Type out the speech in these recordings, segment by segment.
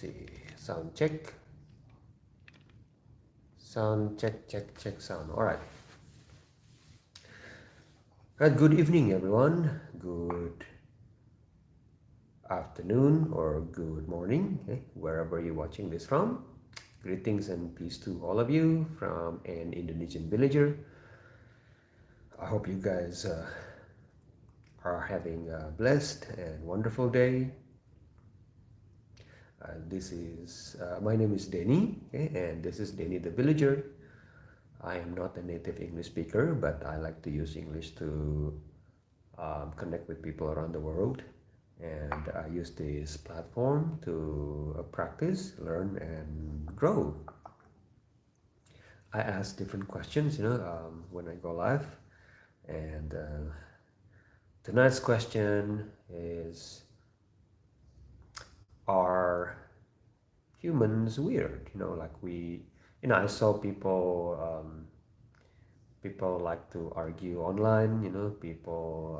see. Sound check. Sound check, check sound. All right. Right. Good evening, everyone. Good afternoon or good morning, okay, wherever you're watching this from. Greetings and peace to all of you from an Indonesian villager. I hope you guys are having a blessed and wonderful day. My name is Denny, okay, and this is Denny the villager. I am not a native English speaker, but I like to use English to connect with people around the world. And I use this platform to practice, learn, and grow. I ask different questions, when I go live. And tonight's question is, are humans weird? I saw people like to argue online, people,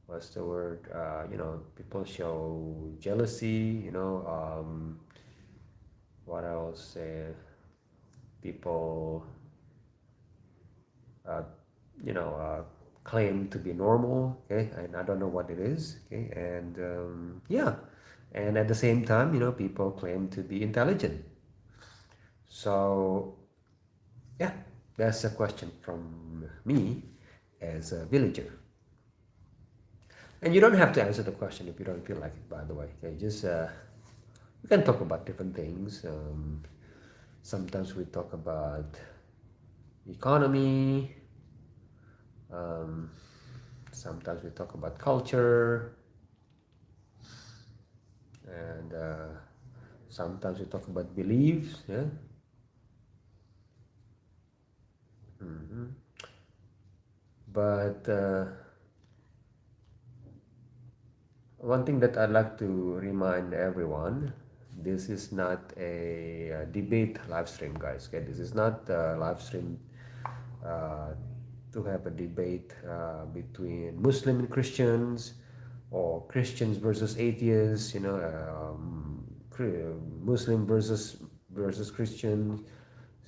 what's the word? People show jealousy, what else? People, uh, claim to be normal, okay, and I don't know what it is, okay, and yeah, and at the same time, people claim to be intelligent. So, yeah, that's a question from me as a villager. And you don't have to answer the question if you don't feel like it, by the way. Okay, just we can talk about different things. Sometimes we talk about economy. Sometimes we talk about culture, and sometimes we talk about beliefs. Yeah. But one thing that I'd like to remind everyone, this is not a debate live stream, guys. Okay, this is not a live stream to have a debate between Muslim and Christians, or Christians versus atheists. Muslim versus Christians.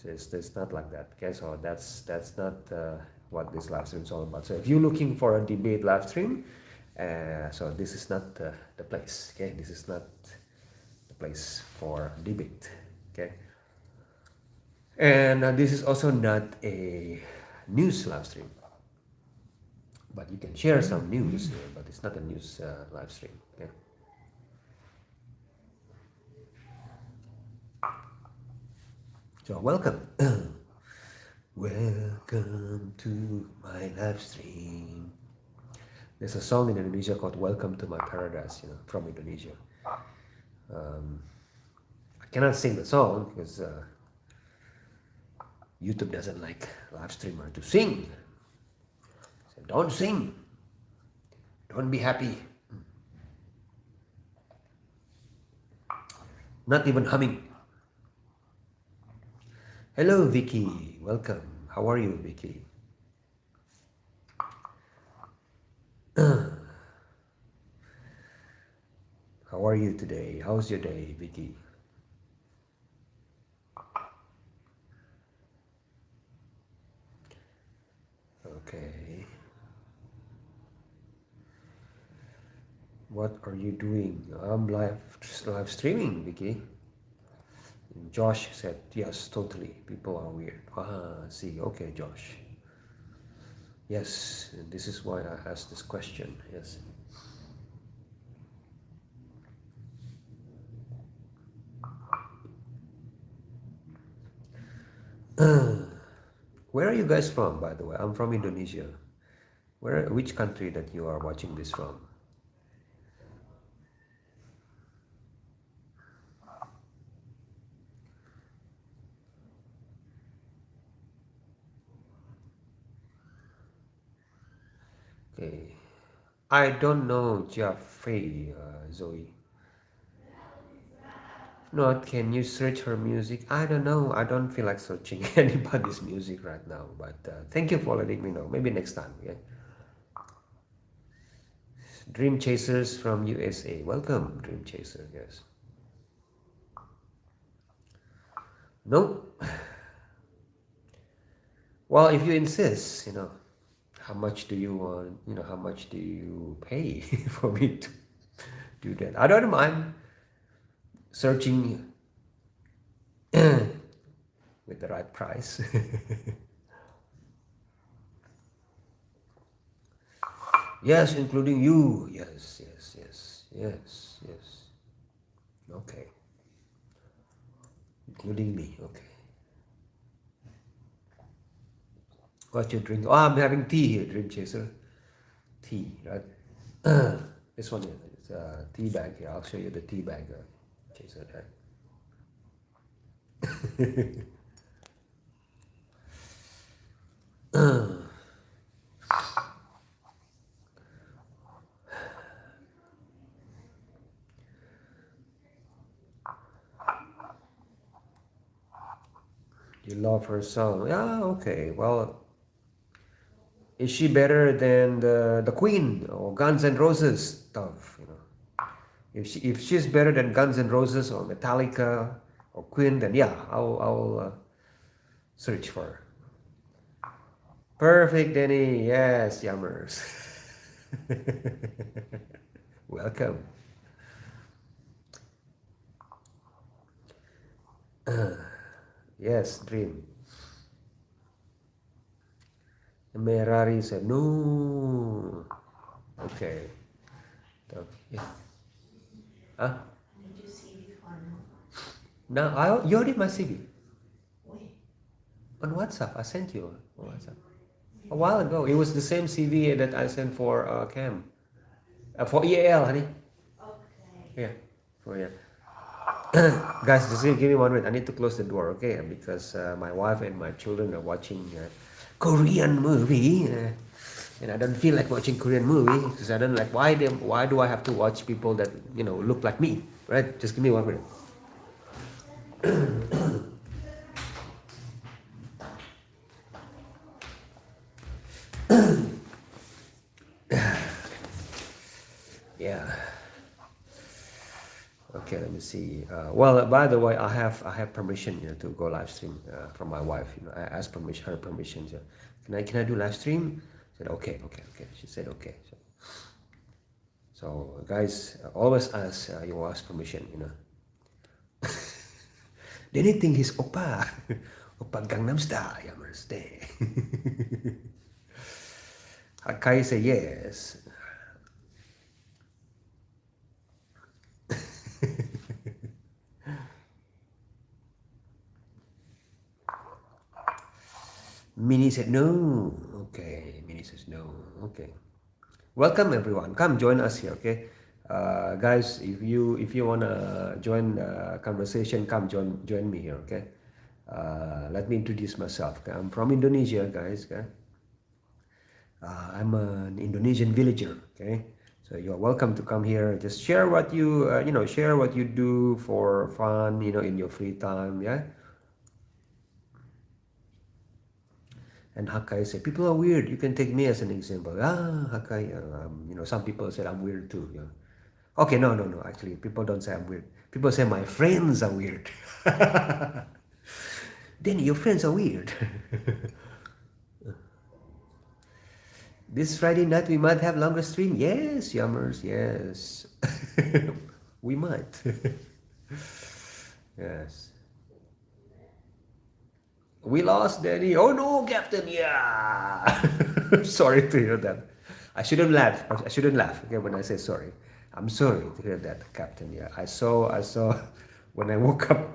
It's not like that. Okay, so that's not what this live stream is all about. So if you're looking for a debate live stream, so this is not the place. Okay, this is not the place for debate. Okay, and this is also not a news live stream, but you can share some news, but it's not a news live stream. Okay. So welcome. Welcome to my live stream. There's a song in Indonesia called "Welcome to My Paradise," from Indonesia. I cannot sing the song because YouTube doesn't like live streamer to sing. So don't sing. Don't be happy. Not even humming. Hello, Vicky. Welcome. How are you, Vicky? How are you today? How's your day, Vicky? Okay. What are you doing? I'm live streaming, Vicky. And Josh said, yes, totally. People are weird. See, okay, Josh. Yes, and this is why I asked this question. Yes. Where are you guys from, by the way? I'm from Indonesia. Which country that you are watching this from? Okay. I don't know Jeffrey, Zoe. Not, can you search her music? I don't know. I don't feel like searching anybody's music right now. But thank you for letting me know. Maybe next time. Okay. Dream Chasers from USA. Welcome, Dream Chaser. Yes. No. Well, if you insist, how much do you want, how much do you pay for me to do that? I don't mind searching with the right price. Yes, including you. Yes, yes, yes, yes, yes. Okay, including me. Okay. What you drink? Oh, I'm having tea here, Dream Chaser. Tea, right? This one is it's a tea bag here. I'll show you the tea bag, Chaser. Right? You love her song. Yeah, okay. Well, is she better than the Queen or Guns N' Roses stuff? If she's better than Guns N' Roses or Metallica or Queen, then yeah, I'll search for her. Perfect, Danny. Yes, Yummers. Welcome. Yes, Dream. Merari said no. Okay. So, yeah. Huh? Did you see before? No, you already my CV on WhatsApp. I sent you on WhatsApp a while ago. It was the same CV that I sent for Cam, for EAL, honey. Okay. Yeah, for yeah. Guys, just give me 1 minute. I need to close the door, okay? Because my wife and my children are watching Korean movie, and I don't feel like watching Korean movie because I don't like why do I have to watch people that look like me, right? Just give me 1 minute. Yeah. Okay, let me see. Well, by the way, I have permission, to go live stream from my wife. I asked her permission. So, can I do live stream? I said okay, okay, okay. She said okay. So guys, always ask your wife's permission. They didn't think he's oppa, oppa Gangnam Style. You understand? Hakai say yes. Minnie said no. Okay, Minnie says no. Okay. Welcome everyone. Come join us here, okay? Guys, if you wanna join conversation, come join me here, okay? Let me introduce myself. Okay? I'm from Indonesia, guys. Okay? I'm an Indonesian villager. Okay, so you're welcome to come here. Just share what share what you do for fun. In your free time. Yeah. And Hakai said, people are weird. You can take me as an example. Hakai, some people said I'm weird too. Okay, no, no, no. Actually, people don't say I'm weird. People say my friends are weird. Then your friends are weird. This Friday night we might have longer stream. Yes, Yummers, yes. We might. Yes. We lost Danny. Oh no, Captain. Yeah. Sorry to hear that. I shouldn't laugh. I shouldn't laugh. Okay, when I say sorry. I'm sorry to hear that, Captain. Yeah. I saw when I woke up.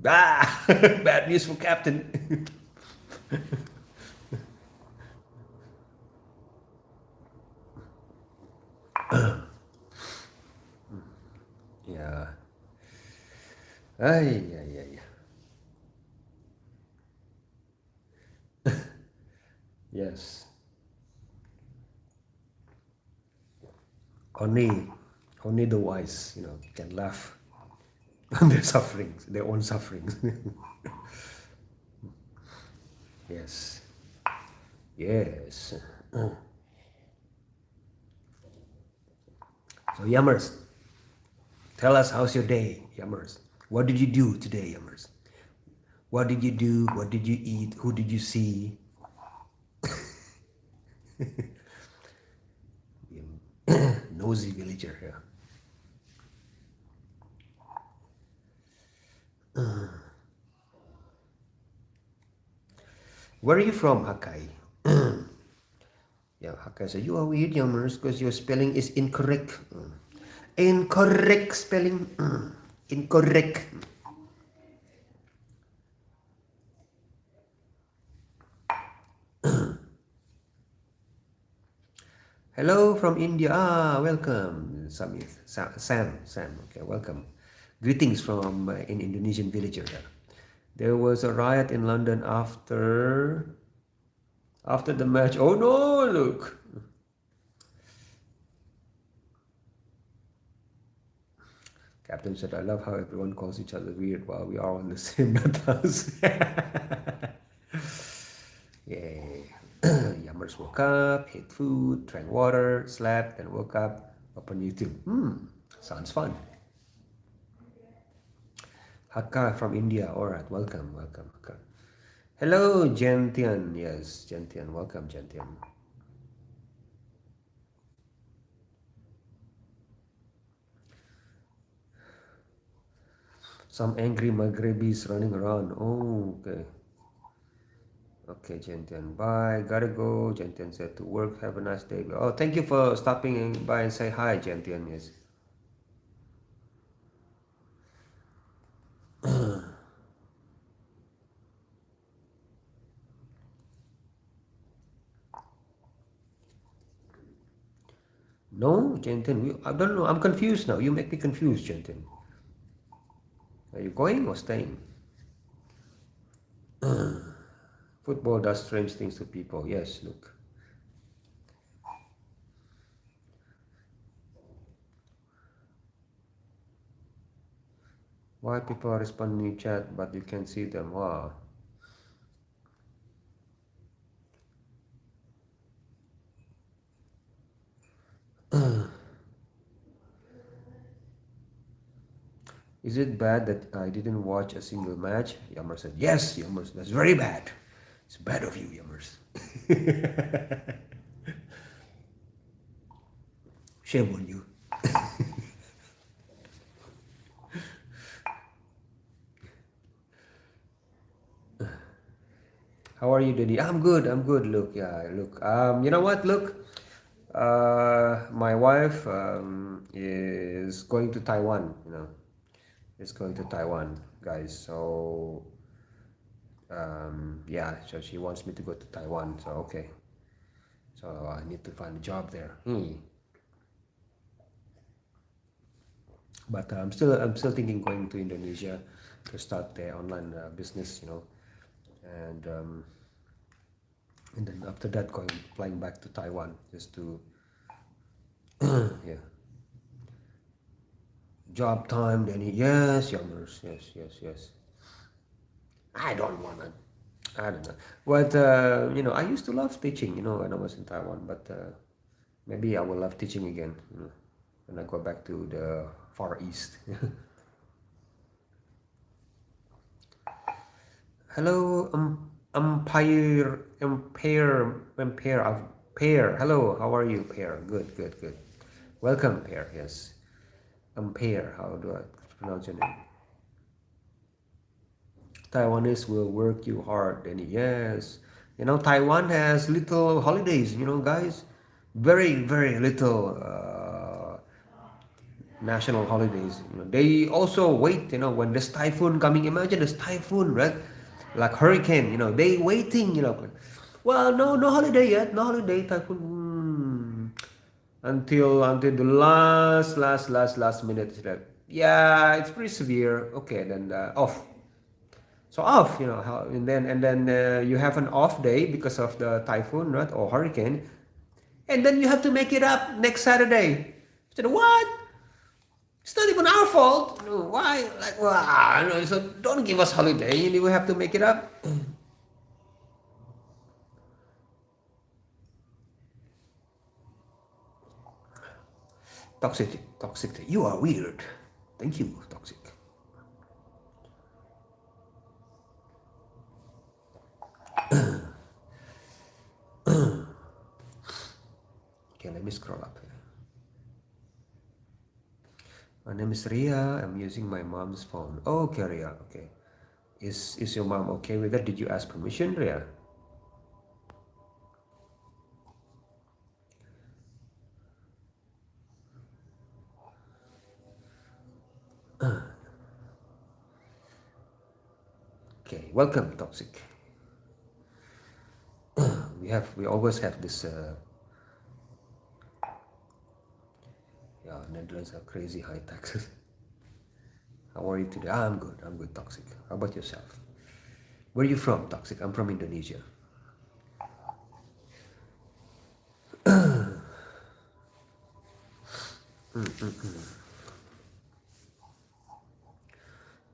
Bad news for Captain. Yeah. Ay, ay, ay. Yes. Only only the wise, can laugh on their sufferings, their own sufferings. Yes. Yes. So Yummers, tell us how's your day, Yummers. What did you do today, Yummers? What did you do? What did you eat? Who did you see? Nosy villager here. Where are you from, Hakai? Yeah, Hakai said, you are weird, Yammers, because your spelling is incorrect. Incorrect spelling. Incorrect. Hello from India. Ah, welcome, Samith. Sam. Okay, welcome. Greetings from an Indonesian villager here. There was a riot in London after the match. Oh no, look. Captain said, I love how everyone calls each other weird while we are on the same house. Yay. Yummers woke up, ate food, drank water, slept, then woke up, opened YouTube. Sounds fun. Hakka from India. Alright, welcome. Hakka. Hello, Gentian. Yes, Gentian. Welcome, Gentian. Some angry Maghrebis running around. Oh, okay. Okay, Gentian. Bye. Gotta go. Gentian said to work. Have a nice day. Oh, thank you for stopping by and say hi, Gentian. Yes. No, Gentian. I don't know. I'm confused now. You make me confused, Gentian. Are you going or staying? Football does strange things to people. Yes, look. Why people are responding in chat but you can't see them? Wow. Is it bad that I didn't watch a single match? Yammer said, yes, Yammers, that's very bad. It's bad of you, Yammers. Shame on you. How are you, Daddy? I'm good. Look, yeah, look. You know what? Look, my wife is going to Taiwan. Is going to Taiwan, guys. So yeah, so she wants me to go to Taiwan. So okay, so I need to find a job there. But I'm still thinking going to Indonesia to start the online business. And then after that flying back to Taiwan just to yeah, job time. Then yes, Youngers, yes. I don't wanna. I don't know. But I used to love teaching. When I was in Taiwan. But maybe I will love teaching again. When I go back to the Far East. Hello, Empire of Pear. Hello, how are you, Pear? Good. Welcome, Pear. Yes, Empire. How do I pronounce your name? Taiwanese will work you hard, Danny. Yes, Taiwan has little holidays. Guys, very little national holidays. They also wait. When there's typhoon coming. Imagine there's typhoon, right? Like hurricane. They waiting. Well, no holiday yet. No holiday typhoon. Until the last minute. Yeah, it's pretty severe. Okay, then off. So off, and then you have an off day because of the typhoon, right, or hurricane, and then you have to make it up next Saturday. I said, what? It's not even our fault. No, why? Like, wow, no, so don't give us holiday. We have to make it up. Toxic. You are weird. Thank you, toxic. me scroll up. My name is Ria. I'm using my mom's phone. Oh, okay, Ria. Okay. Is your mom okay with that? Did you ask permission, Ria? Okay. Welcome, Toxic. We always have this. Yeah, Netherlands have crazy high taxes. How are you today? Ah, I'm good. I'm good, Toxic. How about yourself? Where are you from, Toxic? I'm from Indonesia.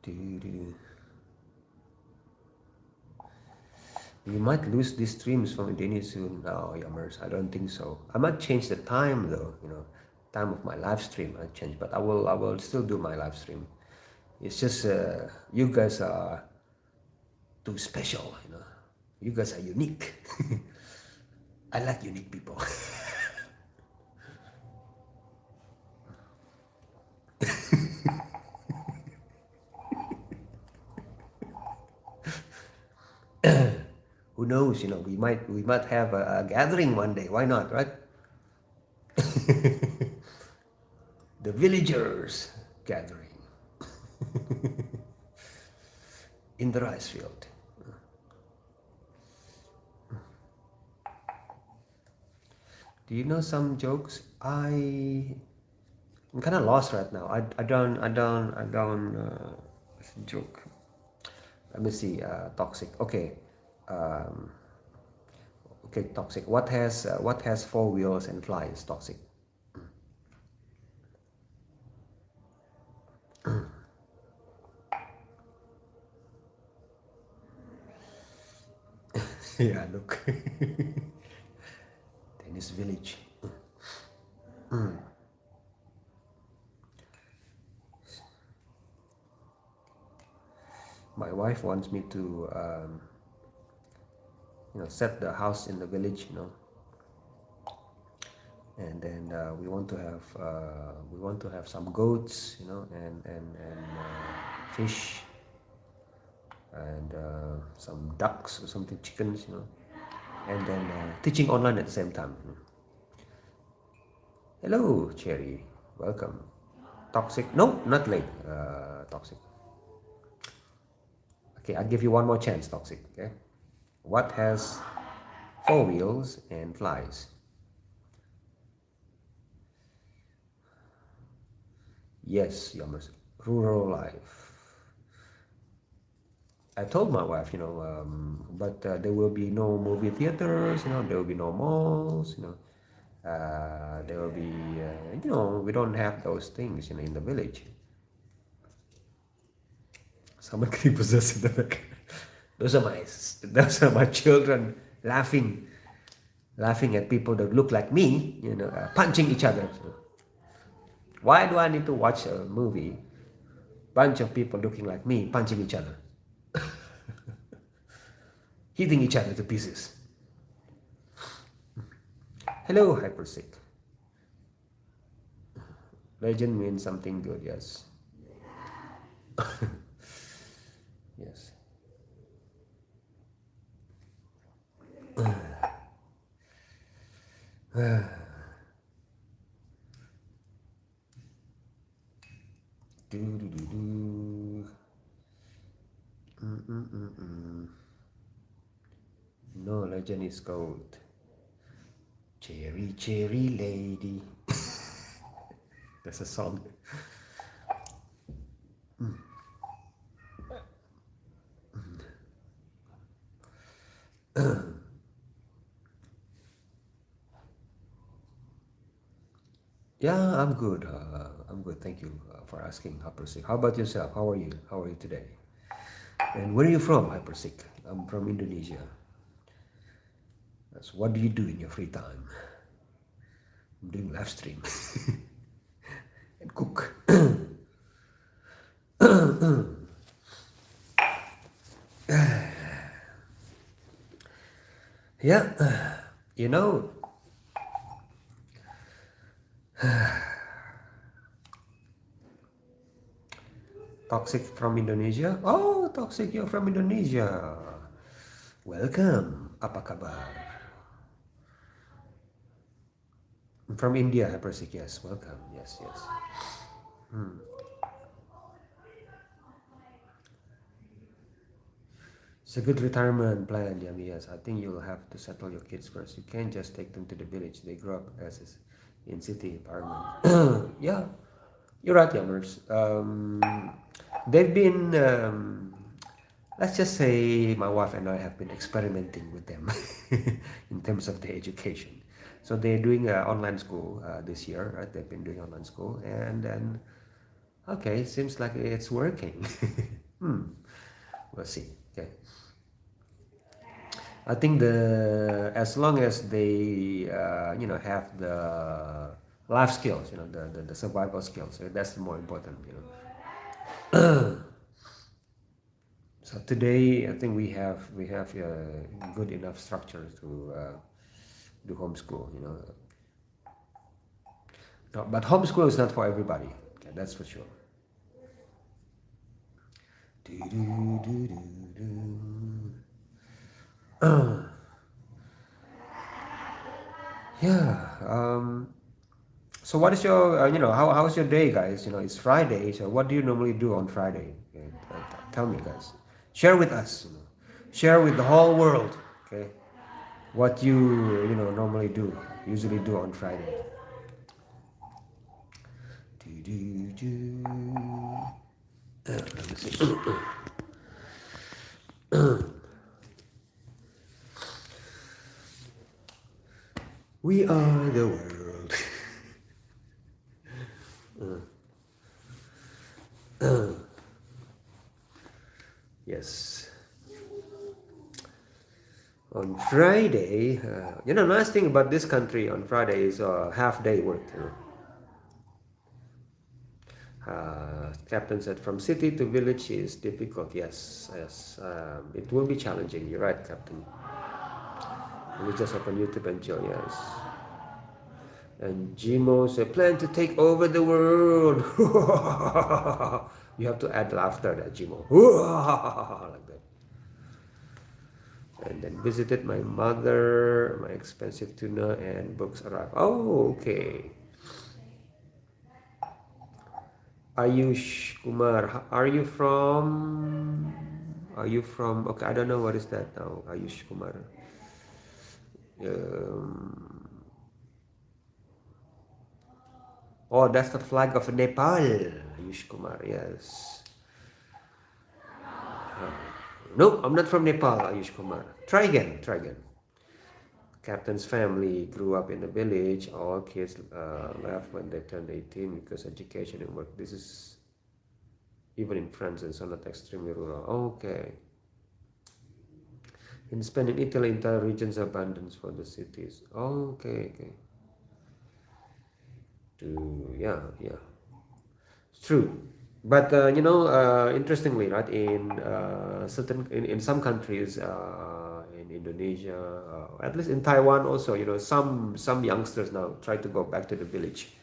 Do. We might lose these streams from Indonesia soon. No, Yammers, I don't think so. I might change the time though, time of my live stream I change, but I will still do my live stream. It's just you guys are too special, You guys are unique. I like unique people. Who knows, we might have a gathering one day. Why not, right? The villagers gathering in the rice field. Do you know some jokes? I'm kind of lost right now. I don't joke. Let me see. Toxic. Okay. Um, okay. Toxic. What has four wheels and flies? Toxic. Yeah. Look. Tennis village. My wife wants me to set the house in the village, and then we want to have some goats, and fish, and some ducks or something, chickens, and then teaching online at the same time. Hello, Cherry, welcome. Toxic? No, not late. Toxic. Okay, I'll give you one more chance, Toxic. Okay, what has four wheels and flies? Yes, Yamas. Rural life. I told my wife, but there will be no movie theaters, there will be no malls, there will be, we don't have those things, in the village. Someone getting possessed in the back. Those are my children laughing at people that look like me, punching each other. Why do I need to watch a movie? Bunch of people looking like me punching each other, hitting each other to pieces. Hello, Hypersick. Legend means something good, yes. Yes. Do, do, do, do. No, legend is gold. Cherry, cherry lady. That's a song. Yeah, I'm good. I'm good. Thank you for asking, Hypersick. How about yourself? How are you? How are you today? And where are you from, Hypersick? I'm from Indonesia. That's what do you do in your free time? I'm doing live stream and cook. Yeah, you know, Toxic from Indonesia. Oh, Toxic, you're from Indonesia. Welcome. Apa kabar? From India, Persik. Yes, welcome. Yes, yes. It's a good retirement plan, Yami. Yes, I think you'll have to settle your kids first. You can't just take them to the village. They grow up in city environment. Yeah, you're right, Yammers. They've been, let's just say, my wife and I have been experimenting with them in terms of the education. So they're doing online school this year, right? They've been doing online school, and then okay, seems like it's working. We'll see. Okay. I think as long as they have the life skills, the survival skills, that's the more important. So today I think we have good enough structure to do homeschool. No, but homeschool is not for everybody. Okay, that's for sure. Yeah. So what is your how's your day, guys? It's Friday. So what do you normally do on Friday? Okay, tell me, guys. Share with us. Share with the whole world. Okay, what you normally usually do on Friday. Let me see. We are the world. Yes. On Friday, nice thing about this country on Friday is half-day work. Captain said, from city to village is difficult. Yes, yes. It will be challenging. You're right, Captain. We just open YouTube and chill, yes. And Jimo said, plan to take over the world. You have to add laughter, that Jimo. Like that. And then visited my mother, my expensive tuna and books arrived. Oh, okay. Ayush Kumar, are you from, okay, I don't know what is that now, Ayush Kumar. Oh, that's the flag of Nepal, Ayush Kumar, yes. No, I'm not from Nepal, Ayush Kumar. Try again. Captain's family grew up in a village. All kids left when they turned 18 because education and work. This is even in France and so not extremely rural. Okay. In Spain and Italy, entire regions abandoned for the cities. Okay. Yeah. It's true. But interestingly, right, in some countries, in Indonesia, at least in Taiwan also, some youngsters now try to go back to the village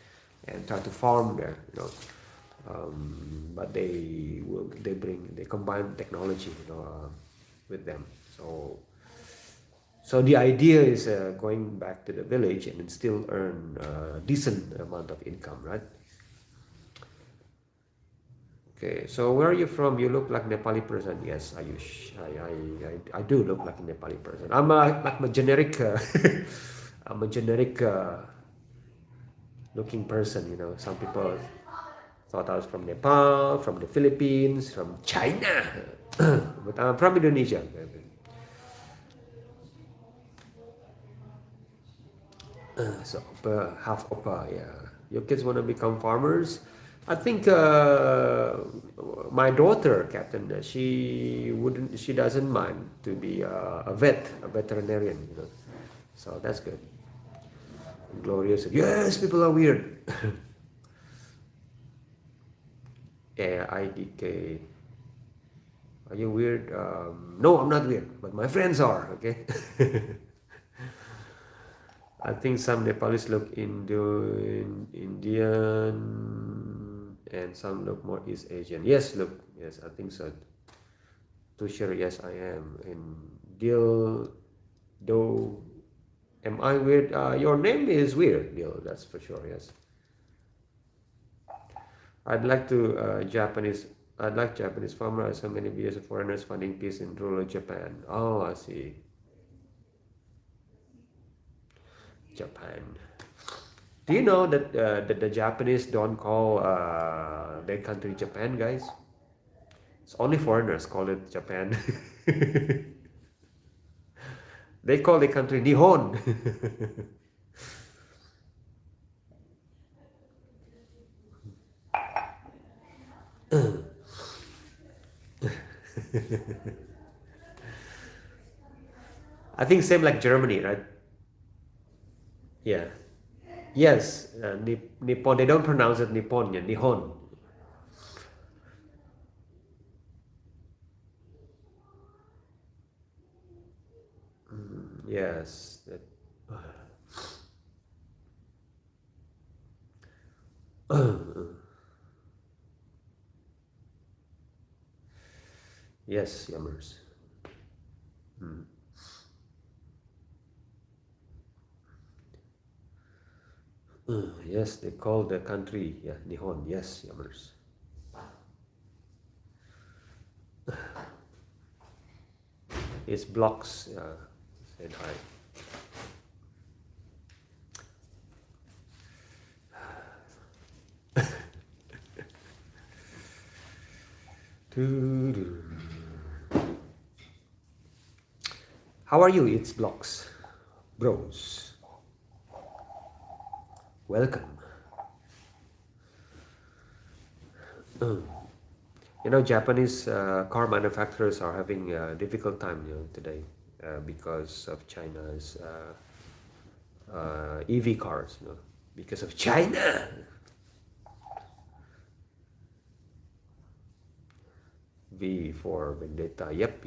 and try to farm there, but they combine technology, with them. So the idea is going back to the village and still earn a decent amount of income, right? Okay, so where are you from? You look like Nepali person. Yes, Ayush. I do look like a Nepali person. I'm a generic, I'm a generic looking person. Some people thought I was from Nepal, from the Philippines, from China, but I'm from Indonesia. So half Opa, yeah. Your kids want to become farmers? I think my daughter, Captain, she doesn't mind to be a veterinarian, So that's good. And Gloria said, yes, people are weird. Yeah, IDK. Are you weird? No, I'm not weird, but my friends are, okay? I think some Nepalis look Indian and some look more East Asian. Yes, look, yes, I think so. To share, yes, I am. In Dil, do, am I weird? Your name is weird, Dil, that's for sure, yes. I'd like to Japanese. I'd like Japanese farmer. I saw many videos of foreigners finding peace in rural Japan. Oh, I see. Japan. Do you know that the Japanese don't call their country Japan, guys? It's only foreigners call it Japan. They call the country Nihon. I think same like Germany, right? Yeah. Yes, Nippon. They don't pronounce it Nippon, yeah, Nihon. Yes. Yes, yummers. Mm. Yes, they call the country, yeah, Nihon. Yes, yummers. It's blocks. Said hi. Doo-doo. How are you? It's blocks, bros. Welcome. You know, Japanese car manufacturers are having a difficult time, today because of China's EV cars. Because of China. V for Vendetta. Yep,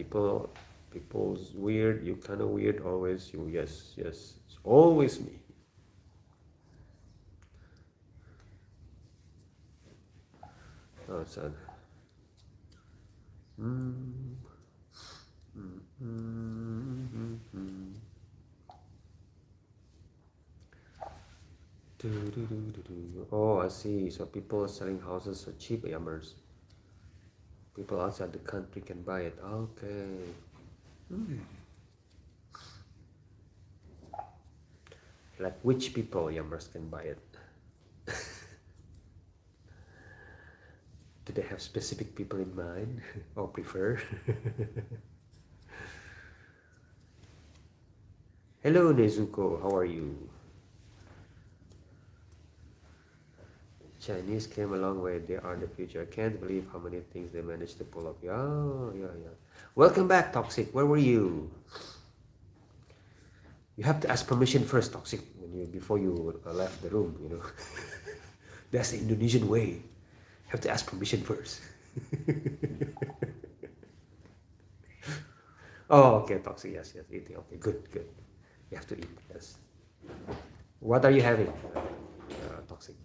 people's weird. You kind of weird. Always you. Yes, yes. It's always me. Oh, sad. Oh, I see. So people are selling houses for cheap, yummers. People outside the country can buy it. Okay. Like which people, yummers, can buy it? Do they have specific people in mind or prefer? Hello, Nezuko. How are you? Chinese came a long way. They are the future. I can't believe how many things they managed to pull up. Yeah, yeah. Welcome back, Toxic. Where were you? You have to ask permission first, Toxic, before you left the room. That's the Indonesian way. You have to ask permission first. Oh, okay, Toxic. Yes, eating. Okay, good. You have to eat. Yes. What are you having, Toxic?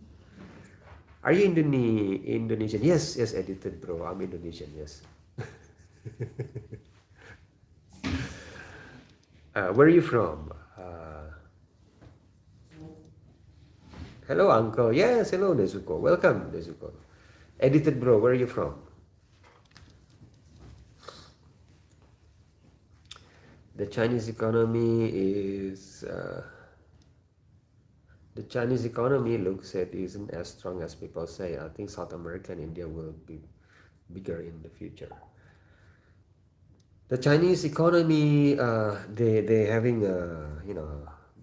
Are you Indonesian? Yes, edited, bro. I'm Indonesian. Yes. Where are you from? Hello, Uncle. Yes, hello, Nezuko. Welcome, Nezuko. Edited, bro. Where are you from? The Chinese economy is. The Chinese economy looks it isn't as strong as people say. I think South America and India will be bigger in the future. The Chinese economy, they having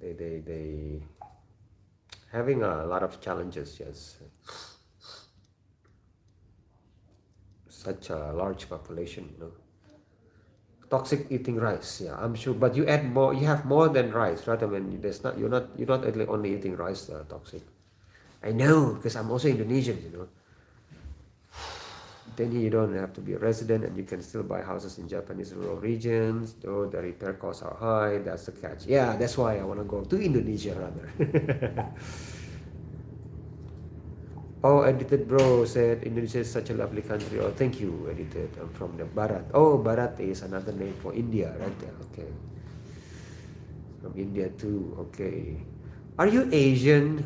they having a lot of challenges. Yes, such a large population. Toxic eating rice. Yeah, I'm sure. But you add more. You have more than rice, right? I mean, there's not. You're not only eating rice. Toxic. I know because I'm also Indonesian. Then you don't have to be a resident, and you can still buy houses in Japanese rural regions, though the repair costs are high. That's the catch. Yeah, that's why I want to go to Indonesia rather. Oh, Edited Bro said Indonesia is such a lovely country. Oh, thank you, Edited. I'm from the Barat. Oh, Barat is another name for India, right there. Okay. From India too. Okay. Are you Asian?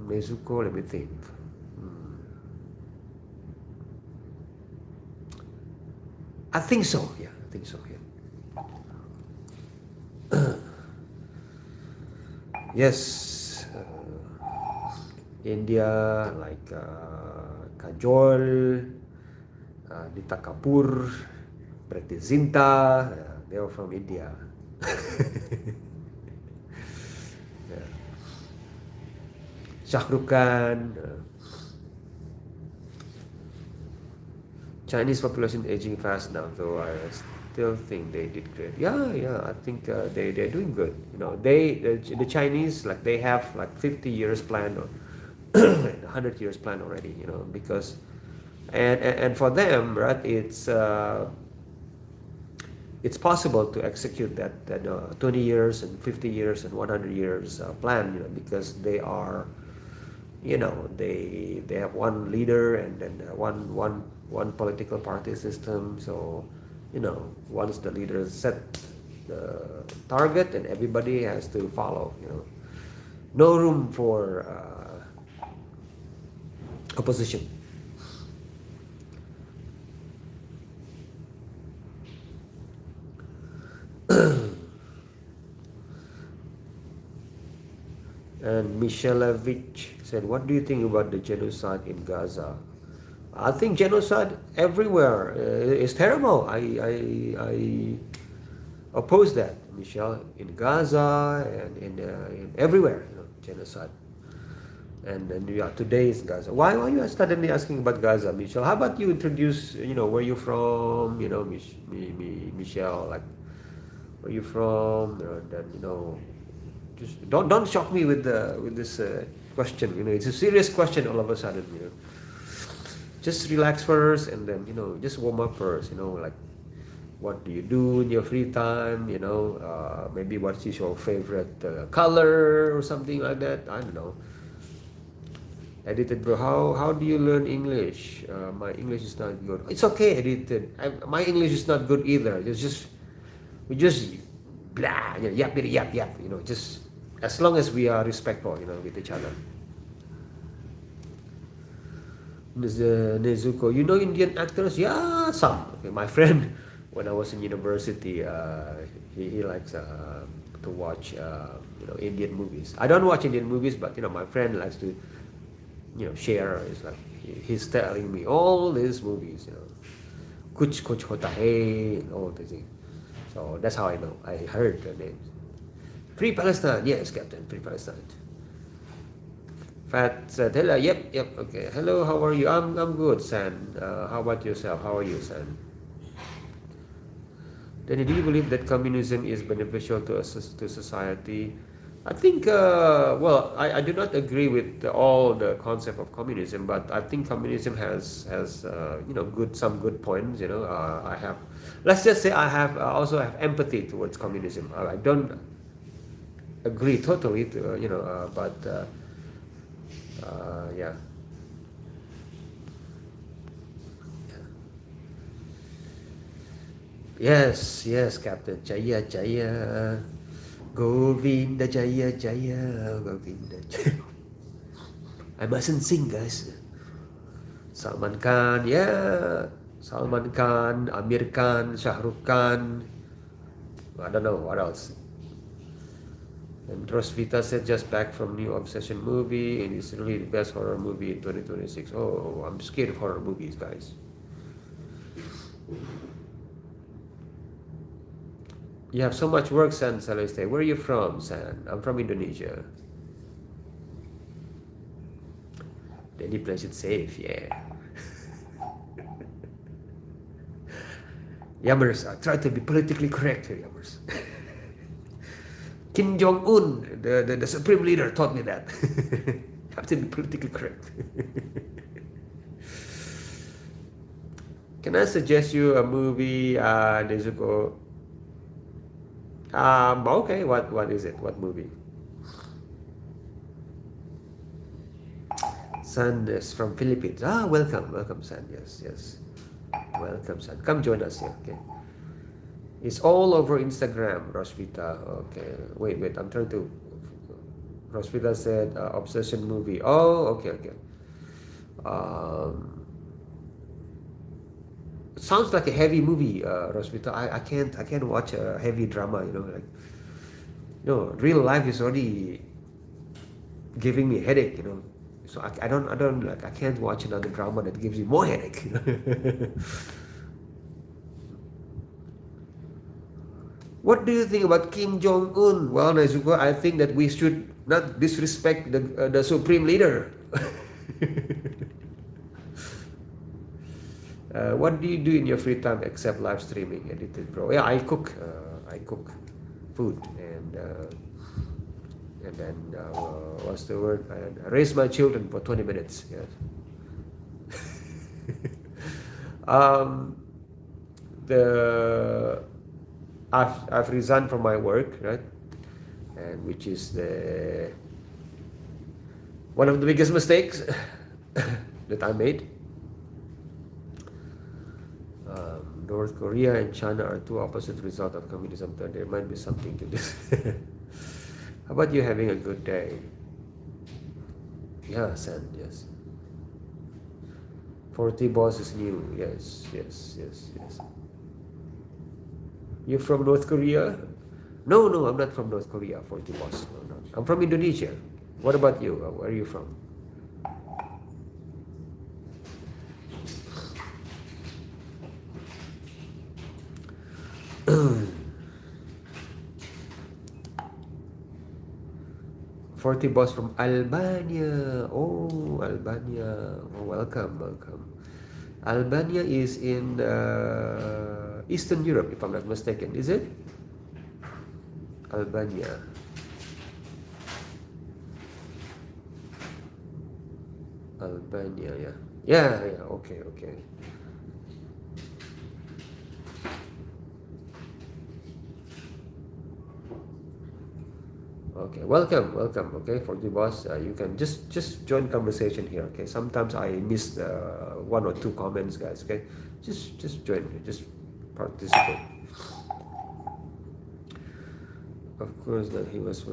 Nezuko, let me think. Hmm. I think so. Yeah, I think so. Yeah. Yes. India, like Kajol, Nita Kapoor, Preeti Zinta, they are from India. Yeah. Shah Rukh Khan, Chinese population aging fast now, though I still think they did great. Yeah, yeah, I think they're doing good. You know, the Chinese, like they have like 50 years plan or 100 years plan already. You know, because and for them, right, it's possible to execute that 20 years and 50 years and 100 years plan. You know, because they are, you know, they have one leader and then one political party system. So, you know, once the leader set the target, and everybody has to follow. You know, no room for opposition. And Michelevich said, "What do you think about the genocide in Gaza?" I think genocide everywhere is terrible. I oppose that, Michelle. In Gaza and in everywhere, you know, genocide. And yeah, today is Gaza. Why are you suddenly asking about Gaza, Michelle? How about you introduce, you know, where you from? You know, Michelle, like where you from? And then, you know, just don't shock me with this question. You know, it's a serious question all of a sudden. You know, just relax first, and then, you know, just warm up first. You know, like what do you do in your free time? You know, maybe what is your favorite color or something like that. I don't know. Edited Bro, how do you learn English? My English is not good. It's okay, Edited. My English is not good either. We just blah, you know, yap, yap, yap. You know, just as long as we are respectful, you know, with each other. Nezuko, you know Indian actors? Yeah, some. Okay, my friend, when I was in university, he likes to watch you know, Indian movies. I don't watch Indian movies, but you know, my friend likes to, you know, share. It's like he's telling me all these movies, you know, Kuch Kuch Hota Hai, and all these things. So that's how I know. I heard the names. Free Palestine, yes, Captain, Free Palestine. Fat said, hello, yep, okay. Hello, how are you? I'm good, San. How about yourself? How are you, San? Then do you believe that communism is beneficial to us, to society? I think, well, I do not agree with all the concept of communism, but I think communism has you know, some good points. You know, I have, let's just say I have also have empathy towards communism. I don't agree totally to, you know, but yeah. Yes, yes, Captain. Jaya, Jaya. Govinda, Jaya, Jaya. Govinda, Jaya. I mustn't sing, guys. Salman Khan, yeah. Salman Khan, Amir Khan, Shah Rukh Khan. I don't know what else. And Rosvita said just back from new Obsession movie, and it's really the best horror movie in 2026. Oh, I'm scared of horror movies, guys. You have so much work, San Celeste. Where are you from, San? I'm from Indonesia. Danny plays it safe, yeah. Yammers, try to be politically correct here, Yammers. Kim Jong Un, the supreme leader, taught me that. Have to be politically correct. Can I suggest you a movie, Nezuko? Okay, what is it? What movie? San is from Philippines. Ah, welcome, welcome, San. Yes, yes. Welcome, San. Come join us here. Okay. It's all over Instagram, Rosvita. Okay. Wait. I'm trying to. Rosvita said obsession movie. Oh, okay. Um, it sounds like a heavy movie, Rosvita. I can't watch a heavy drama. Like real life is already giving me a headache. So I don't like. I can't watch another drama that gives me more headache. What do you think about Kim Jong Un? Well, Nezuko, I think that we should not disrespect the supreme leader. What do you do in your free time except live streaming, edited, bro? Yeah, I cook. I cook food and then what's the word? I raise my children for 20 minutes. Yes. um, the I've resigned from my work, right? And which is the one of the biggest mistakes that I made. North Korea and China are two opposite results of communism. So there might be something to this. How about you having a good day? Yeah, San, yes. 40 boss is new. Yes. You from North Korea? No, I'm not from North Korea, 40 boss. No. I'm from Indonesia. What about you? Where are you from? Forty boss from Albania. Oh, Albania. Oh, welcome. Albania is in Eastern Europe, if I'm not mistaken. Is it? Albania. Yeah. Yeah. Okay. Okay, welcome. Okay, for the boss, you can just join conversation here. Okay, sometimes I miss one or two comments, guys. Okay, just join me, just participate. Of course, that he was.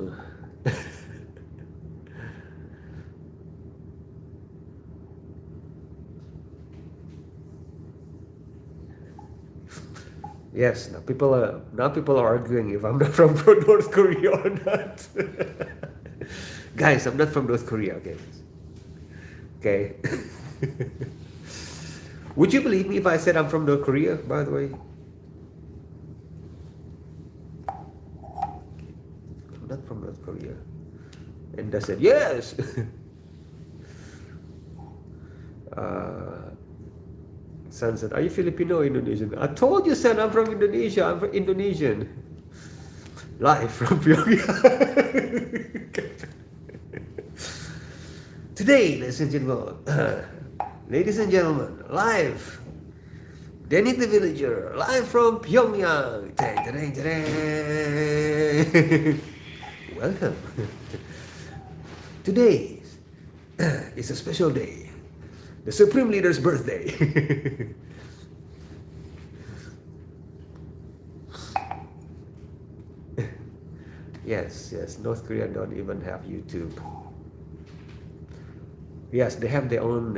Yes, now people are arguing if I'm not from North Korea or not. Guys, I'm not from North Korea. Okay. Would you believe me if I said I'm from North Korea? By the way, I'm not from North Korea. And I said yes. Son said, "Are you Filipino or Indonesian?" I told you, son, I'm from Indonesia. I'm from Indonesian. Live from Pyongyang. Today, ladies and gentlemen, live, Danny the Villager, live from Pyongyang. Welcome. Today is a special day. The Supreme Leader's birthday. Yes. North Korea don't even have YouTube. Yes, they have their own.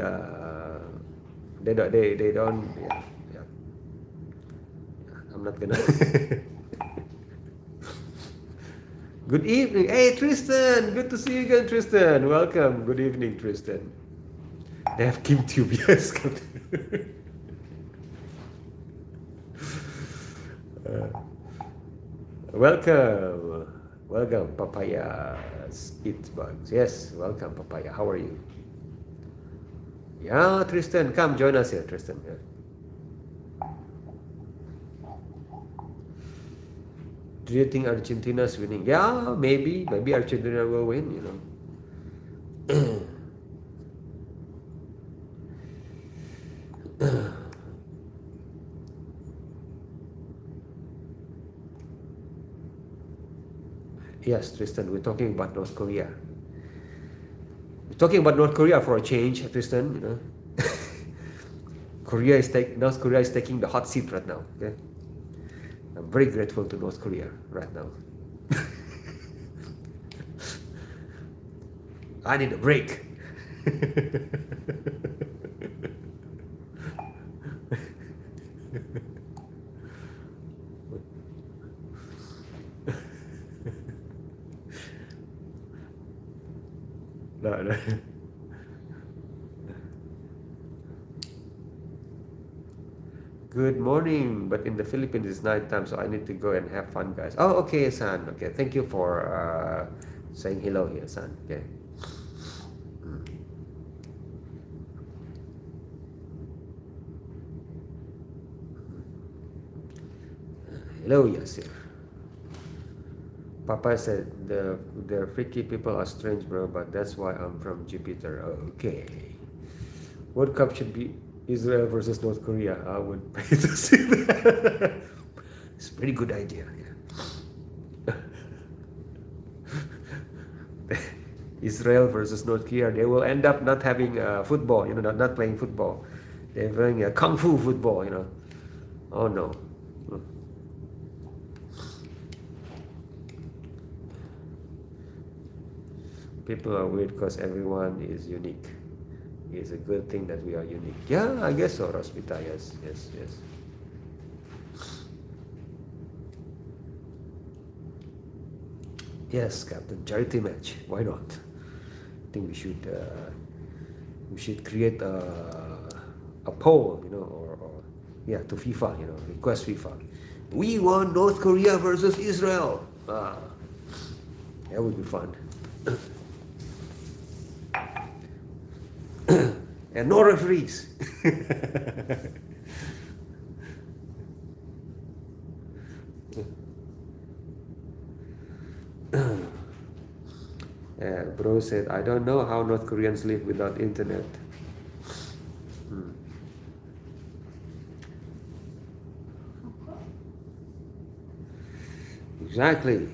They don't. Yeah. I'm not gonna. Good evening. Hey, Tristan. Good to see you again, Tristan. Welcome. Good evening, Tristan. They have KimTube, yes. Welcome, Papaya Eat Bugs. Yes, welcome, Papaya. How are you? Yeah, Tristan, come join us here, Tristan. Yeah. Do you think Argentina's winning? Yeah, maybe Argentina will win. Yes, Tristan, we're talking about North Korea. Talking about North Korea for a change, Tristan, you know. North Korea is taking the hot seat right now. Okay, I'm very grateful to North Korea right now. I need a break. No, no. Good morning, but in the Philippines it's night time, so I need to go and have fun, guys. Oh, okay, son. Okay, thank you for saying hello here, son. Okay. Hello, Yasir. Papa said the freaky people are strange, bro, but that's why I'm from Jupiter. Okay. World Cup should be Israel versus North Korea. I would pay to see that. It's a pretty good idea. Yeah. Israel versus North Korea. They will end up not having football. You know, not playing football. They're playing kung fu football. You know. Oh no. People are weird because everyone is unique. It's a good thing that we are unique. Yeah, I guess so, Rosmita. Yes, yes, yes. Yes, Captain. Charity match. Why not? I think we should create a poll, you know, or yeah, to FIFA, you know, request FIFA. We want North Korea versus Israel. That would be fun. And no referees. Bro said, I don't know how North Koreans live without internet. Exactly.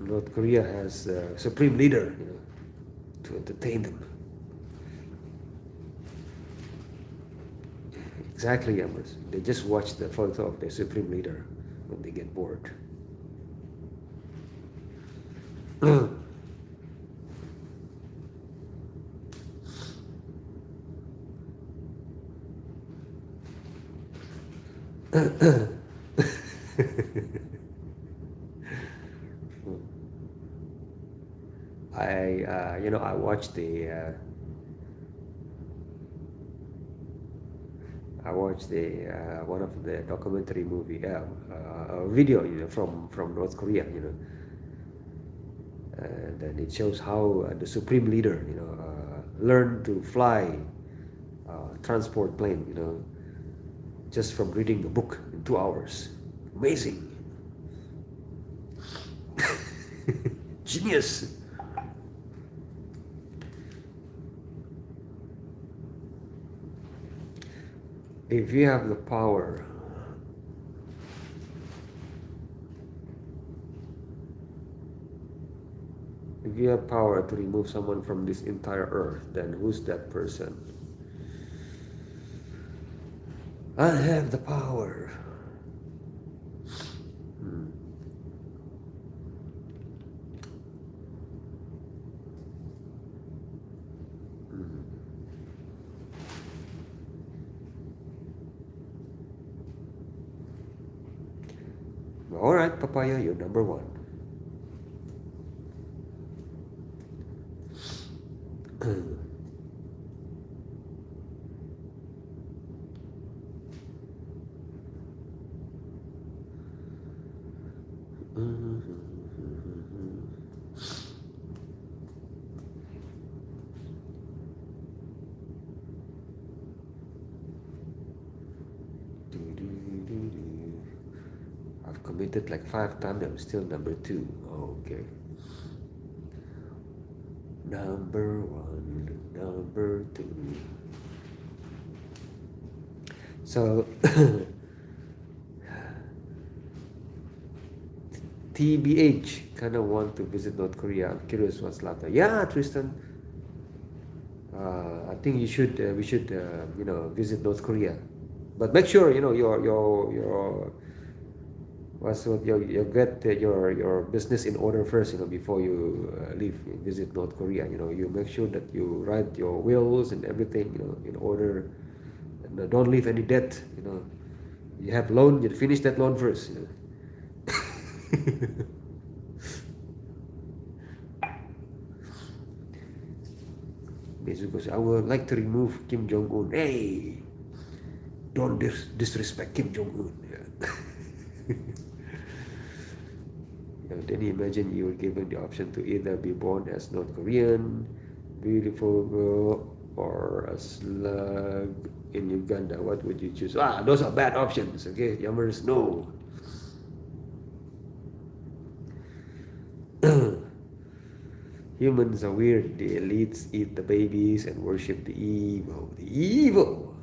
North Korea has a supreme leader, you know, to entertain them. Exactly, Amos. They just watch the photo of their supreme leader when they get bored. I watched one of the documentary movie, video, you know, from North Korea, you know, and then it shows how the supreme leader, you know, learned to fly transport plane, you know, just from reading a book in 2 hours. Amazing. Genius. If you have the power, if you have power to remove someone from this entire earth, then who's that person? I have the power. All right, Papaya, you're number one. I've committed like 5 times. I'm still number 2. Okay. Number 1, number 2. So TBH, kind of want to visit North Korea. I'm curious what's later. Yeah, Tristan. I think you should. We should, visit North Korea. But make sure your what's what you get your business in order first. Before you leave visit North Korea. You make sure that you write your wills and everything. In order. And don't leave any debt. You have loan. You finish that loan first. Because I would like to remove Kim Jong Un. Hey, don't disrespect Kim Jong Un. Then imagine you were given the option to either be born as North Korean, beautiful girl, or a slug in Uganda. What would you choose? Those are bad options. Okay, Yummers, no. Humans are weird. The elites eat the babies and worship the evil. The evil.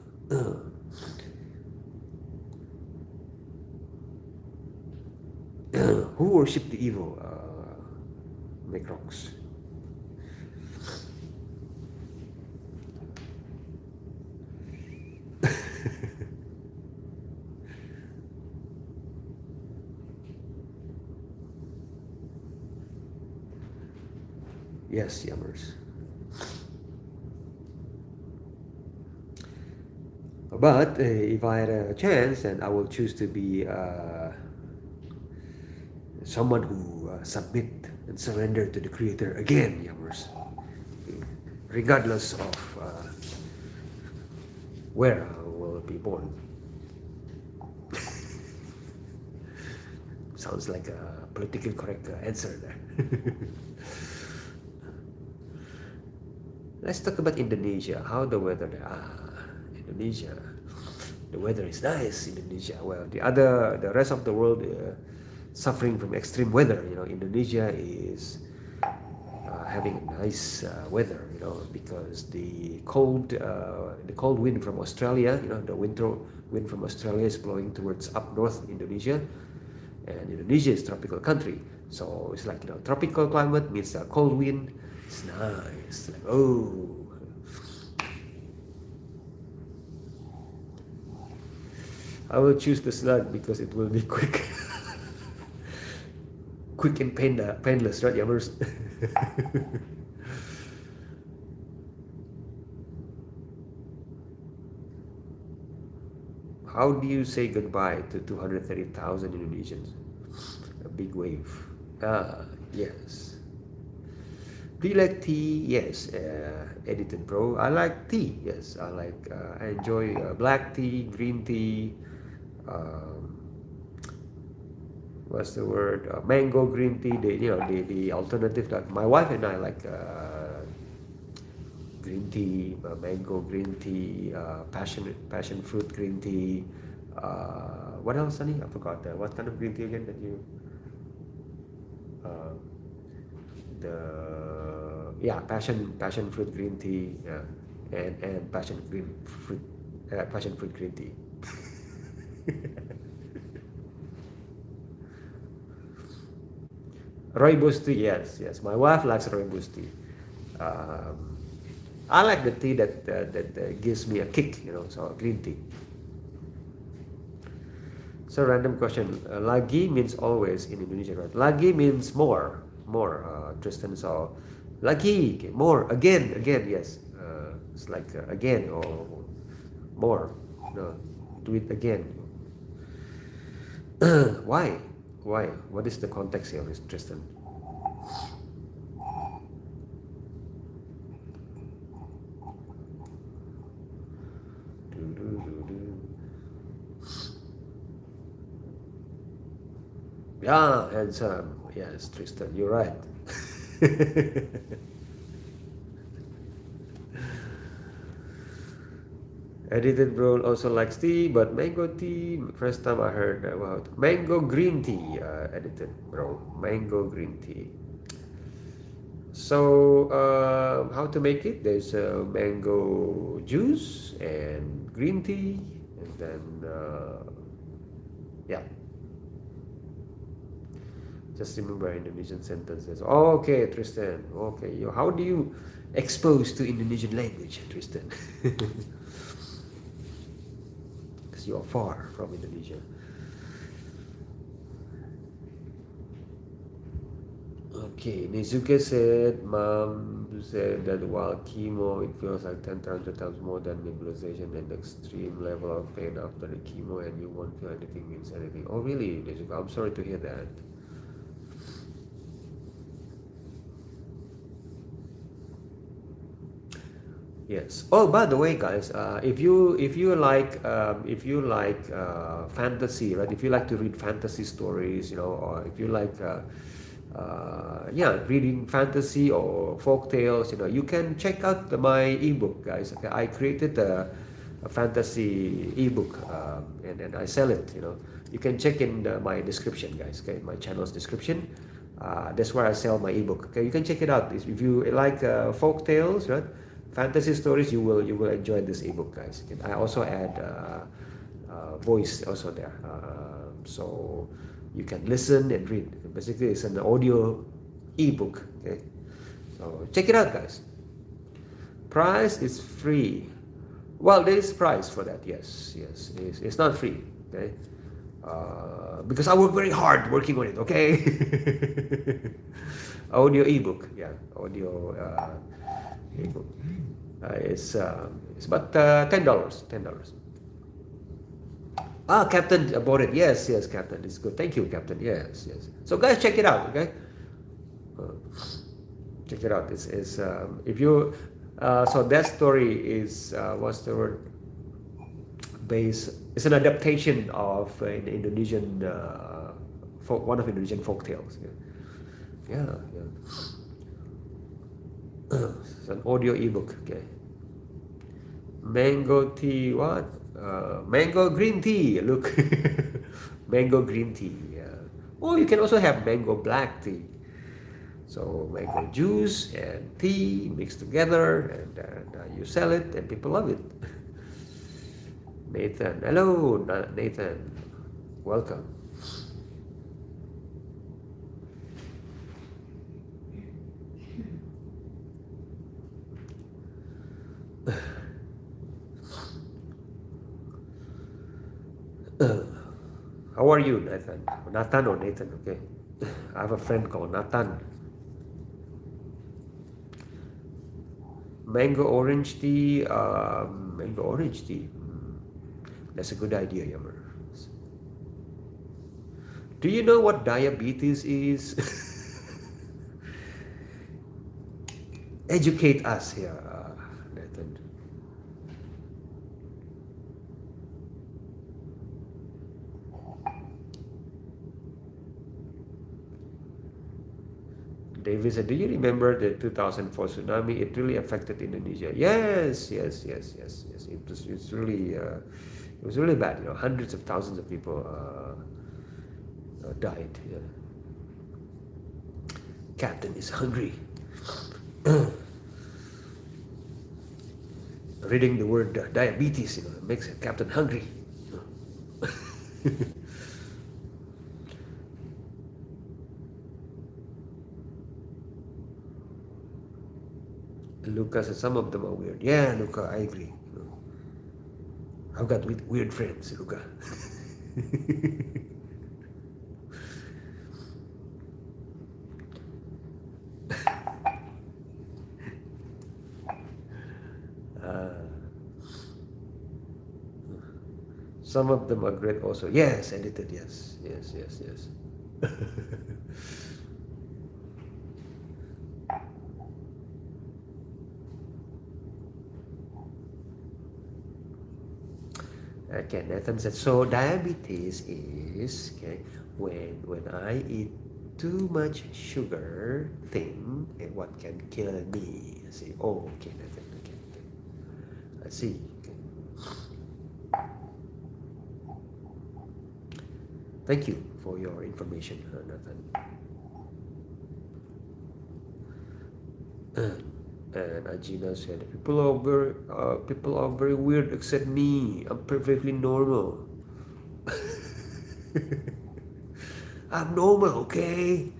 Who worship the evil? Make rocks. Yes, Yummers. But if I had a chance, then I will choose to be someone who submit and surrender to the Creator again, Yummers. Regardless of where I will be born. Sounds like a politically correct answer there. Let's talk about Indonesia. How the weather there? Indonesia. The weather is nice. Indonesia. Well, the rest of the world suffering from extreme weather. Indonesia is having nice weather. Because the cold wind from Australia. The winter wind from Australia is blowing towards up north Indonesia, and Indonesia is a tropical country. So it's like tropical climate means a cold wind. It's nice. Like, I will choose the slug because it will be quick. Quick and painless, right, Yummers? How do you say goodbye to 230,000 Indonesians? A big wave. Yes. Do you like tea? Yes. Edited Pro. I like tea. Yes. I enjoy black tea, green tea. What's the word? Mango green tea. The alternative. Like my wife and I like green tea, mango green tea, passion fruit green tea. What else, Sunny? I forgot. What kind of green tea again that you? Passion fruit green tea, and passion fruit green tea. Rooibos tea, yes. My wife likes rooibos tea. I like the tea that gives me a kick, so green tea. So random question. Lagi means always in Indonesia, right? Lagi means more, Tristan. So lagi, okay, more, again, yes. It's like again or more. No, do it again. Why? What is the context here, Tristan? Yeah, handsome. Yes, Tristan, you're right. Edited Bro also likes tea, but mango tea. First time I heard about mango green tea. Edited Bro, mango green tea. So how to make it? There's mango juice and green tea, and then Just remember Indonesian sentences. Okay, Tristan. Okay, how do you expose to Indonesian language, Tristan? Because you are far from Indonesia. Okay, Nizuke said, Mom said that while chemo, it feels like 10,000 times more than nebulization and extreme level of pain after the chemo, and you won't feel anything means anything. Oh, really, Nizuke? I'm sorry to hear that. Yes. Oh, by the way, guys, if you like fantasy, right? If you like to read fantasy stories, or if you like reading fantasy or folk tales, you can check out my ebook, guys. Okay, I created a fantasy ebook, and I sell it. You can check in my description, guys. Okay, my channel's description. That's where I sell my ebook. Okay, you can check it out. If you like folk tales, right? Fantasy stories, you will enjoy this ebook, guys. I also add voice also there, so you can listen and read. Basically, it's an audio ebook. Okay, so check it out, guys. Price is free. Well, there is price for that. Yes, it's not free. Okay, because I work very hard working on it. Okay, audio ebook. Yeah, audio ebook. It's about $10. Ah, Captain bought it. Yes, Captain. It's good. Thank you, Captain. Yes. So guys, check it out. Okay, uh, check it out. It's if you so that story is what's the word? It's an adaptation of an Indonesian one of Indonesian folk tales. Yeah. It's an audio ebook. Okay. Mango tea, what? Mango green tea. Look, mango green tea. Yeah. Oh, you can also have mango black tea. So mango juice and tea mixed together, and you sell it, and people love it. Nathan, hello, Nathan, welcome. How are you, Nathan? Nathan or Nathan? Okay, I have a friend called Nathan. Mango orange tea. Mango orange tea. That's a good idea, Yammer. Do you know what diabetes is? Educate us here, Nathan. David said, do you remember the 2004 tsunami? It really affected Indonesia. Yes. It's really it was really bad. Hundreds of thousands of people died. Yeah. Captain is hungry. Reading the word diabetes, makes Captain hungry. Luca said some of them are weird. Yeah, Luca, I agree. I've got weird friends, Luca. Some of them are great also. Yes, edited. Yes. Okay, Nathan said, so diabetes is when I eat too much sugar thing, and what can kill me? I say, oh, okay, Nathan, okay. I see. Okay. Thank you for your information, Nathan. And Ajina said, people are very weird except me. I'm perfectly normal. I'm normal, okay?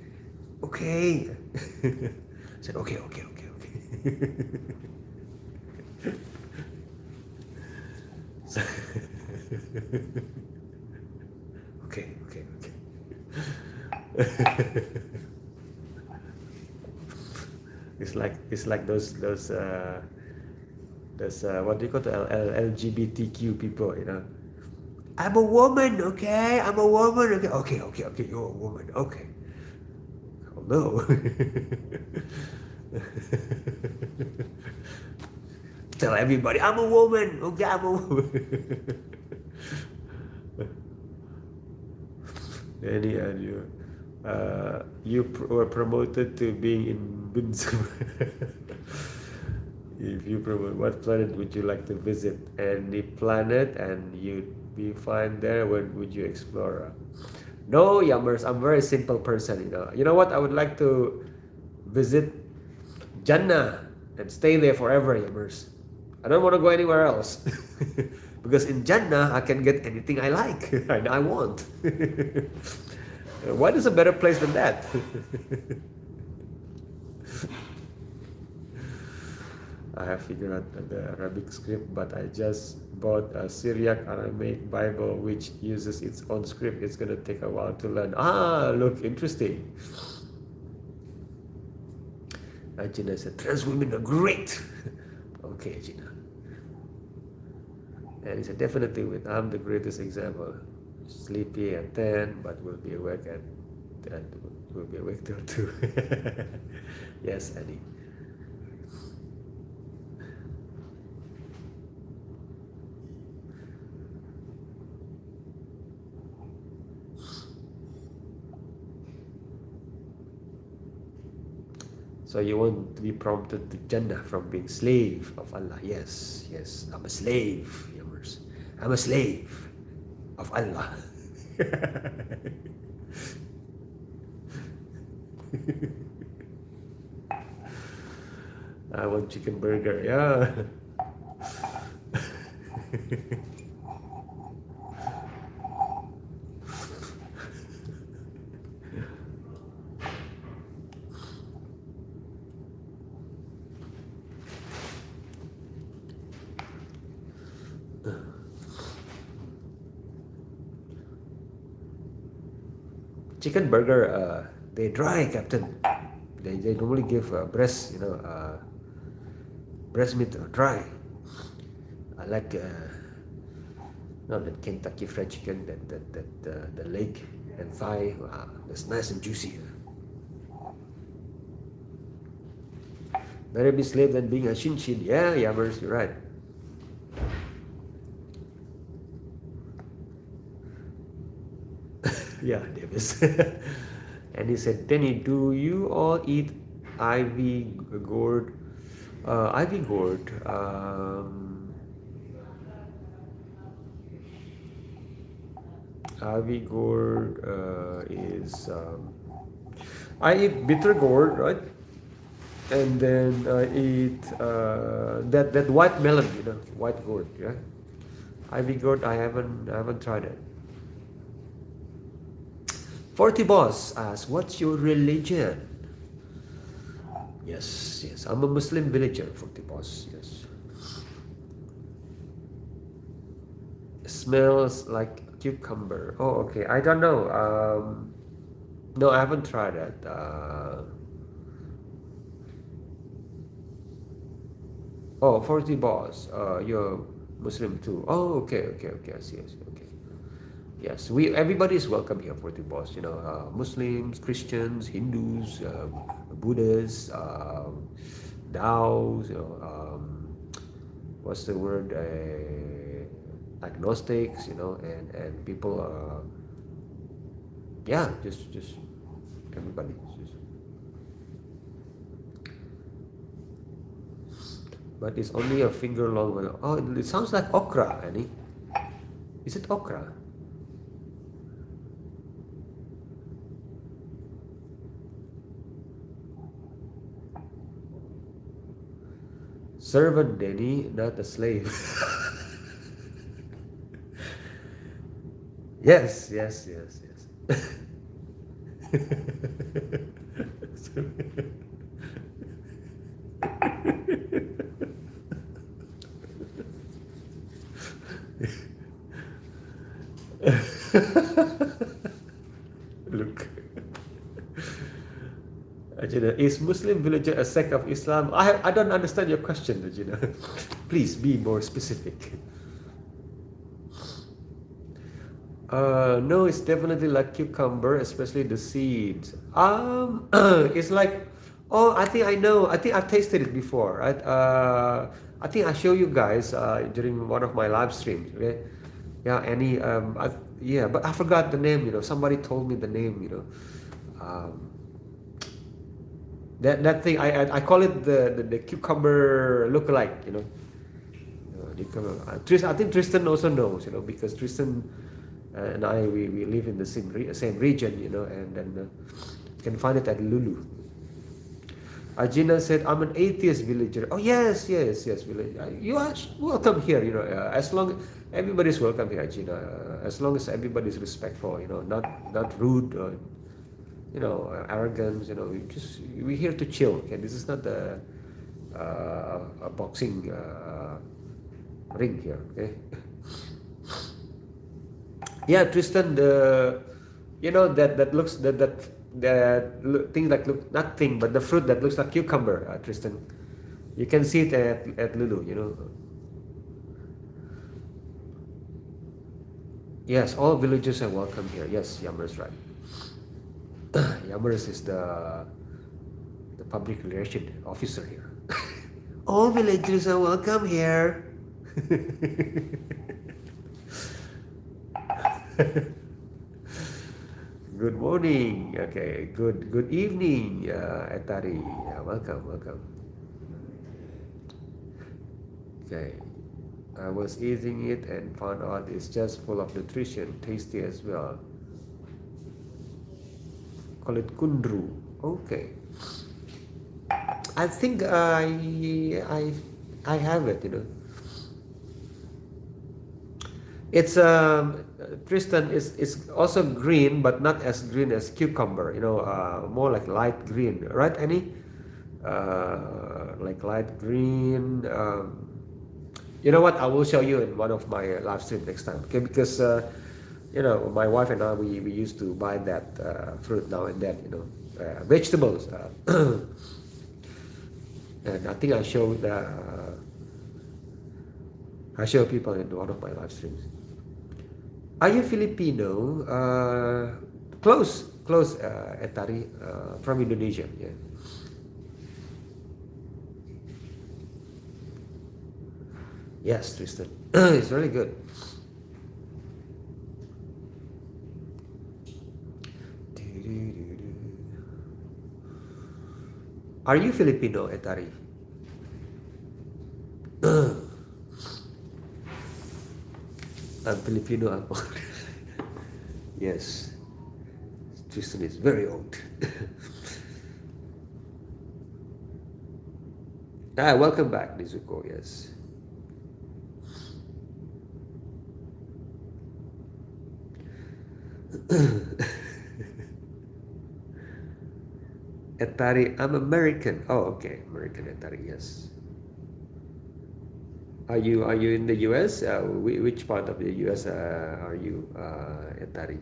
Okay. I said, okay. So- okay. It's like those what do you call the LGBTQ people, you know. I'm a woman, okay? I'm a woman, okay. Okay. You're a woman, okay. Oh no. Tell everybody, I'm a woman, okay? I'm a woman. Any were promoted to being invincible. If you promote, what planet would you like to visit? Any planet, and you'd be fine there. When would you explore? No, Yummers, I'm a very simple person. You know what? I would like to visit Jannah and stay there forever, Yummers. I don't want to go anywhere else. Because in Jannah, I can get anything I like and I want. What is a better place than that? I have figured out the Arabic script, but I just bought a Syriac Aramaic Bible which uses its own script. It's going to take a while to learn. Look, interesting. Gina said, trans women are great. Okay, Gina. And he said, definitely I'm the greatest example. Sleepy at 10, but will be awake at will be awake till 2. Yes, Annie. So you want to be prompted to Jannah from being slave of Allah. Yes. I'm a slave, Yummers. I'm a slave of Allah. I want chicken burger, yeah. Chicken burger, they dry, Captain. They normally give breast, breast meat dry. I like not the Kentucky Fried Chicken, the leg and thigh. That's nice and juicy. Better be slave than being a shin. Yeah, Yammers, you're right. Yeah, Davis. And he said, Denny, do you all eat ivy gourd? Ivy gourd. Ivy gourd is. I eat bitter gourd, right? And then I eat that white melon, white gourd. Yeah. Ivy gourd, I haven't tried it. 40 Boss asks, what's your religion? Yes, I'm a Muslim villager, 40 Boss, yes. It smells like cucumber. Oh, okay, I don't know. No, I haven't tried it. Oh, 40 Boss, you're Muslim too. Oh, okay, I see, okay. Yes, everybody is welcome here for the boss. Muslims, Christians, Hindus, Buddhists, Tao's. What's the word? Agnostics. And people. Yeah, just everybody. But it's only a finger long. Oh, it sounds like okra, Annie. Is it okra? Servant, Denny, not a slave. Yes. Look, Ajina, is Muslim villager a sect of Islam? I don't understand your question, Ajina. Please be more specific. No, it's definitely like cucumber, especially the seeds. It's like, oh, I think I know. I think I've tasted it before, right? I think I show you guys during one of my live streams. Okay, yeah, yeah, but I forgot the name. Somebody told me the name. Um, that thing I call it the cucumber lookalike. I think Tristan also knows. Because Tristan and we live in the same region, and then you can find it at Lulu. Ajina said, "I'm an atheist villager." Oh yes, yes, yes, villager. You are welcome here. As long everybody's welcome here, Ajina. As long as everybody's respectful, not rude or arrogance. We're here to chill. Okay, this is not a boxing ring here. Okay. Yeah, Tristan, that looks thing that look nothing but the fruit that looks like cucumber, Tristan. You can see it at Lulu. Yes, all villagers are welcome here. Yes, Yammer is right. Yammer is the public relation officer here. All villagers are welcome here. Good morning. Okay. Good evening, Etari. Welcome, welcome. Okay. I was eating it and found out it's just full of nutrition, tasty as well. Call it kundru. Okay. I think I have it. It's Tristan is also green, but not as green as cucumber. More like light green, right, Annie? Like light green. You know what? I will show you in one of my live stream next time. Okay, because my wife and I we used to buy that fruit now and then. Vegetables. And I think I show people in one of my live streams. Are you Filipino? Close, Etari, from Indonesia. Yeah. Yes, Tristan. It's really good. Are you Filipino, Etari? I'm Filipino. Yes. Tristan is very old. Welcome back, Nizuko. Yes. Etari, I'm American. Oh, okay, American Etari. Yes. Are you in the U.S.? Which part of the U.S. Are you, Etari?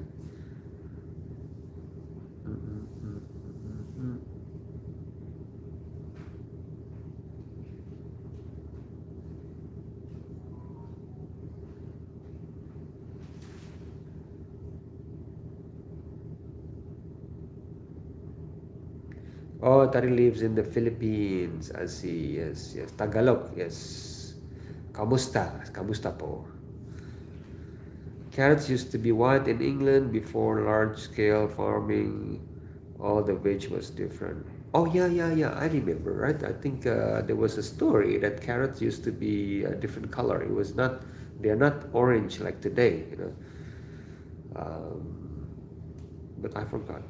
Oh, Tari lives in the Philippines. I see. Yes, yes. Tagalog. Yes. Kamusta? Kamusta po? Carrots used to be white in England before large-scale farming. All the veg was different. Oh yeah, yeah, yeah. I remember, right? I think there was a story that carrots used to be a different color. It was not. They're not orange like today, but I forgot.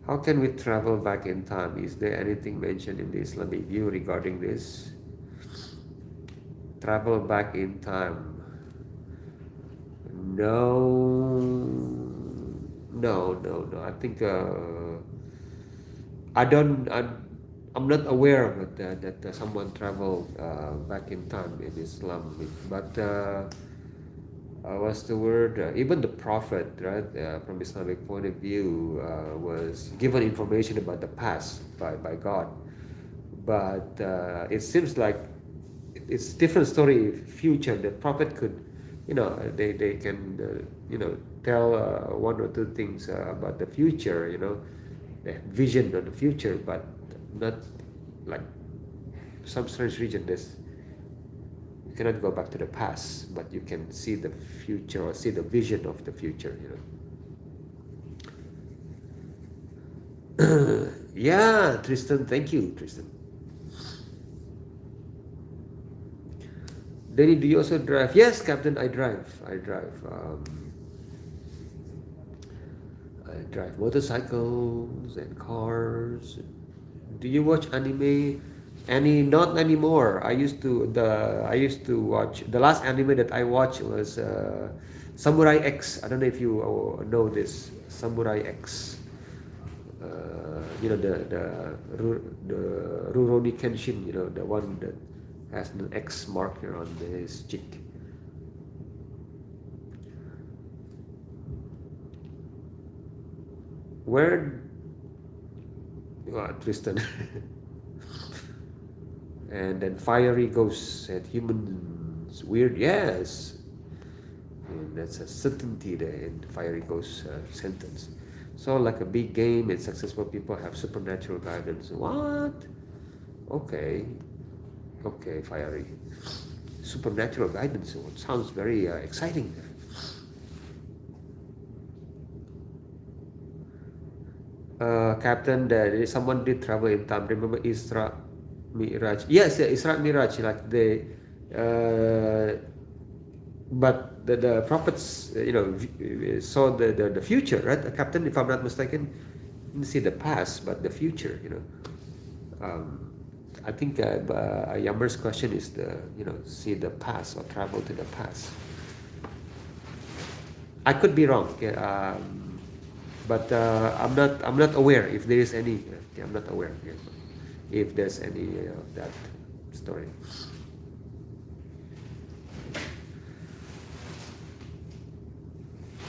How can we travel back in time? Is there anything mentioned in the Islamic view regarding this? Travel back in time. No, no. I think I don't. I'm not aware of it, that someone traveled back in time in Islam, but what's the word? Even the prophet, right? From Islamic point of view, was given information about the past by God, but it seems like it's different story. Future, the prophet could, they can, tell one or two things about the future, the vision of the future, but not like some strange region. There's You cannot go back to the past, but you can see the future or see the vision of the future. Yeah, Tristan. Thank you, Tristan. Danny, do you also drive? Yes, Captain. I drive. I drive motorcycles and cars. Do you watch anime? Not anymore. I used to watch. The last anime that I watched was Samurai X. I don't know if you know this Samurai X. The Rurouni Kenshin. The one that has an X marker on his cheek. Where? Tristan. And then fiery ghosts said humans weird. Yes, and that's a certainty there in the fiery ghost sentence. So like a big game and successful people have supernatural guidance. What? Okay, fiery supernatural guidance. It sounds very exciting. Captain, someone did travel in time. Remember Isra Miraj? Yes, yeah, Isra Miraj. Like but the prophets, saw the future, right? Captain, if I'm not mistaken, didn't see the past, but the future. I think Yammer's question is see the past or travel to the past. I could be wrong. Okay? But I'm not aware if there is any. I'm not aware if there's any of that story.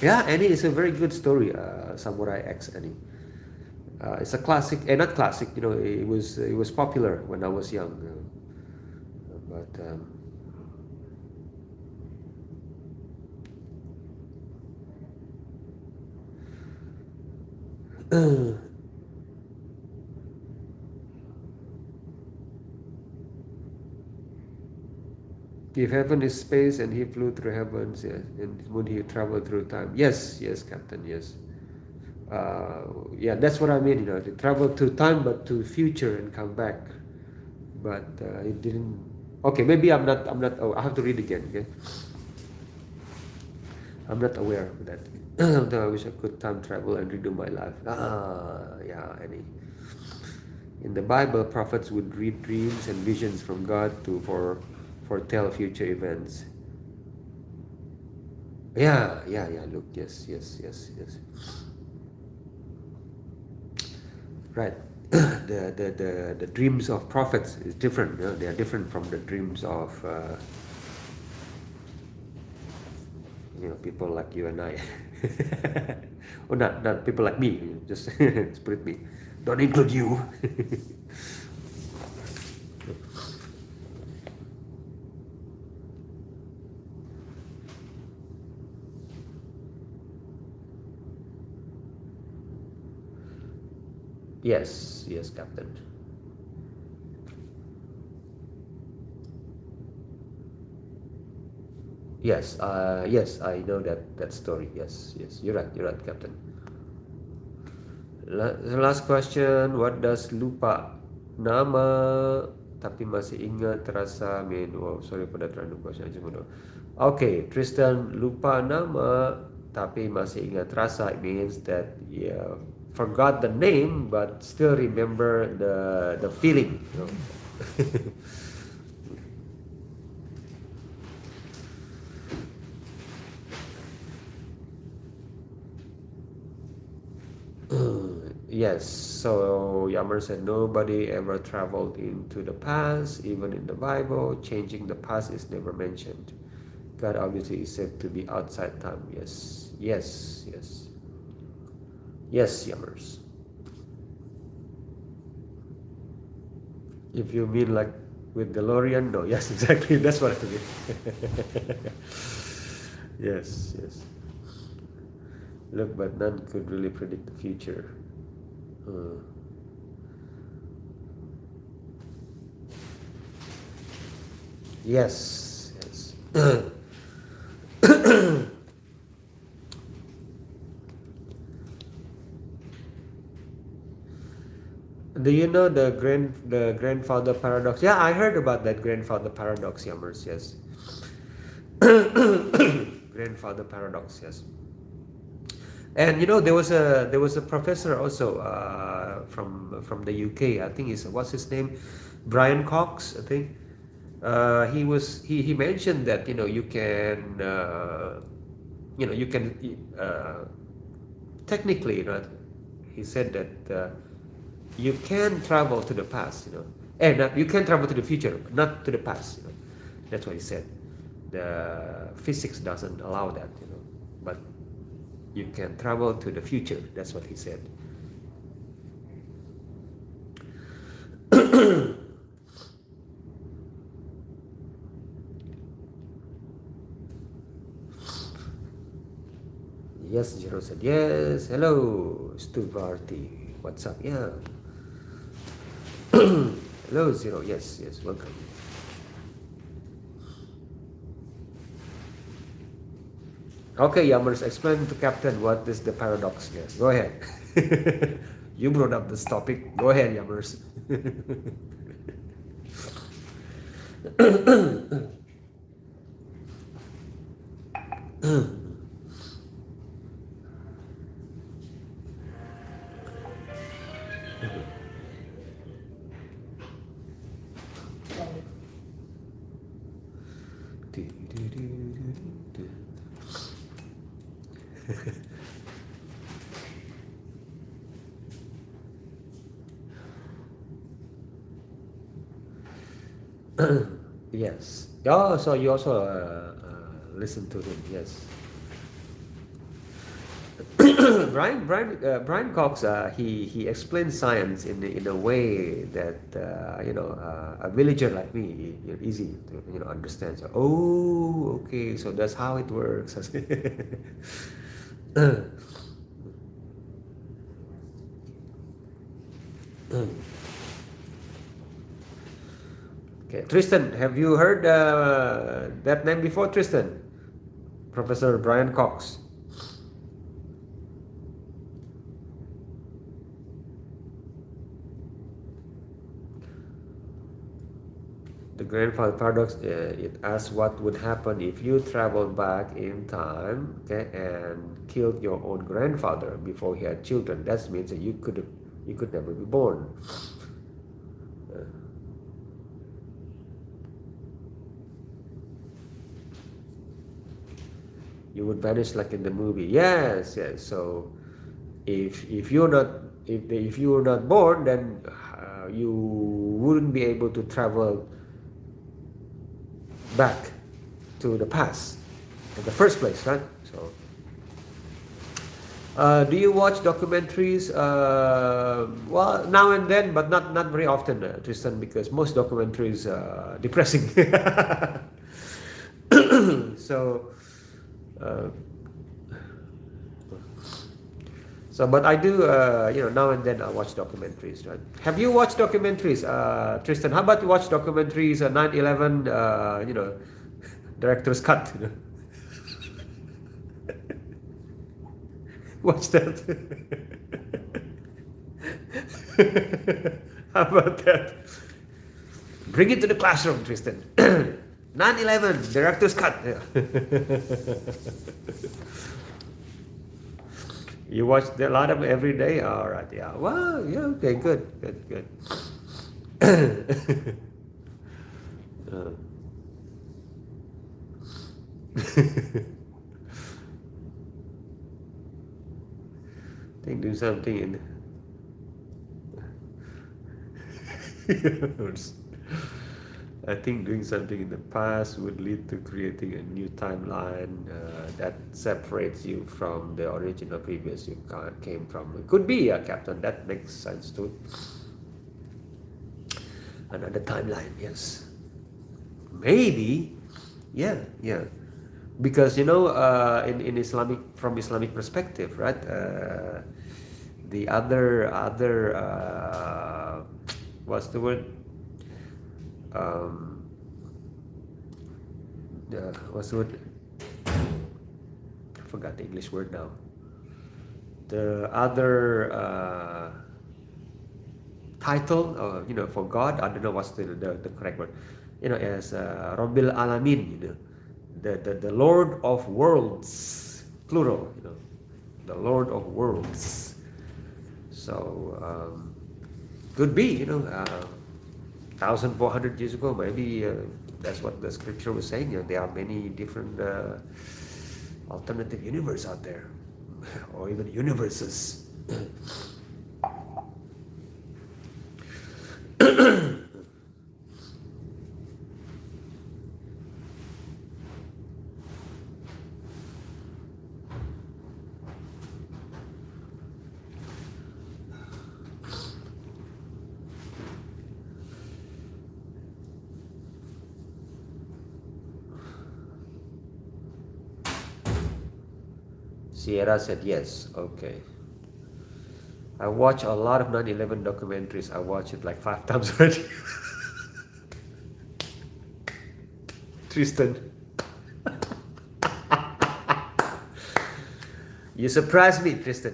Yeah, Annie is a very good story. Samurai X Annie. It's a classic, not classic. It was popular when I was young. But if heaven is space and he flew through heavens, yes, and would he travel through time? Yes, Captain, yes. Yeah, that's what I mean. To travel to time, but to future and come back. But it didn't. Okay, maybe I'm not. Oh, I have to read again. Okay, I'm not aware of that. I wish I could time travel and redo my life. Yeah, Annie. In the Bible, prophets would read dreams and visions from God to foretell future events. Yeah. Look, yes. Right. The dreams of prophets is different. They are different from the dreams of people like you and I. Or not people like me. Just split me. Don't include you. Yes, Captain. Yes, I know that story. Yes, you're right, Captain. The last question, what does lupa nama tapi masih ingat terasa mean? Oh, sorry for that random question. Okay, Tristan, lupa nama tapi masih ingat terasa. It means that forgot the name but still remember the feeling. Yes, so Yammer said nobody ever traveled into the past, even in the Bible. Changing the past is never mentioned. God obviously is said to be outside time. Yes, yes, yes, yes, Yammers. If you mean like with DeLorean, no, yes, exactly. That's what I mean. Yes, yes. Look, but none could really predict the future. Uh, yes, yes. Do you know the grandfather paradox? Yeah, I heard about that grandfather paradox, Yammers. Yes, grandfather paradox. Yes, and you know there was a professor also from the UK. I think is what's his name, Brian Cox. I think he mentioned that you can you can technically, he said that you can travel to the past, and you can travel to the future, but not to the past. That's what he said. The physics doesn't allow that, but you can travel to the future. That's what he said. Yes, Jiro said yes. Hello, Stuvarti. What's up? Yeah. Hello, Zero. Yes, yes. Welcome. Okay, Yammers, explain to Captain what is the paradox. Yes, go ahead. You brought up this topic. Go ahead, Yammers. Yes. Oh, so you also listen to him. Yes. Brian Cox, he explains science in a way that a villager like me, easy to understand. So, oh, okay, so that's how it works. Okay, Tristan, have you heard that name before, Tristan? Professor Brian Cox. The grandfather paradox, it asks what would happen if you traveled back in time, okay, and killed your own grandfather before he had children. That means that you could never be born. Uh, you would vanish like in the movie. Yes, yes. So if you're not if you were not born, then you wouldn't be able to travel back to the past in the first place, right? So, do you watch documentaries? Well, now and then, but not very often, Tristan, because most documentaries are depressing. So, uh, but I do, now and then I watch documentaries, right? Have you watched documentaries, Tristan? How about you watch documentaries, 9/11, director's cut? Watch that. How about that? Bring it to the classroom, Tristan. 9/11, director's cut. You watch a lot of them every day? All right, yeah. Well, yeah, okay, good, good, good. uh. Think do something in. I think doing something in the past would lead to creating a new timeline that separates you from the original previous you came from. It could be, Captain. That makes sense too. Another timeline, yes. Maybe, yeah, yeah. Because in Islamic, from Islamic perspective, right? The other what's the word? Um, what's the word? I forgot the English word now. The other title, for God, I don't know what's the correct word. As Rabbil Alamin, the Lord of Worlds, plural. The Lord of Worlds. So could be, 1,400 years ago, maybe that's what the scripture was saying. There are many different alternative universes out there, or even universes. Sierra said yes. Okay. I watch a lot of 9/11 documentaries. I watched it like 5 times already. Tristan. You surprised me, Tristan.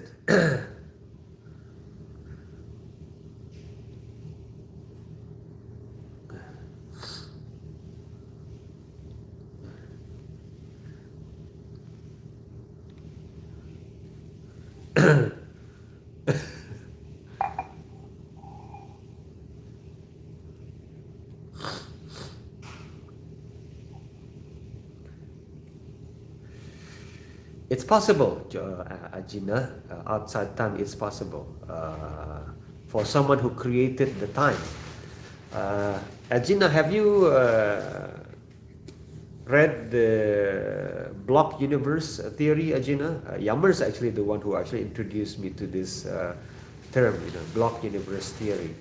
It's possible, Ajina, outside time it's possible. For someone who created the time. Ajina, have you read the block universe theory, Ajina? Yammer's actually the one who actually introduced me to this term, block universe theory.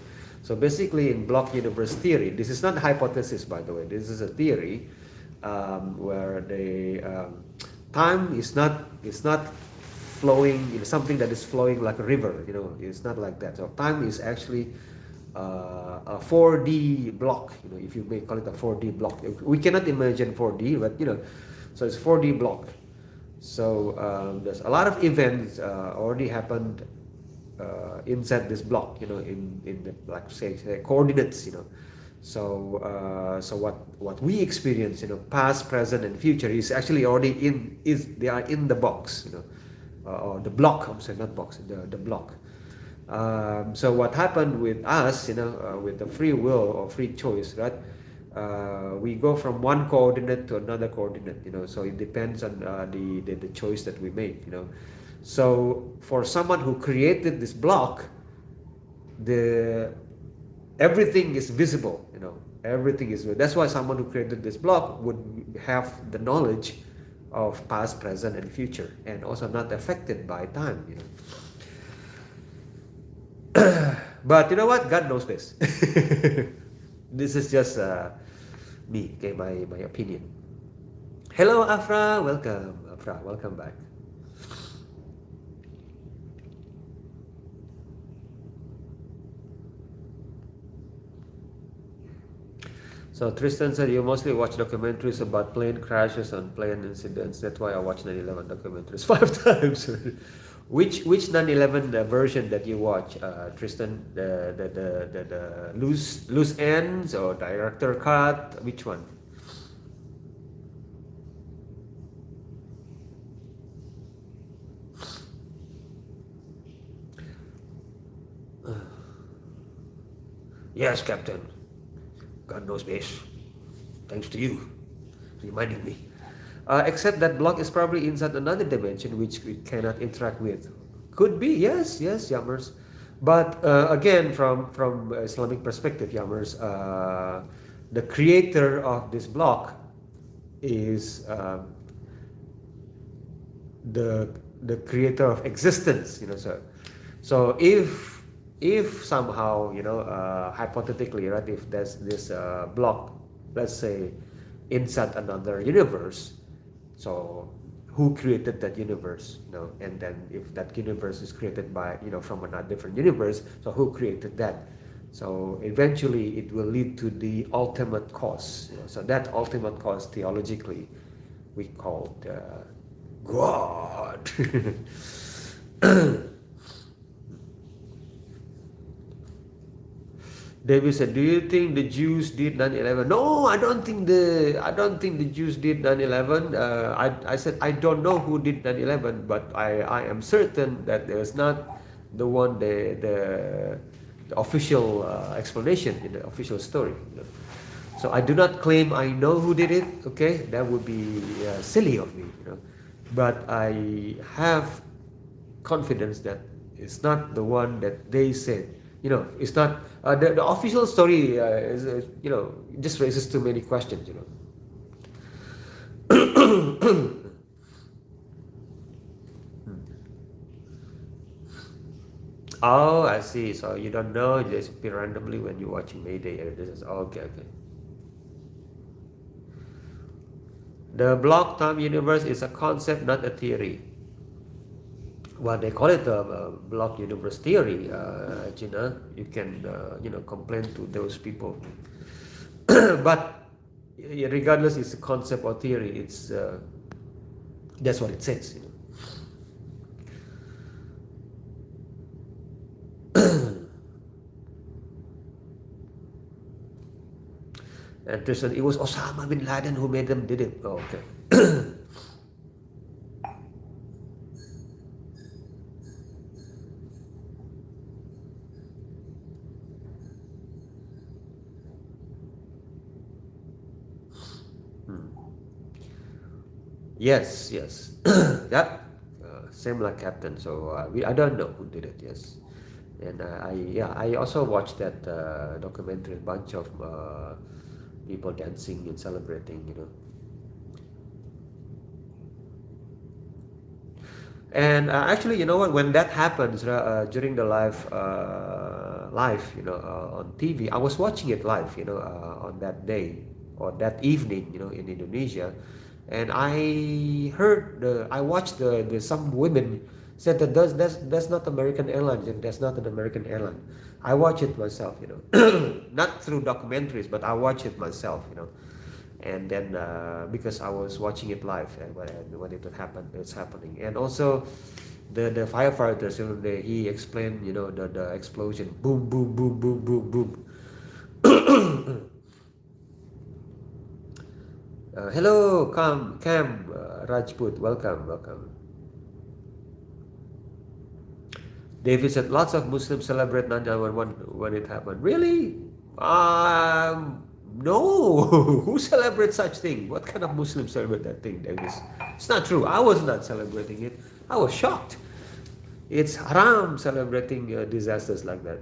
So basically in block universe theory, this is not a hypothesis, by the way, this is a theory where time is not flowing, something that is flowing like a river, it's not like that. So time is actually a 4D block, if you may call it a 4D block. We cannot imagine 4D, but so it's 4D block. So there's a lot of events already happened inside this block, in the, like say coordinates, So what we experience, past, present, and future is actually already they are in the box, or the block. I'm saying not box, the block. So what happened with us, with the free will or free choice, right? We go from one coordinate to another coordinate, So it depends on the choice that we make, So for someone who created this block, everything is visible, everything is visible. That's why someone who created this block would have the knowledge of past, present, and future, and also not affected by time, But you know what? God knows best. This is just me, okay, my opinion. Hello, Afra. Welcome, Afra. Welcome back. So Tristan said you mostly watch documentaries about plane crashes and plane incidents. That's why I watch 9/11 documentaries 5 times. Which 9/11 version that you watch, Tristan? The loose ends or director cut? Which one? Yes, Captain. God knows best. Thanks to you reminding me. Except that block is probably inside another dimension which we cannot interact with. Could be, yes, Yammers. But again, from Islamic perspective, Yamers, the creator of this block is the creator of existence. So if somehow, hypothetically, right, if there's this block, let's say, inside another universe, so who created that universe? And then if that universe is created by, from another different universe, so who created that? So eventually it will lead to the ultimate cause. So that ultimate cause, theologically, we call God. David said, "Do you think the Jews did 9/11?" No, I don't think the Jews did 9/11. I said I don't know who did 9/11, but I am certain that there's not the one the official explanation in the official story. So I do not claim I know who did it. Okay, that would be silly of me. But I have confidence that it's not the one that they said. It's not the official story. Is just raises too many questions. Oh, I see. So you don't know. You just appear randomly when you're watching Mayday. This is okay. Okay. The block time universe is a concept, not a theory. Well, they call it the block universe theory, Gina. You can, complain to those people. But regardless, it's a concept or theory. It's that's what it says. And Tristan, it was Osama bin Laden who made them did it. Oh, okay. Yes, yes. Yep. Same like Captain. So I don't know who did it. Yes, and I also watched that documentary. A bunch of people dancing and celebrating. And actually, you know what? When that happens during the live, on TV, I was watching it live, on that day or that evening, in Indonesia, and I watched the some women said that that's not American Airlines and that's not an American airline. I watch it myself, not through documentaries, but I watch it myself, and then because I was watching it live and when it happened, it's happening, and also the firefighters, he explained, the explosion, boom, boom, boom, boom, boom, boom. Hello, Cam, Rajput, welcome. David said lots of Muslims celebrate 9/11 when it happened. Really? No. Who celebrates such thing? What kind of Muslims celebrate that thing, Davis? It's not true. I was not celebrating it. I was shocked. It's haram celebrating disasters like that.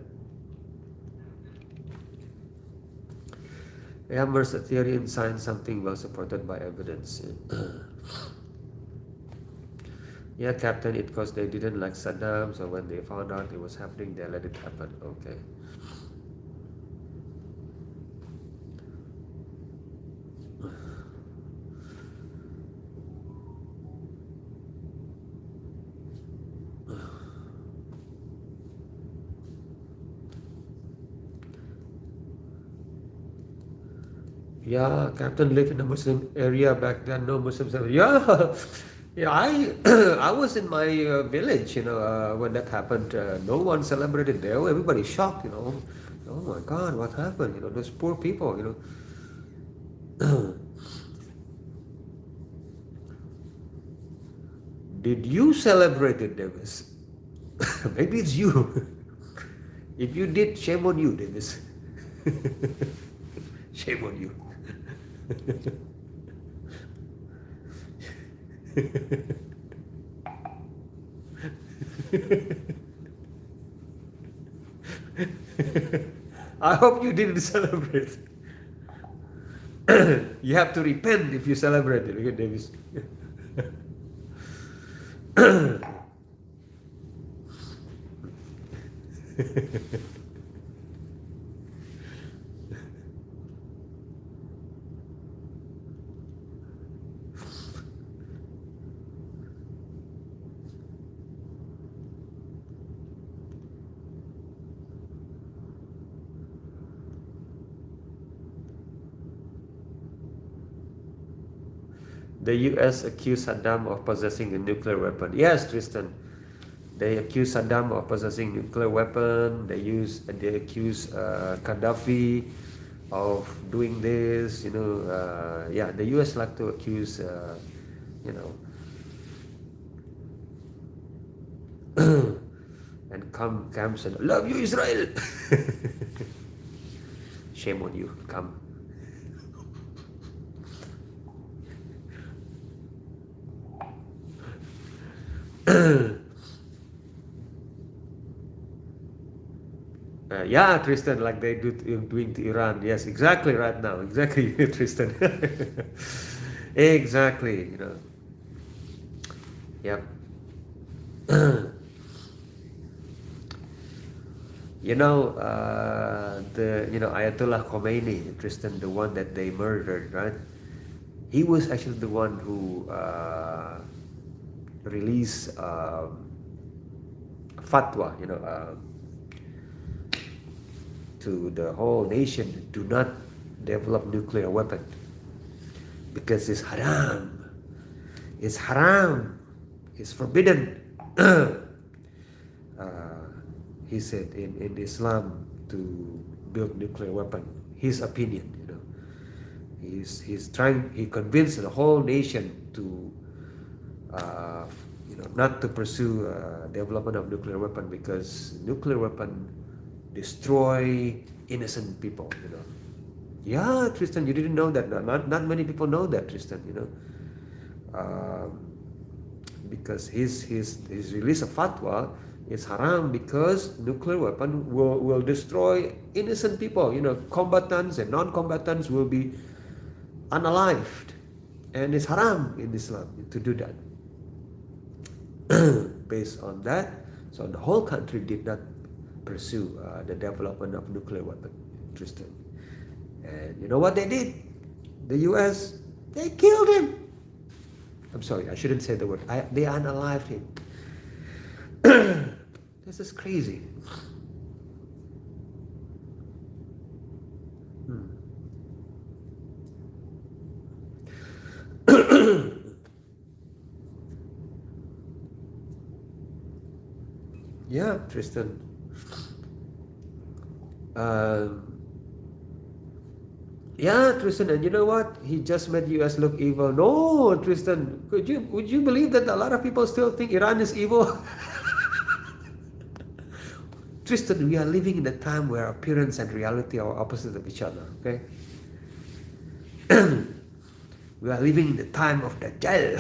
Amber's a theory in science, something well supported by evidence. Yeah, Captain, it because they didn't like Saddam, so when they found out it was happening, they let it happen. Okay. Yeah, Captain lived in a Muslim area back then. No Muslims. Yeah, yeah. I I was in my village. When that happened, no one celebrated there. Everybody shocked. Oh my God, what happened? Those poor people. Did you celebrate it, Davis? Maybe it's you. If you did, shame on you, Davis. Shame on you. I hope you didn't celebrate. You have to repent if you celebrate it. Okay, Davis. The US accused Saddam of possessing a nuclear weapon. Yes, Tristan. They accuse Saddam of possessing nuclear weapon. They accuse Gaddafi of doing this. Yeah, the U.S. like to accuse, you know, and comes and love you, Israel. Shame on you. Come. Yeah, Tristan, like they doing to Iran. Yes, exactly right now. Exactly, Tristan. Exactly, Yep. The Ayatollah Khomeini, Tristan, the one that they murdered, right? He was actually the one who released fatwa, to the whole nation, do not develop nuclear weapon because it's haram. It's haram. It's forbidden. He said in Islam to build nuclear weapon. His opinion, he convinced the whole nation to not to pursue development of nuclear weapon because nuclear weapon destroy innocent people. Yeah, Tristan, you didn't know that. Not many people know that, Tristan. Because his release of fatwa is haram because nuclear weapon will destroy innocent people. Combatants and non-combatants will be unalived, and it's haram in Islam to do that. Based on that, so the whole country did not pursue the development of nuclear weapon, Tristan. And you know what they did? The US, they killed him. I'm sorry, I shouldn't say the word. They unalived him. This is crazy. Yeah, Tristan. Yeah, Tristan, and you know what? He just made US look evil. No, Tristan, would you believe that a lot of people still think Iran is evil? Tristan, we are living in a time where appearance and reality are opposite of each other, okay? We are living in the time of Dajjal.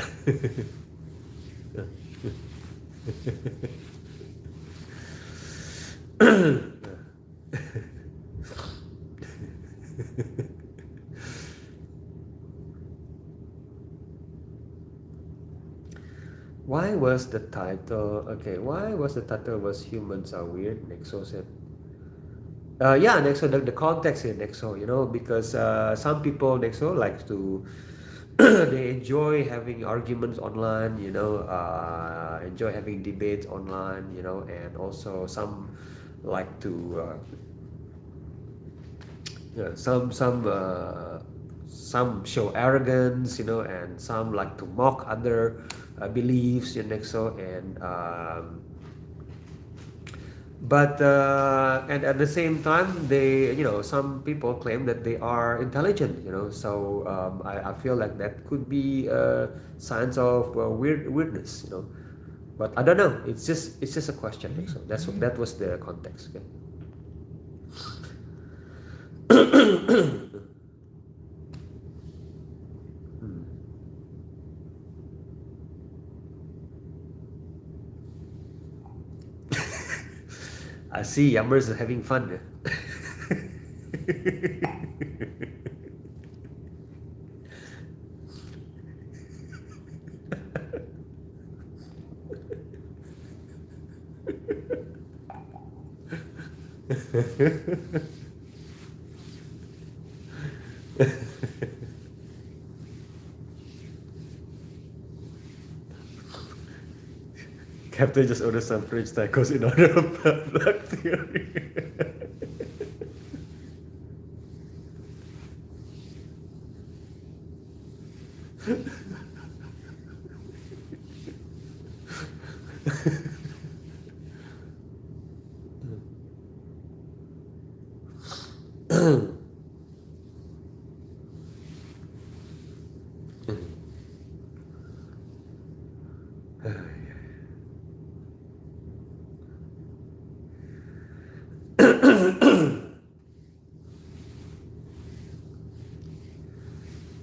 Why was the title was humans are weird? Nexo said. Yeah, Nexo, the context here, Nexo, because some people, Nexo, likes to, they enjoy having arguments online, enjoy having debates online, and also some like to, some show arrogance, and some like to mock other beliefs in Nexo, and but and at the same time they some people claim that they are intelligent, so I feel like that could be signs of weirdness, but I don't know, it's just a question. So that was the context. Okay? I see Yummers are having fun. Captain just ordered some French tacos in honor of Black Theory.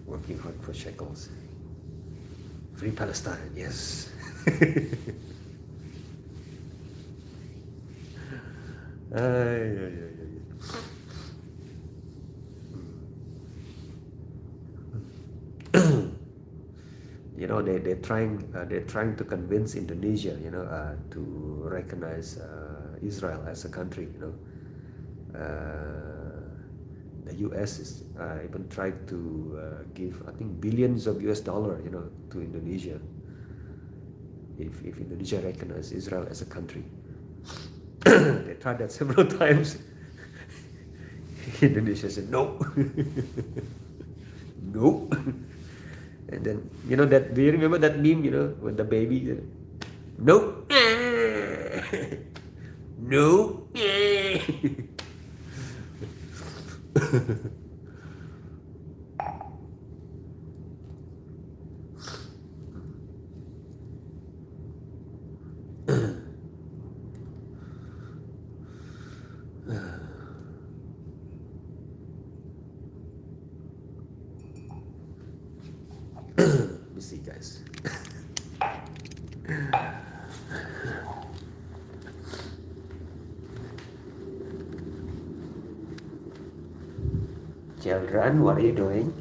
Working hard for shekels. Free Palestine, yes. Ay, ay, ay, ay. You know, they're trying to convince Indonesia, to recognize Israel as a country. The U.S. is even tried to give, I think, billions of US dollar, to Indonesia if Indonesia recognizes Israel as a country. They tried that several times. Indonesia said no, no. And then, do you remember that meme, when the baby, no, no. Let me see, guys. Children, what are you doing?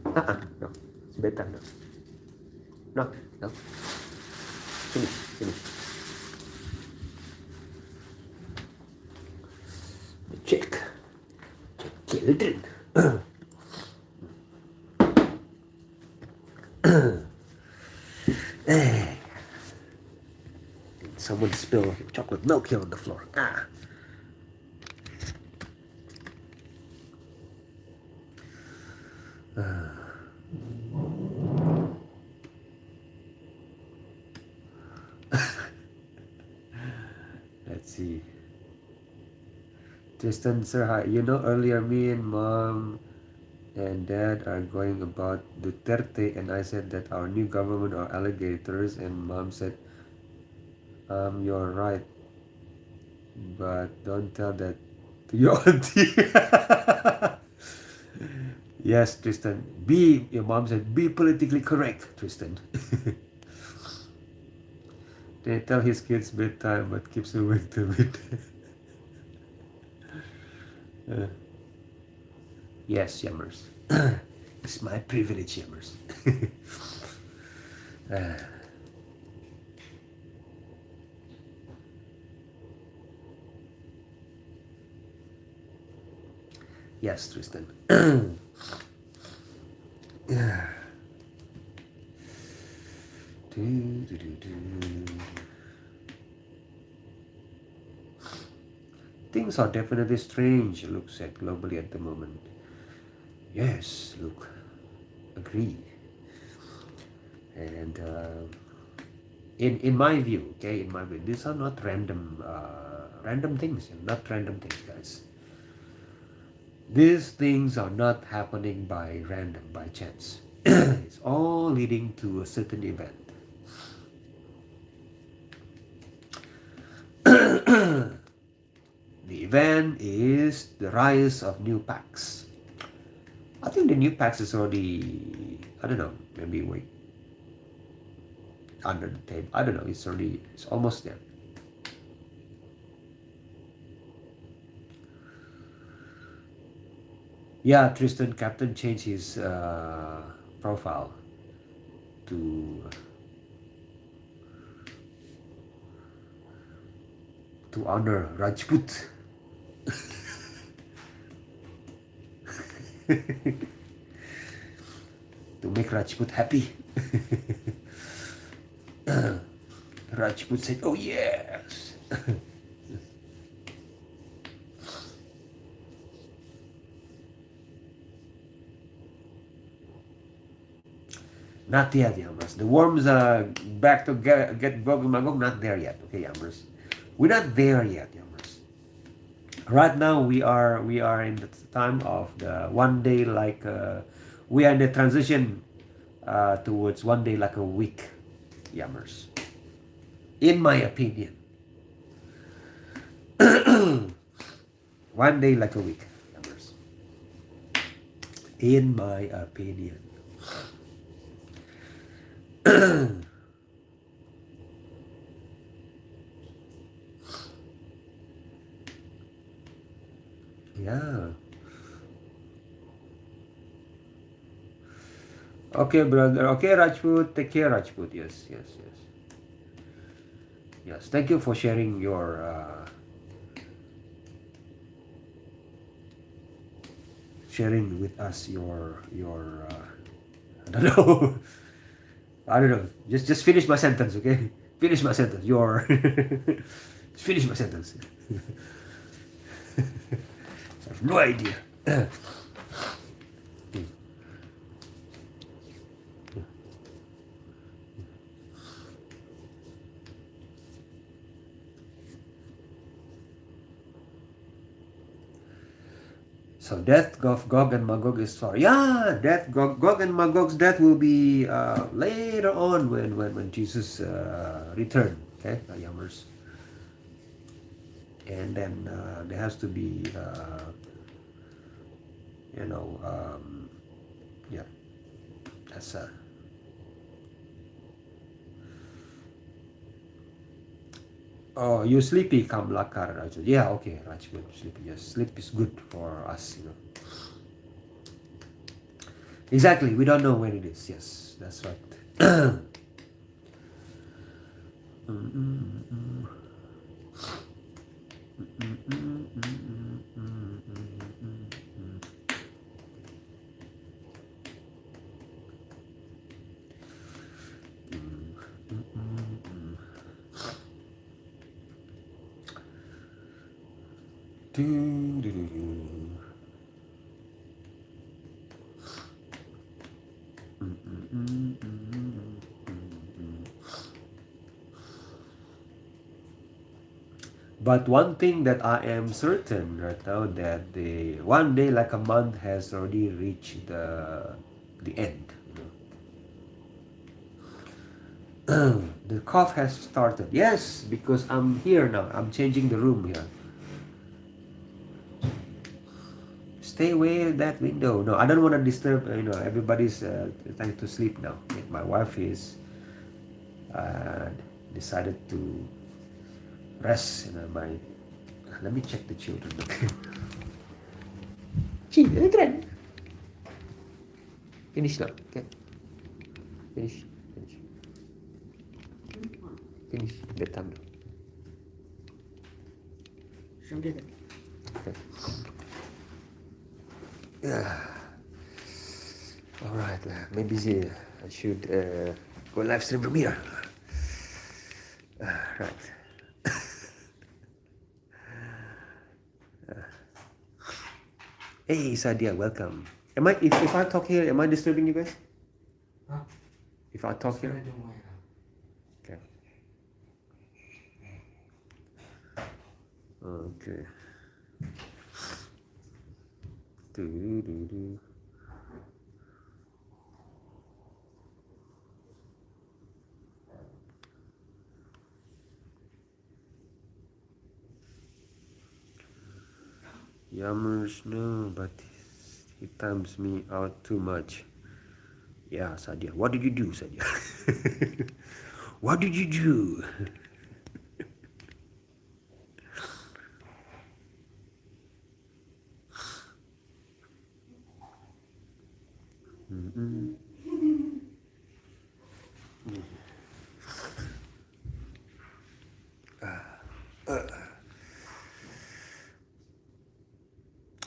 No, it's better now. No. Sini. Check. Children. Someone spilled chocolate milk here on the floor. Let's see. Tristan, sir, hi. Earlier me and mom and dad are going about Duterte, and I said that our new government are alligators, and mom said, you're right, but don't tell that to your auntie. Yes, Tristan, your mom said, be politically correct, Tristan. They tell his kids bedtime, but keeps awake till midnight. Yes, Yummers. It's my privilege, Yummers. Yes, Tristan. Yeah. Things are definitely strange, Luke said, globally at the moment. Yes, Luke. Agree. And in my view, these are not random things, not random things, guys. These things are not happening by chance. It's all leading to a certain event. The event is the rise of new packs. I think the new packs is already, I don't know, maybe wait, under the table. I don't know, it's almost there. Yeah, Tristan Captain changed his profile to honor Rajput. To make Rajput happy. Rajput said, "Oh yes." Not yet, Yamras. The worms are back to get Gog and Magog. Not there yet. Okay, Yamras. We're not there yet, Yamras. Right now we are in the time of the one day like we are in the transition towards one day like a week, Yamras. In my opinion, one day like a week, Yamras. In my opinion. Yeah. Okay, brother. Okay, Rajput. Take care, Rajput. Yes, yes, yes. Yes. Thank you for sharing your sharing with us your I don't know. I don't know. Just finish my sentence, okay? Finish my sentence. Your finish my sentence. I have no idea. So death of Gog and Magog is for death Gog and Magog's death will be later on when Jesus return. Okay, Yamers. And then there has to be you know yeah, that's oh, you sleepy, come lakar, Rajput. Yeah, okay, Rajput, sleepy. Yes, sleep is good for us, you know. Exactly, we don't know when it is. Yes, that's right. But one thing that I am certain right now that the one day like a month has already reached the end. The cough has started. Yes, because I'm here now. I'm changing the room here. Stay away that window. No, I don't want to disturb. Everybody's trying to sleep now. My wife is decided to rest. Let me check the children. Okay. Children. Finish now. Okay. Finish. Finish. Finish. Bedtime now. Okay. Yeah. All right. Maybe I should go live stream from here. Right. Hey, Sadia, welcome. If I talk here, am I disturbing you guys? Huh? If I talk here? Okay. Okay. Do. Yammers, no, but he times me out too much. Yeah, Sadia. What did you do, Sadia? What did you do?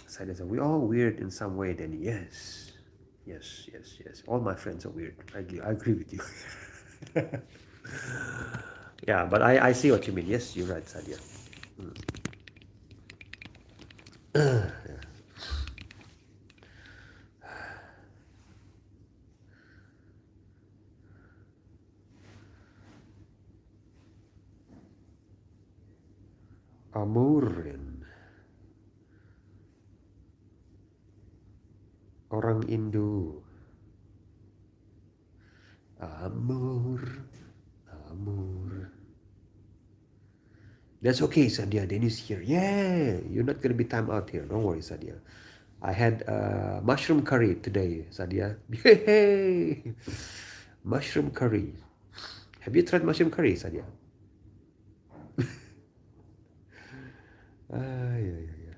Sadia said, we all weird in some way, then yes. Yes, yes, yes. All my friends are weird. I agree with you. Yeah, but I see what you mean. Yes, you're right, Sadia. Amurin. Orang Indo. Amur. Amur. That's okay, Sadia. Dennis here. Yeah, you're not gonna be time out here. Don't worry, Sadia. I had mushroom curry today, Sadia. Hey, mushroom curry. Have you tried mushroom curry, Sadia? Yeah, yeah, yeah.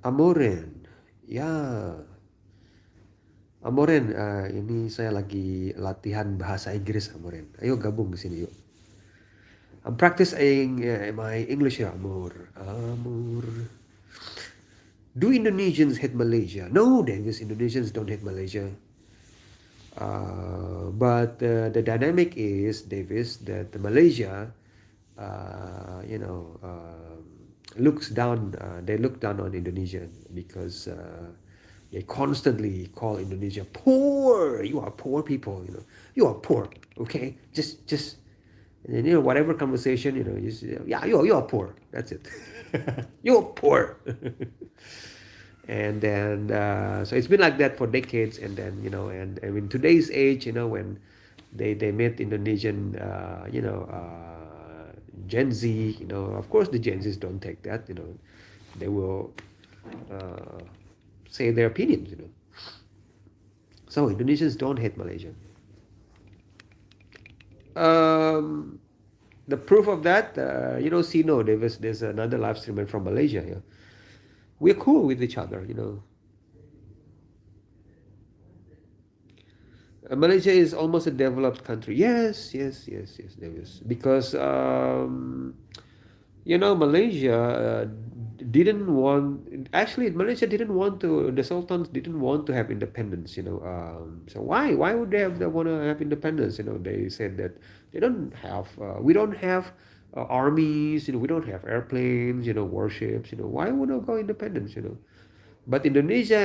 Amoren. Ya, Amoren. Ini saya lagi latihan bahasa Inggris, Amoren. Ayo gabung di sini yuk. I'm practicing my English here, Amor. Amor. Do Indonesians hate Malaysia? No, Davis. Indonesians don't hate Malaysia. But the dynamic is, Davis, that Malaysia, looks down. They look down on Indonesia because they constantly call Indonesia poor. You are poor people. You are poor. Okay, just. And then, whatever conversation, you say, yeah, you're poor. That's it. You're poor. And then so it's been like that for decades. And then and in today's age, when they met Indonesian Gen Z, of course the Gen Zs don't take that. They will say their opinions. So Indonesians don't hate Malaysia. The proof of that, Sino, there's another live streamer from Malaysia here. We're cool with each other. Malaysia is almost a developed country. Yes, Davis. Because Malaysia didn't want. Actually, Malaysia didn't want to. The sultans didn't want to have independence. So why would they want to have independence? They said that they don't have. We don't have armies. We don't have airplanes. Warships. Why would they go independence? But Indonesia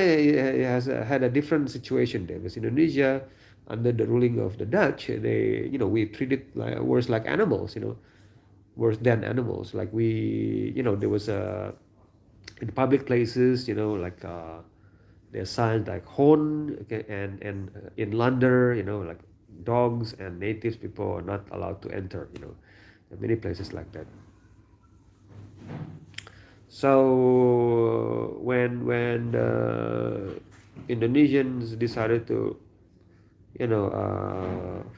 has had a different situation there. Because Indonesia, under the ruling of the Dutch, we treated like worse like animals. Worse than animals. Like there was in public places, like there's signs like horn, okay, and in London, like dogs and native people are not allowed to enter. There are many places like that. So when Indonesians decided to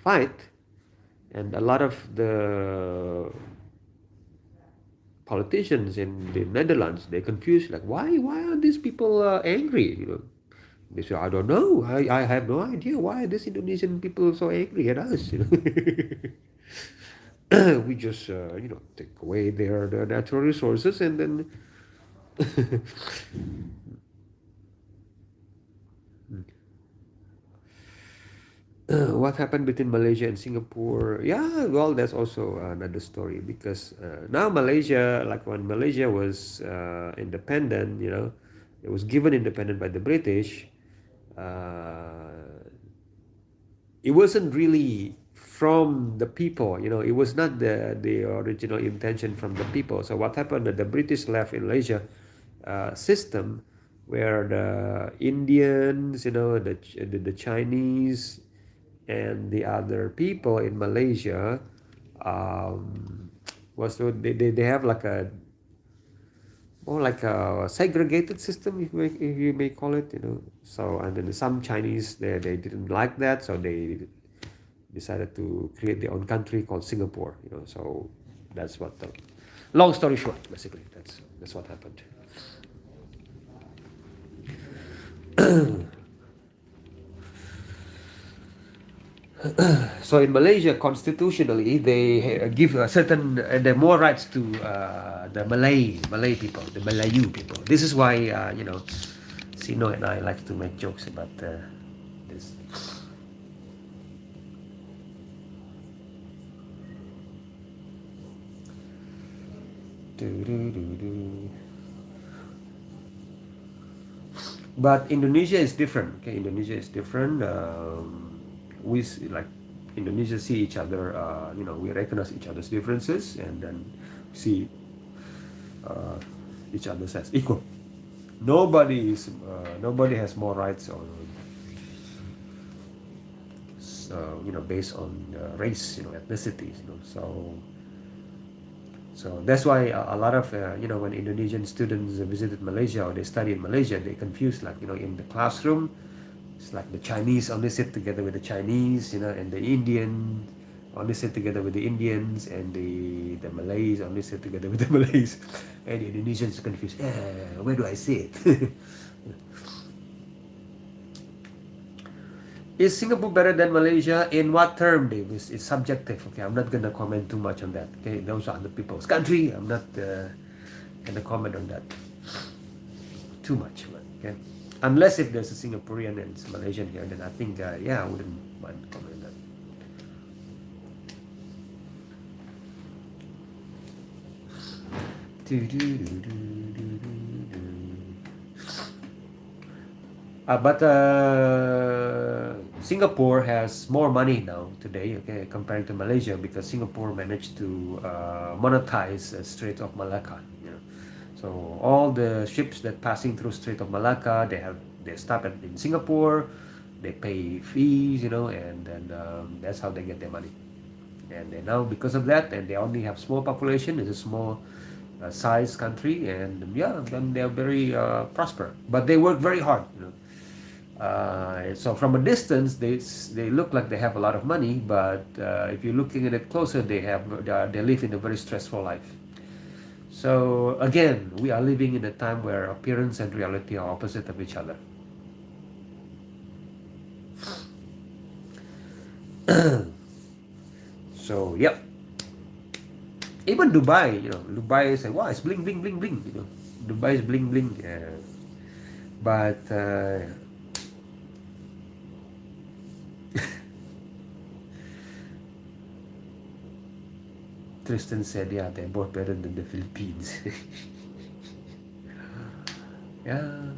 fight, and a lot of the politicians in the Netherlands, they confused, like why are these people angry? They say, I don't know. I have no idea why these Indonesian people are so angry at us. We just take away their natural resources, and then what happened between Malaysia and Singapore? Yeah, well, that's also another story, because now Malaysia, like when Malaysia was independent, it was given independent by the British. It wasn't really from the people. It was not the original intention from the people. So what happened, that the British left in Malaysia system, where the Indians, the Chinese, and the other people in Malaysia they have like a more like a segregated system, if you may call it. So, and then some Chinese, they didn't like that, so they decided to create their own country called Singapore. So that's what the long story short, basically, that's what happened. So in Malaysia, constitutionally, they give a certain the more rights to the Malay people, the Malayu people. This is why Sino and I like to make jokes about this. But Indonesia is different. Okay, Indonesia is different. Like Indonesia see each other. We recognize each other's differences and then see uh, each other as equal. Nobody has more rights on based on race, ethnicities. So that's why a lot of when Indonesian students visited Malaysia or they study in Malaysia, they confuse, like, in the classroom, it's like the Chinese only sit together with the Chinese, and the Indian only sit together with the Indians, and the Malays only sit together with the Malays, and the Indonesians are confused. Where do I sit? Is Singapore better than Malaysia? In what term, Dave? It's subjective. Okay, I'm not gonna comment too much on that. Okay, those are other people's country. I'm not gonna comment on that too much. Okay, unless if there's a Singaporean and Malaysian here, then I think I wouldn't mind commenting on that. But Singapore has more money now today, okay, compared to Malaysia, because Singapore managed to monetize Strait of Malacca. So all the ships that passing through Strait of Malacca, they stop in Singapore, they pay fees, and then that's how they get their money. And then now, because of that, and they only have small population, it's a small size country, and then they're very prosper. But they work very hard. So from a distance, they look like they have a lot of money, but if you're looking at it closer, they live in a very stressful life. So again, we are living in a time where appearance and reality are opposite of each other. So yep. Even Dubai, Dubai is like, wow, it's bling bling bling bling. Dubai is bling bling. But Tristan said, yeah, they're both better than the Philippines. Yeah.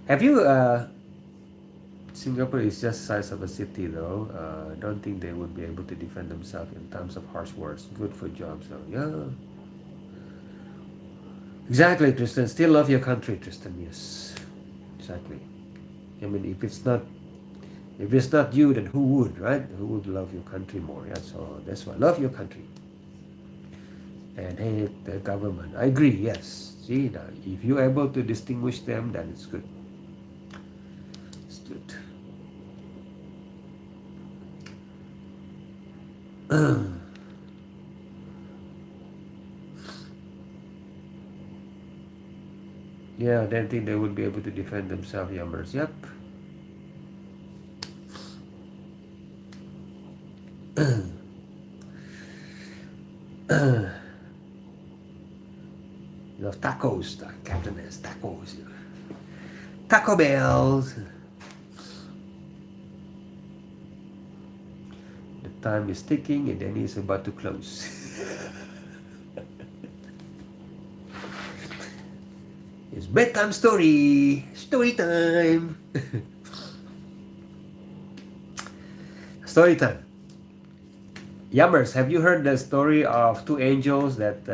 Have you Singapore is just size of a city, though. I don't think they would be able to defend themselves in terms of harsh words. Good for jobs, though. Yeah. Exactly, Tristan. Still love your country, Tristan. Yes. Exactly. I mean, if it's not you, then who would, right? Who would love your country more? Yeah. So that's why love your country and hate the government. I agree. Yes. See, now, if you're able to distinguish them, then it's good. It's good. Yeah, I don't think they would be able to defend themselves, Yummers. Yep. Love tacos. The captain has tacos. Taco Bells. The time is ticking and then it's about to close. It's bedtime story. Story time. Story time. Yummers, have you heard the story of two angels that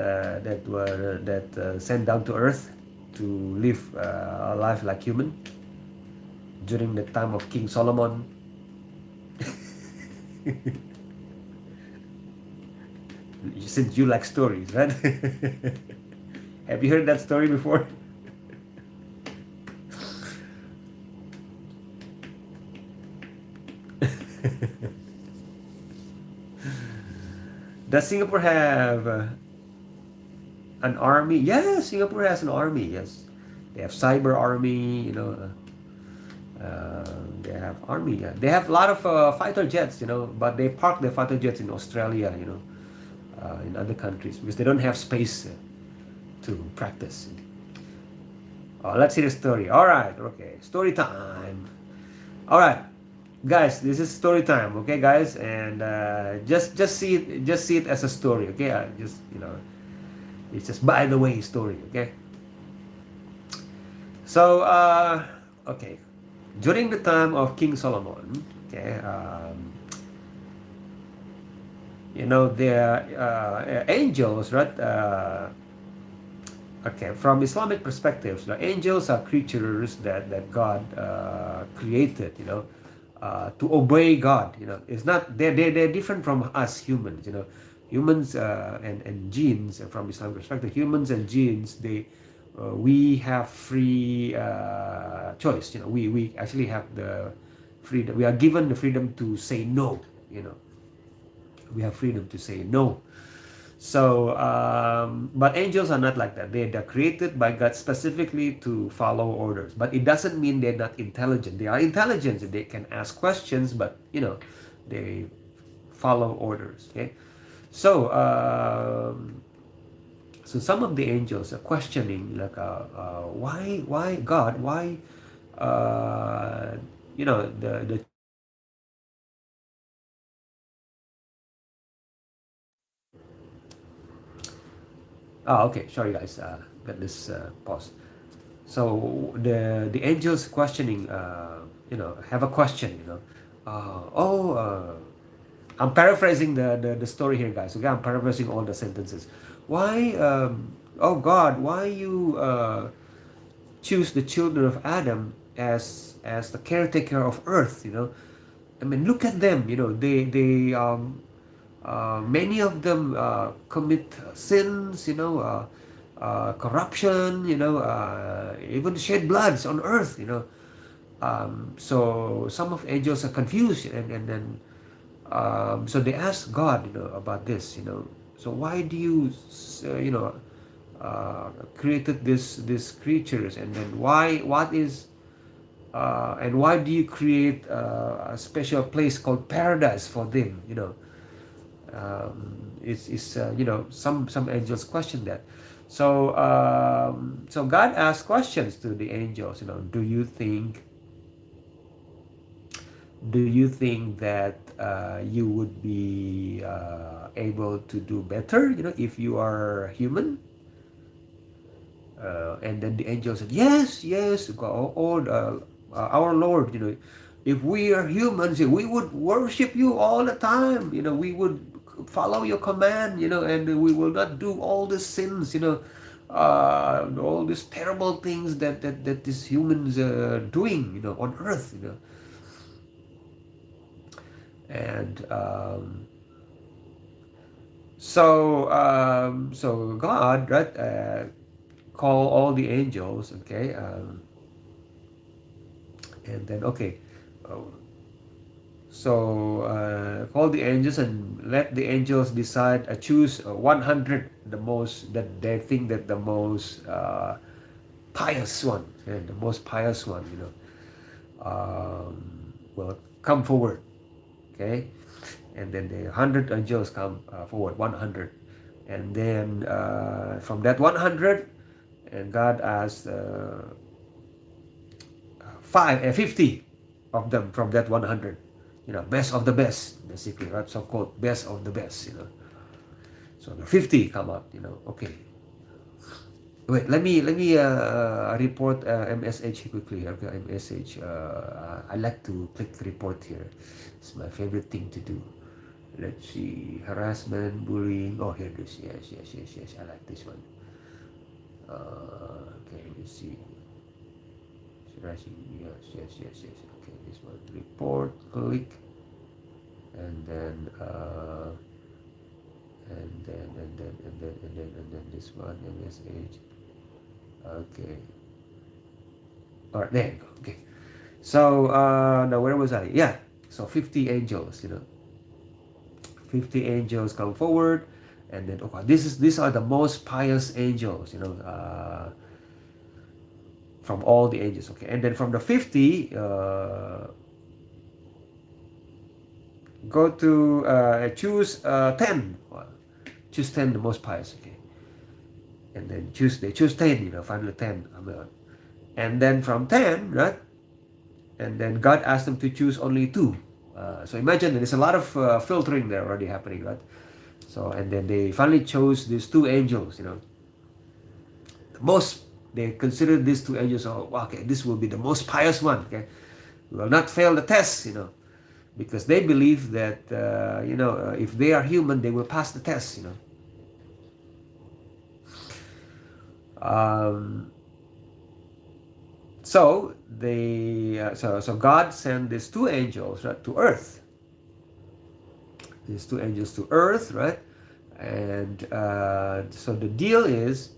were sent down to earth to live a life like human during the time of King Solomon? Since you like stories, right? Have you heard that story before? Does Singapore have an army? Yes, Singapore has an army. Yes, they have cyber army. They have army. Yeah. They have a lot of fighter jets. But they park their fighter jets in Australia. In other countries because they don't have space to practice. Let's see the story. All right. Okay. Story time. All right, guys. This is story time. Okay, guys, and just see it as a story. Okay. It's just by the way story. Okay. So, okay, during the time of King Solomon, okay, the angels, right? Okay, from Islamic perspectives, the angels are creatures that God created, to obey God. It's not they're different from us humans. Humans and genes from Islamic perspective. Humans and genes we have free choice. We actually have the freedom. We are given the freedom to say no. We have freedom to say no. So, but angels are not like that. They're created by God specifically to follow orders. But it doesn't mean they're not intelligent. They are intelligent. They can ask questions, but they follow orders. Okay, so so some of the angels are questioning, like, why God, why, the okay, sorry guys, got this pause. So the angels questioning, have a question, I'm paraphrasing the story here, guys. Okay, I'm paraphrasing all the sentences. Why, oh God, why you choose the children of Adam as the caretaker of earth? I mean, look at them. They many of them commit sins. Corruption. Even shed bloods on earth. So some of angels are confused, and then so they ask God, about this. So why do you, created these creatures, and then why do you create a special place called paradise for them? Some angels question that. So God asks questions to the angels. Do you think that you would be able to do better, if you are human? And then the angel said, yes, yes, our Lord, if we are humans, we would worship you all the time. We would follow your command, and we will not do all the sins, all these terrible things that these humans are doing, on earth. And so God, right, call all the angels, okay, and then, okay, uh, so call the angels and let the angels decide, choose 100, the most that they think that the most pious one, and the most pious one, will come forward. Okay, and then the 100 angels come forward, 100, and then from that 100, and God asked 50 of them from that 100, best of the best, basically, right? So called best of the best. So the 50 come out. Okay, wait, let me report MSH quickly. Okay, MSH, I like to click report here. It's my favorite thing to do. Let's see, harassment, bullying. Oh, here it is. Yes, yes, yes, yes, I like this one. Okay, let's see. Yes, yes, yes, yes. Okay, this one, report, click, and then and then this one, MSH. Okay, all right, there you go. Okay, so now where was I? Yeah, So 50 angels, 50 angels come forward, and then okay, these are the most pious angels, from all the angels. Okay, and then from the 50, go to choose 10. Well, choose 10 the most pious. Okay, and then they choose 10. Finally 10. And then from 10, right? And then God asked them to choose only 2. So imagine there's a lot of filtering there already happening, right? So and then they finally chose these 2 angels. The most they considered these 2 angels. Oh, okay, this will be the most pious one. Okay, we will not fail the test. Because they believe that if they are human, they will pass the test. Um, so so God sent these 2 angels, right, to Earth. These 2 angels to Earth, right? And so the deal is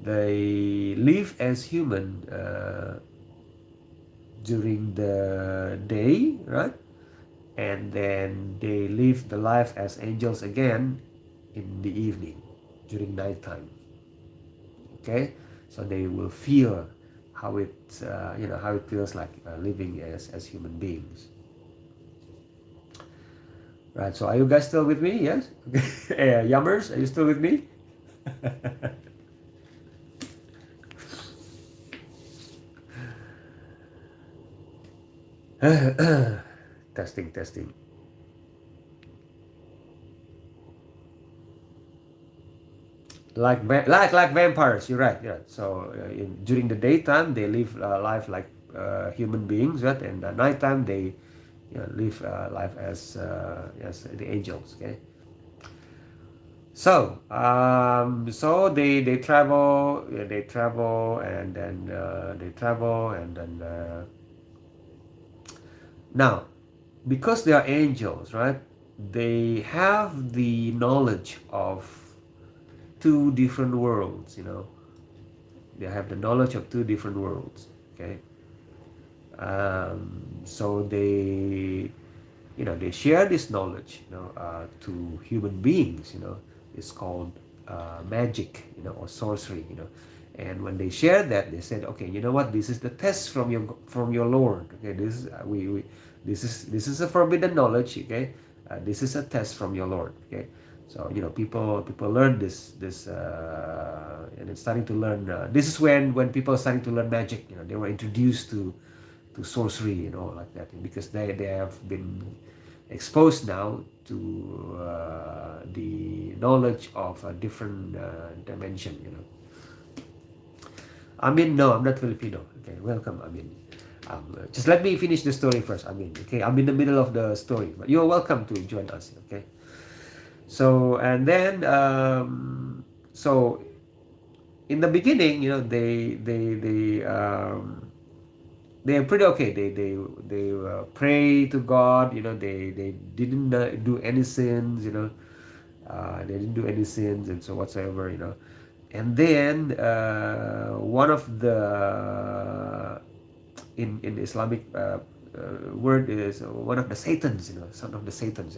they live as human during the day, right? And then they live the life as angels again in the evening, during nighttime. Okay, so they will feel how it how it feels like living as human beings. Right. So are you guys still with me? Yes. Yummers, are you still with me? Testing, testing. Like vampires. You're right. Yeah. So during the daytime they live life like human beings, right? And at nighttime they live life as the angels. Okay. So so they travel. Yeah, they travel and then now, because they are angels, right? They have the knowledge of 2 different worlds. They have the knowledge of 2 different worlds. Okay. So they share this knowledge, to human beings. It's called magic, or sorcery. And when they shared that, they said, okay, you know what? This is the test from your Lord. Okay, this is this is a forbidden knowledge. Okay, this is a test from your Lord. Okay, so people learn this and it's starting to learn. This is when people are starting to learn magic. They were introduced to sorcery and all like that, because they have been exposed now to the knowledge of a different dimension. Amin, no, I'm not Filipino. Okay, welcome, Amin. Just let me finish the story first, Amin. Okay, I'm in the middle of the story, but you're welcome to join us. Okay, so and then so in the beginning, they are pretty okay. They pray to God. They didn't do any sins. They didn't do any sins and so whatsoever. And then one of the in Islamic word is one of the Satans. Son of the Satans.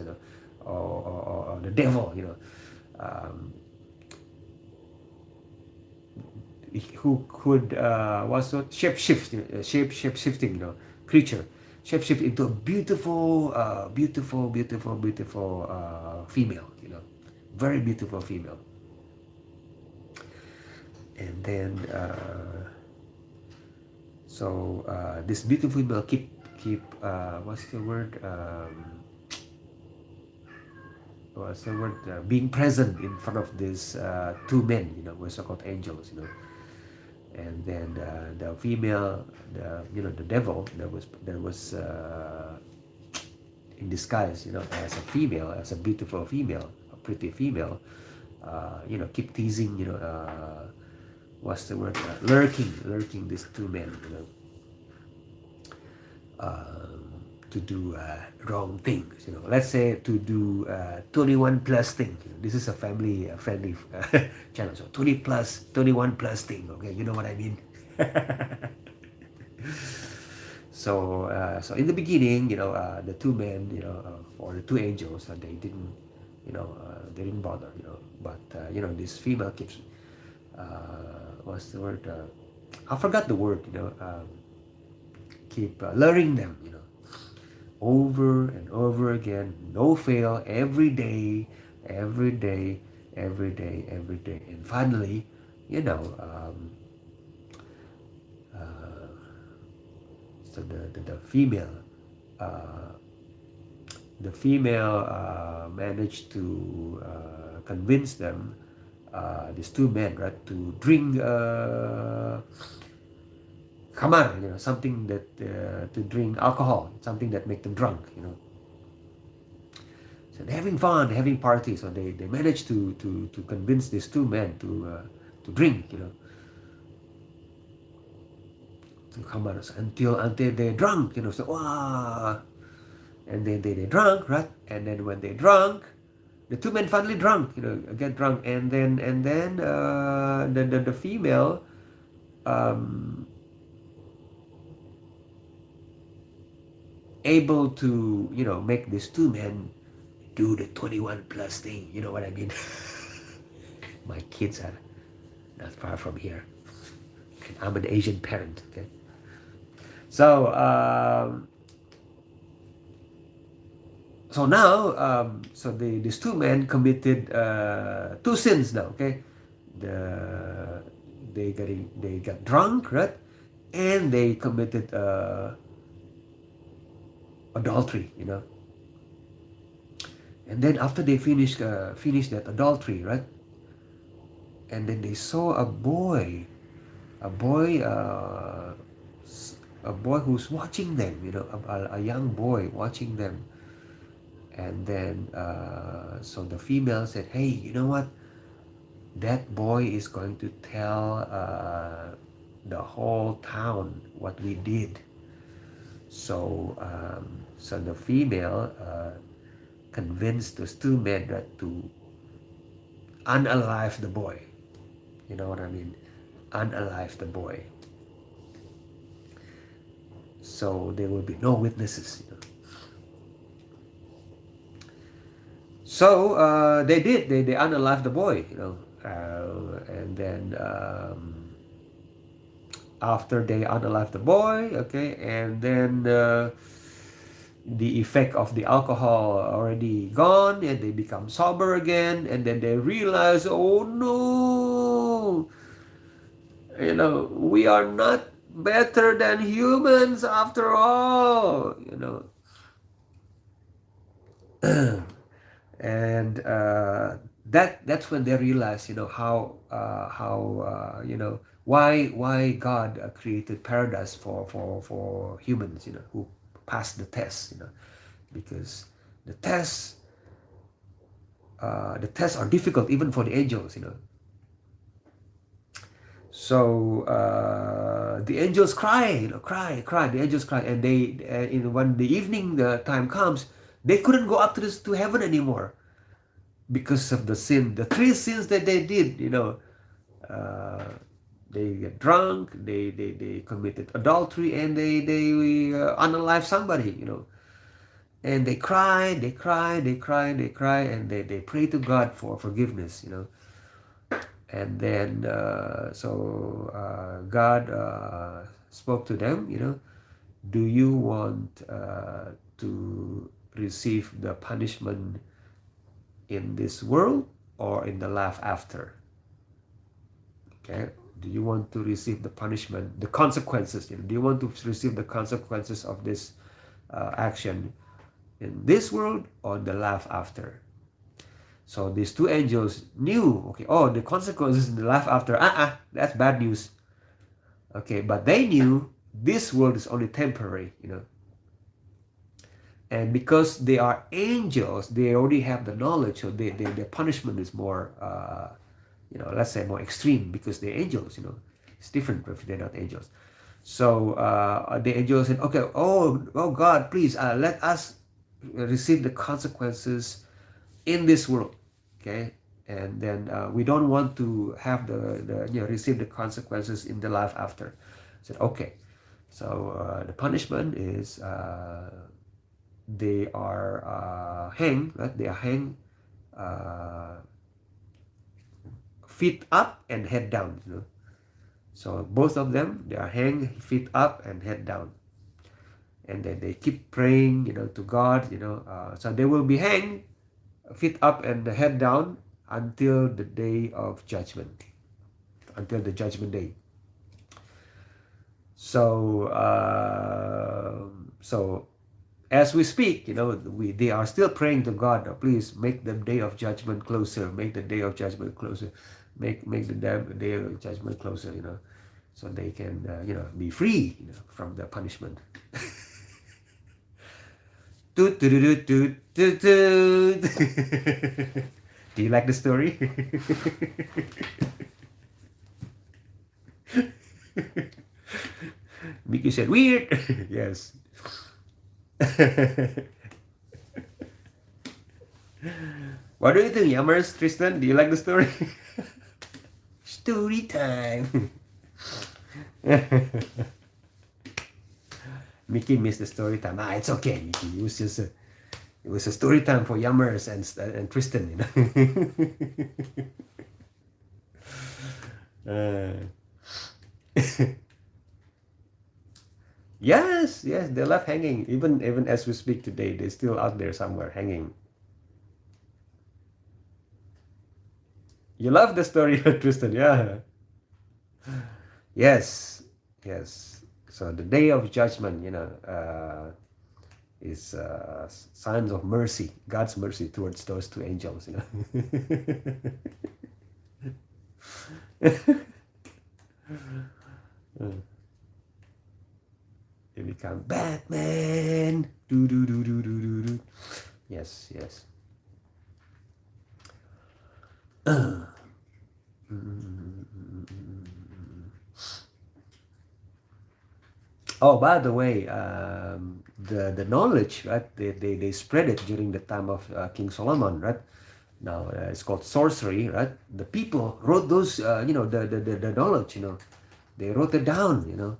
Or the devil. Um, who could was shape shifting, creature, shape shift into a beautiful female, very beautiful female. And then so this beautiful female keep what's the word being present in front of these 2 men, were so-called angels. And then the female, the devil that was in disguise, as a female, as a beautiful female, a pretty female, keep teasing, what's the word, lurking these 2 men, to do wrong things. Let's say to do 21 plus thing. This is a family friendly channel, so 21 plus thing. Okay, you know what I mean. So in the beginning, the two men, or the two angels, they didn't bother, But this female keeps, what's the word? I forgot the word, keep luring them, over and over again, no fail, every day, every day, every day, every day, and finally, you know, uh, so the female, uh, managed to convince them, these two men, right, to drink khamar, something that to drink alcohol, something that make them drunk, So they're having fun, having parties. So they managed to convince these two men to drink, to khamar until they're drunk, So wow, and then they drunk, right? And then when they drunk, the two men finally drunk, get drunk, and then the female, um, able to make these two men do the 21 plus thing. You know what I mean? My kids are not far from here. And I'm an Asian parent. Okay, so so now, these two men committed two sins now. Okay, they got drunk, right? And they committed adultery. And then after they finished that adultery, right? And then they saw a boy, a boy, uh, a boy who's watching them. A young boy watching them. And then, so the female said, "Hey, you know what? That boy is going to tell the whole town what we did." So the female convinced those two men that to unalive the boy. You know what I mean? Unalive the boy. So there will be no witnesses. So they did. They unalived the boy. And then after they unalived the boy, okay, and then the effect of the alcohol already gone, and they become sober again, and then they realize, oh no, we are not better than humans after all, and that's when they realize, why God created paradise for humans, who pass the test, because the tests are difficult even for the angels, So the angels cry, cry. The angels cry, and they, when the evening the time comes, they couldn't go up to heaven anymore because of the sin, the three sins that they did. They get drunk, they committed adultery, and they unalive somebody, and they cry, and they pray to God for forgiveness, and then God spoke to them, do you want to receive the punishment in this world or in the life after? Okay, do you want to receive the punishment, the consequences? Do you want to receive the consequences of this action in this world or the life after? So these two angels knew, okay, the consequences in the life after, that's bad news. Okay, but they knew this world is only temporary, And because they are angels, they already have the knowledge, so their punishment is more, let's say more extreme, because they're angels, It's different if they're not angels. So the angels said, okay, oh God, please let us receive the consequences in this world, okay? And then we don't want to have receive the consequences in the life after. I said, okay. So the punishment is they are hanged, right? They are hanged feet up and head down. You know? So both of them, they are hanged feet up and head down, and then they keep praying, you know, to God. You know, so they will be hanged feet up and the head down until the day of judgment, until the judgment day. So so as we speak, you know, they are still praying to God. Oh, please make the day of judgment closer. Make the day of judgment closer. Make the day of judgment closer. You know, so they can you know, be free, you know, from the punishment. Toot, toot, toot, toot, toot, toot. Do you like the story? Mickey said weird. Yes. What do you think, Yammers? Tristan, do you like the story? Story time. Mickey missed the story time. Ah, it's okay, Mickey. It was a story time for Yammers and Tristan, you know. Yes, they left hanging. Even as we speak today, they're still out there somewhere hanging. You love the story, Tristan, yeah. Yes. So the day of judgment, you know, is signs of mercy, God's mercy towards those two angels, you know. They become Batman. Do do do do do do do. Yes. Oh, by the way, the knowledge, right? They spread it during the time of King Solomon, right? Now it's called sorcery, right? The people wrote those, you know, the knowledge, you know, they wrote it down, you know,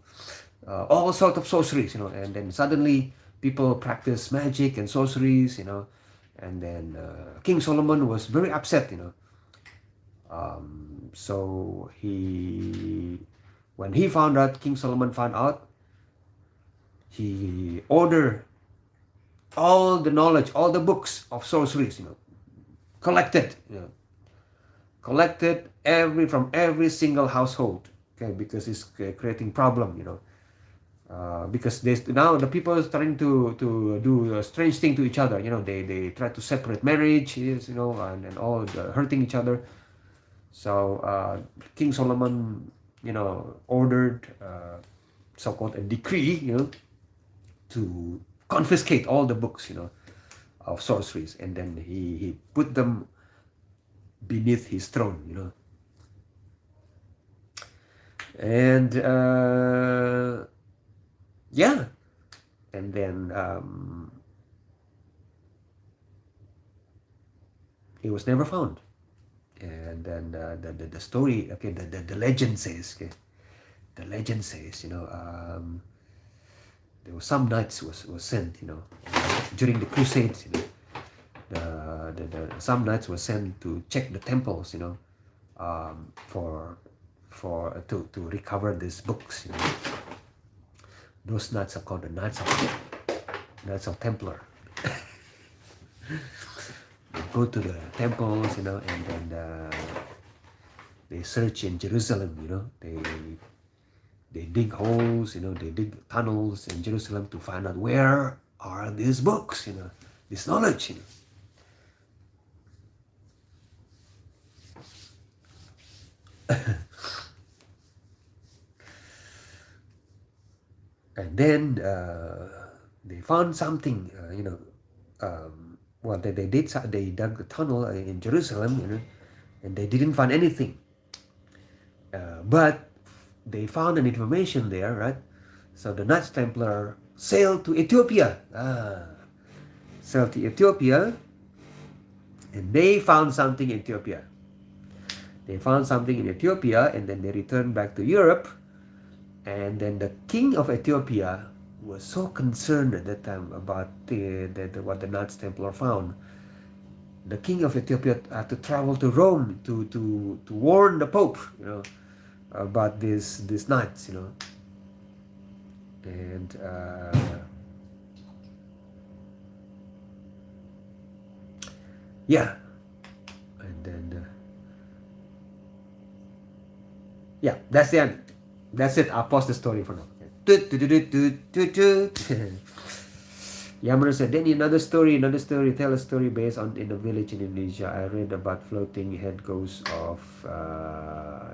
all sorts of sorceries, you know, and then suddenly people practice magic and sorceries, you know, and then King Solomon was very upset, you know. So when he found out, King Solomon found out, he ordered all the knowledge, all the books of sorceries, you know, collected from every single household, okay, because it's creating problem, you know, because now the people are starting to do a strange thing to each other, you know, they try to separate marriages, you know, and all hurting each other. So King Solomon, you know, ordered so-called a decree, you know, to confiscate all the books, you know, of sorceries, and then he put them beneath his throne, you know. And yeah, and then it was never found. And then the story, okay, the legend says, okay, the legend says, you know, there were some knights was sent, you know, during the Crusades, you know, some knights were sent to check the temples, you know, to recover these books, you know. Those knights are called the Knights of Templar. They go to the temples, you know, and then they search in Jerusalem, you know. They dig holes, you know, they dig tunnels in Jerusalem to find out where are these books, you know, this knowledge, you know. And then they found something, you know. Well, they dug a tunnel in Jerusalem, you know, and they didn't find anything. But they found an information there, right? So the Knights Templar sailed to Ethiopia. Sailed to Ethiopia, and they found something in Ethiopia. They found something in Ethiopia, and then they returned back to Europe. And then the king of Ethiopia was so concerned at that time about what the Knights Templar found. The king of Ethiopia had to travel to Rome to warn the Pope, about these knights, and yeah, and then yeah, that's the end. That's it. I'll pause the story for now. Yammer said, Danny, another story, tell a story based on in a village in Indonesia. I read about floating head ghosts of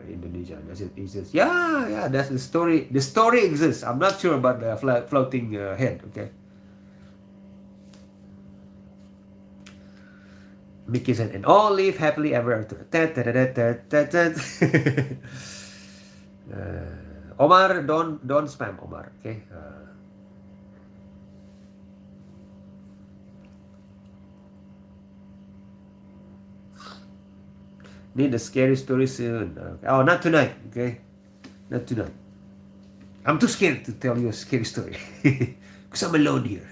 Indonesia. That's it. He says, yeah, that's the story. The story exists. I'm not sure about the floating head, okay? Mickey said, and all live happily ever after. Omar, don't spam, Omar, okay? Need a scary story soon. Okay. Oh, not tonight, okay? Not tonight. I'm too scared to tell you a scary story because I'm alone here.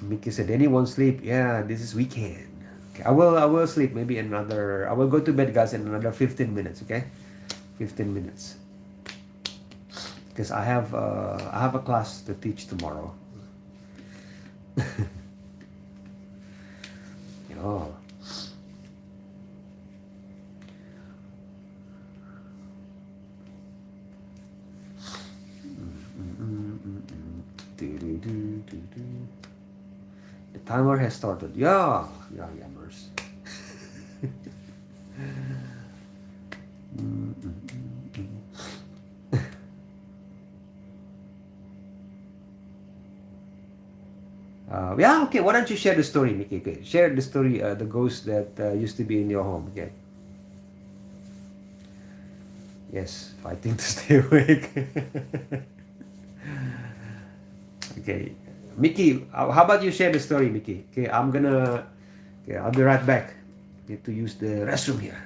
Mickey said, anyone sleep? Yeah, this is weekend. Okay, I will sleep maybe another. I will go to bed, guys, in another 15 minutes. Okay, 15 minutes. Because I have a class to teach tomorrow. Oh. The timer has started. Yeah, yammers. Yeah, okay. Why don't you share the story, Mickey? Okay, share the story, the ghost that used to be in your home. Okay. Yes, fighting to stay awake. Okay, Mickey, how about you share the story, Mickey? Okay, Okay, I'll be right back. Need to use the restroom here.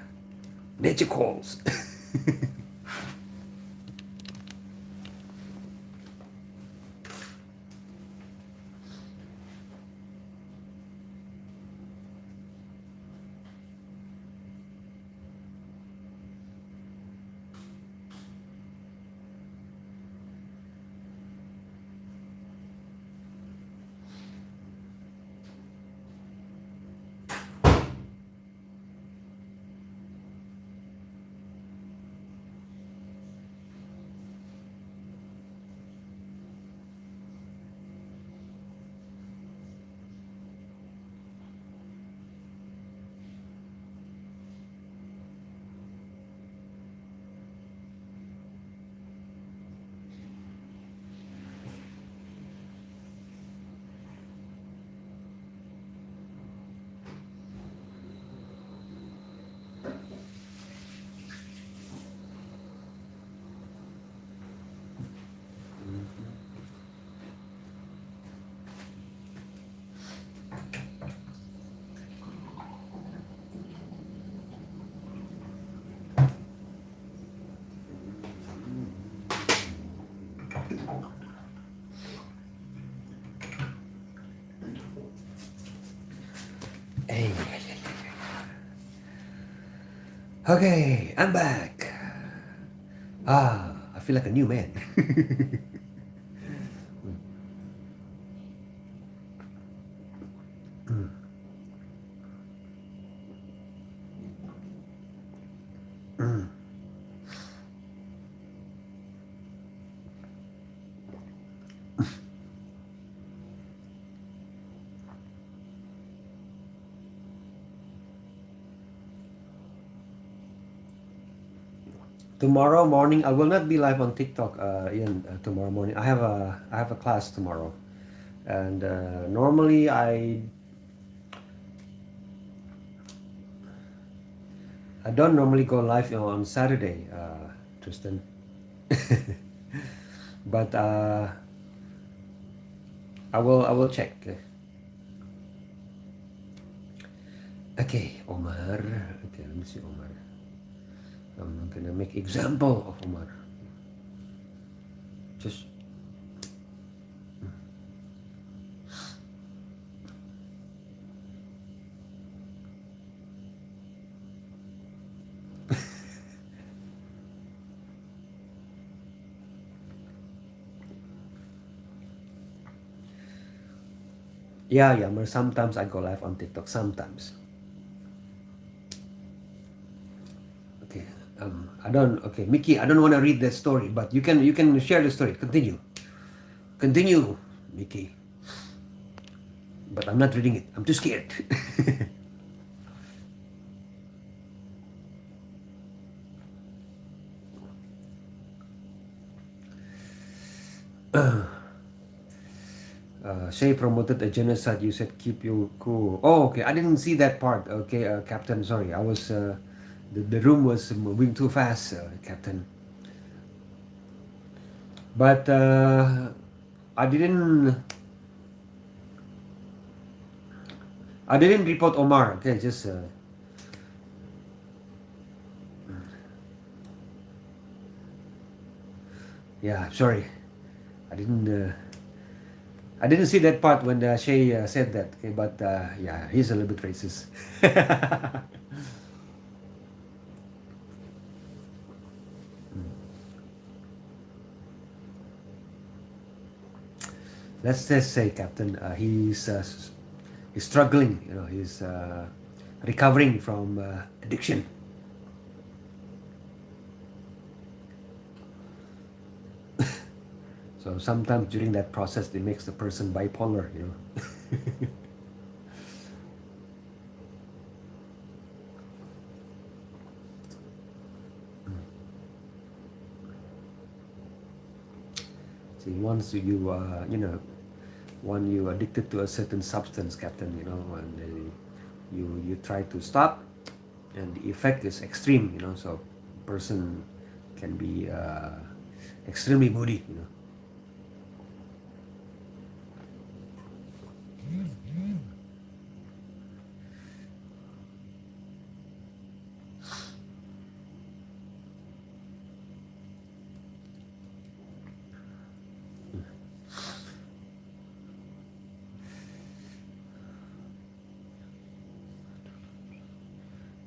Nature calls. Hey. Okay, I'm back. I feel like a new man. Tomorrow morning, I will not be live on TikTok. Ian, tomorrow morning, I have a class tomorrow, and normally I don't normally go live on Saturday, Tristan. But I will check. Okay, Omar. Okay, let me see Omar. I'm gonna make example of Omar. Just yeah, yeah. Sometimes I go live on TikTok. Sometimes. Okay. I don't. Okay, Mickey. I don't want to read that story, but you can share the story. Continue, Mickey. But I'm not reading it. I'm too scared. Shay promoted a genocide. You said keep you cool. Oh, okay. I didn't see that part. Okay, Captain. Sorry, I was. The room was moving too fast, Captain. But I didn't. I didn't report Omar. Okay, just. Yeah, sorry. I didn't. I didn't see that part when Shay said that. Okay, but yeah, he's a little bit racist. Let's just say, Captain, he's struggling. You know, he's recovering from addiction. So sometimes during that process, it makes the person bipolar. You know. See, once when you addicted to a certain substance, Captain, you know, and you try to stop, and the effect is extreme. You know, so person can be extremely moody. You know.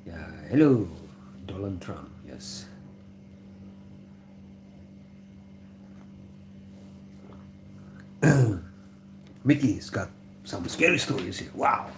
Yeah. Hello, Donald Trump. Yes. Mickey's got some scary stories here. Wow.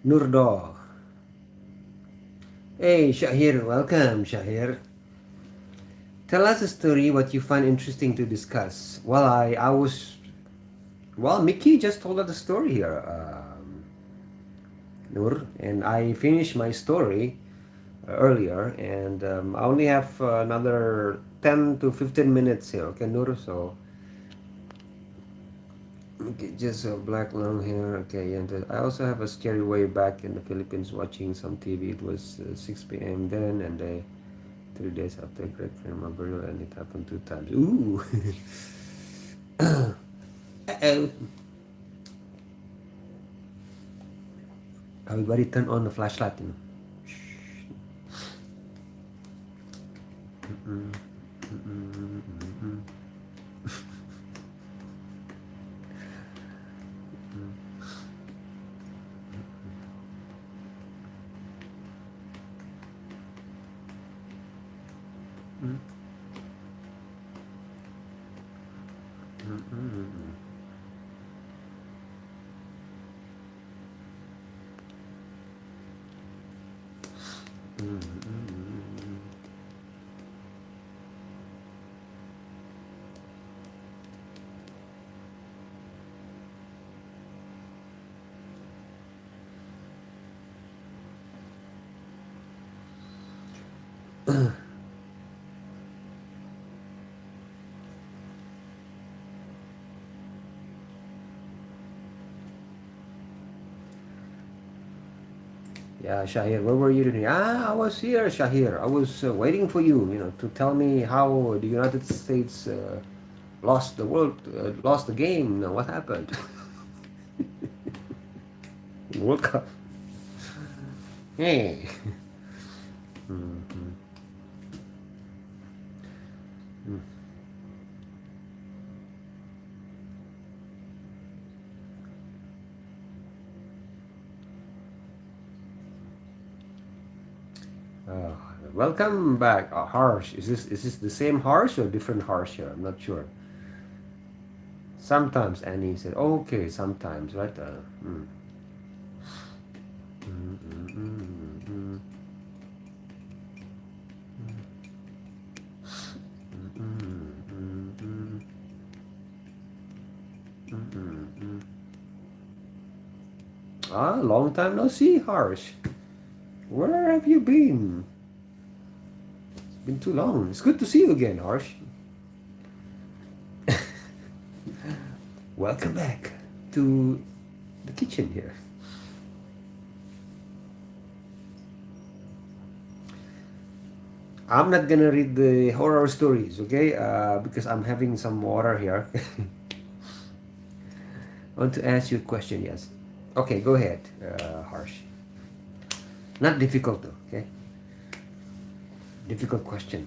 Nurdo. Hey, Shahir, welcome, Shahir. Tell us a story what you find interesting to discuss. Well, Mickey just told us the story here, Nur, and I finished my story earlier, and I only have another 10 to 15 minutes here, okay, Nur? So, okay, just black long hair, okay, and I also have a scary way back in the Philippines watching some TV. It was 6 p.m. then, and 3 days after a great grandma burial, and it happened 2 times. Ooh! Uh-oh. Everybody turn on the flashlight, you know. Mm-mm, mm-mm, mm-mm, mm-mm, mm-mm, mm-mm, mm-mm. Yeah, Shahir, where were you today? I was here, Shahir. I was waiting for you, to tell me how the United States lost the lost the game. What happened? World Cup. Hey. Mhm. Uh, Welcome back, Harsh. Is this the same Harsh or different Harsh here? I'm not sure. Sometimes Annie said, okay, sometimes, right? Mm. Mm, mm, mm, mm, mm, mm, mm, mm, mm, mm. Ah, long time no see, Harsh. Where have you been? It's been too long. It's good to see you again, Harsh. Welcome back to the kitchen here. I'm not gonna read the horror stories, okay? Because I'm having some water here. I want to ask you a question, yes. Okay, go ahead, Harsh. Not difficult though, okay? Difficult question.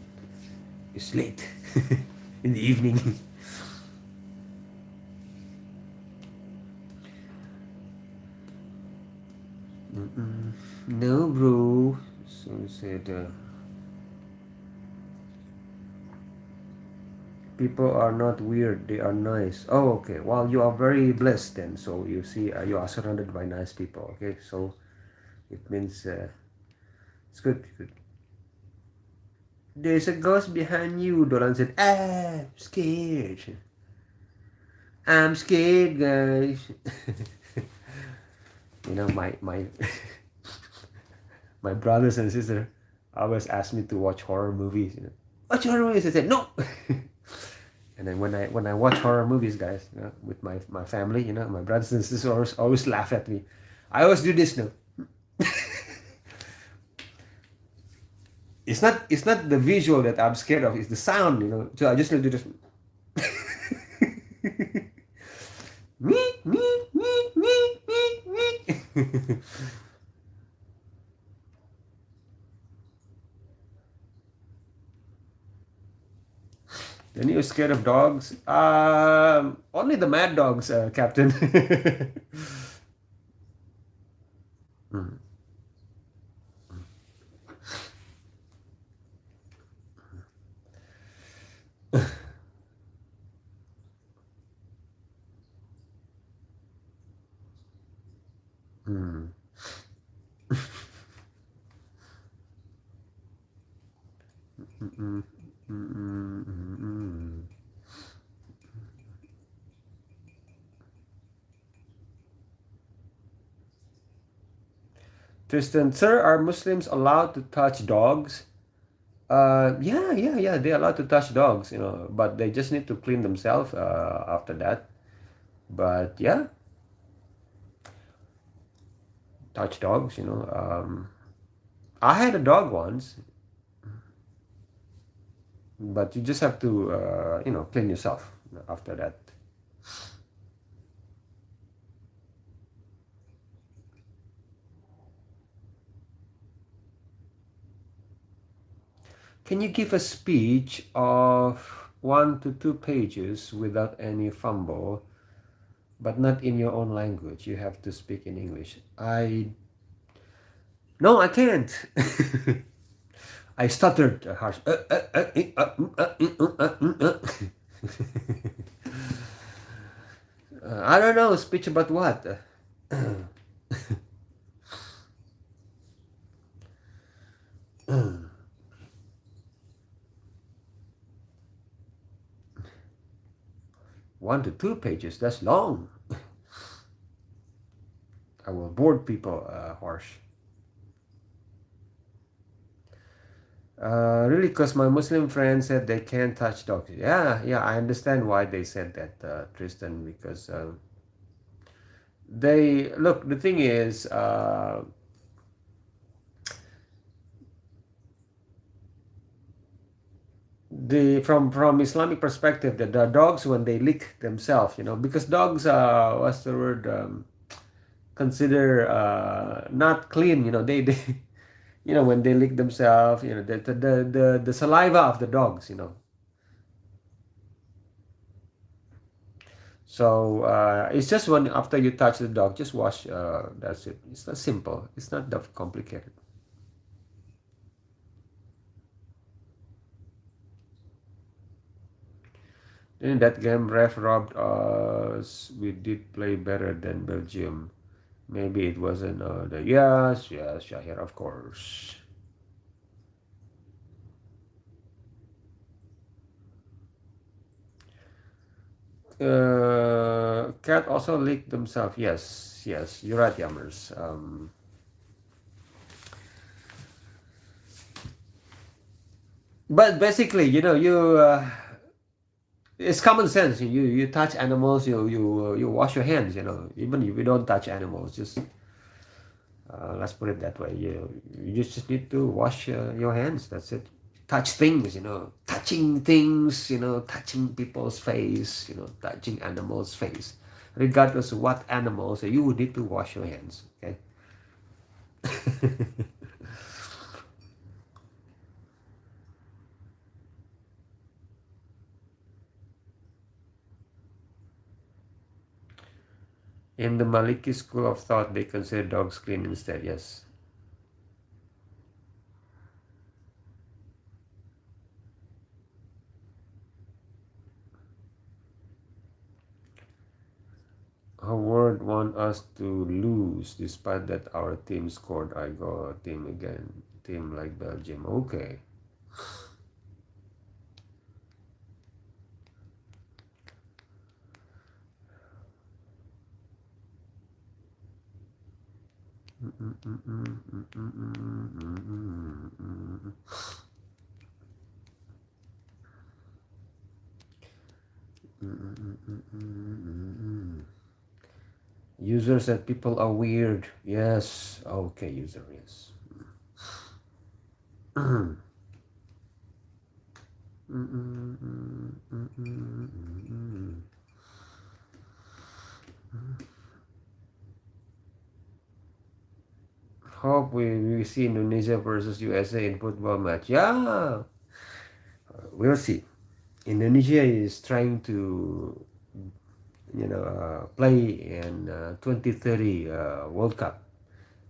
It's late in the evening. Mm-mm. No, bro. So he said, people are not weird, they are nice. Oh, okay. Well, you are very blessed then. So you see, you are surrounded by nice people, okay? So it means it's good, good. There's a ghost behind you, Dolan said. Ah, I'm scared. I'm scared, guys. My my brothers and sisters always ask me to watch horror movies. Watch horror movies. I said no. And then when I watch horror movies, guys, with my family, my brothers and sisters always laugh at me. I always do this now. It's not the visual that I'm scared of. It's the sound. So I just do this. Meet, meet, meet, meet, meet, meet. Then you're scared of dogs? Only the mad dogs, Captain. Mm, mm. Mm-mm, mm-mm, mm-mm. Tristan, sir, are Muslims allowed to touch dogs? Yeah. They're allowed to touch dogs, but they just need to clean themselves after that. But yeah, touch dogs, I had a dog once, but you just have to, clean yourself after that. Can you give a speech of 1 to 2 pages without any fumble, but not in your own language? You have to speak in English. No, I can't. I stuttered harsh. I don't know. Speech about what? 1 to 2 pages. That's long. I will bored people harsh. Really, because my Muslim friends said they can't touch dogs. Yeah, I understand why they said that, Tristan, because they look. The thing is, the from Islamic perspective, the dogs when they lick themselves, because dogs, what's the word? Consider not clean. They when they lick themselves, the saliva of the dogs. So it's just when after you touch the dog, just wash. That's it. It's not simple. It's not that complicated. In that game, ref robbed us. We did play better than Belgium. Maybe it wasn't the yes, Shahir, of course. Cat also licked themselves. Yes, you're right, Yammers. But basically, it's common sense. You touch animals, you wash your hands. Even if you don't touch animals, just let's put it that way. You just need to wash your hands. That's it. Touch things, touching things, touching people's face, touching animals' face, regardless of what animals. You would need to wash your hands. Okay. In the Maliki school of thought, they consider dogs clean instead. Yes. Howard want us to lose, despite that our team scored. I go team again, team like Belgium. Okay. User said people are weird. Yes. Okay, user. Yes. Hope we see Indonesia versus USA in football match. Yeah, we'll see. Indonesia is trying to, play in 2030 World Cup,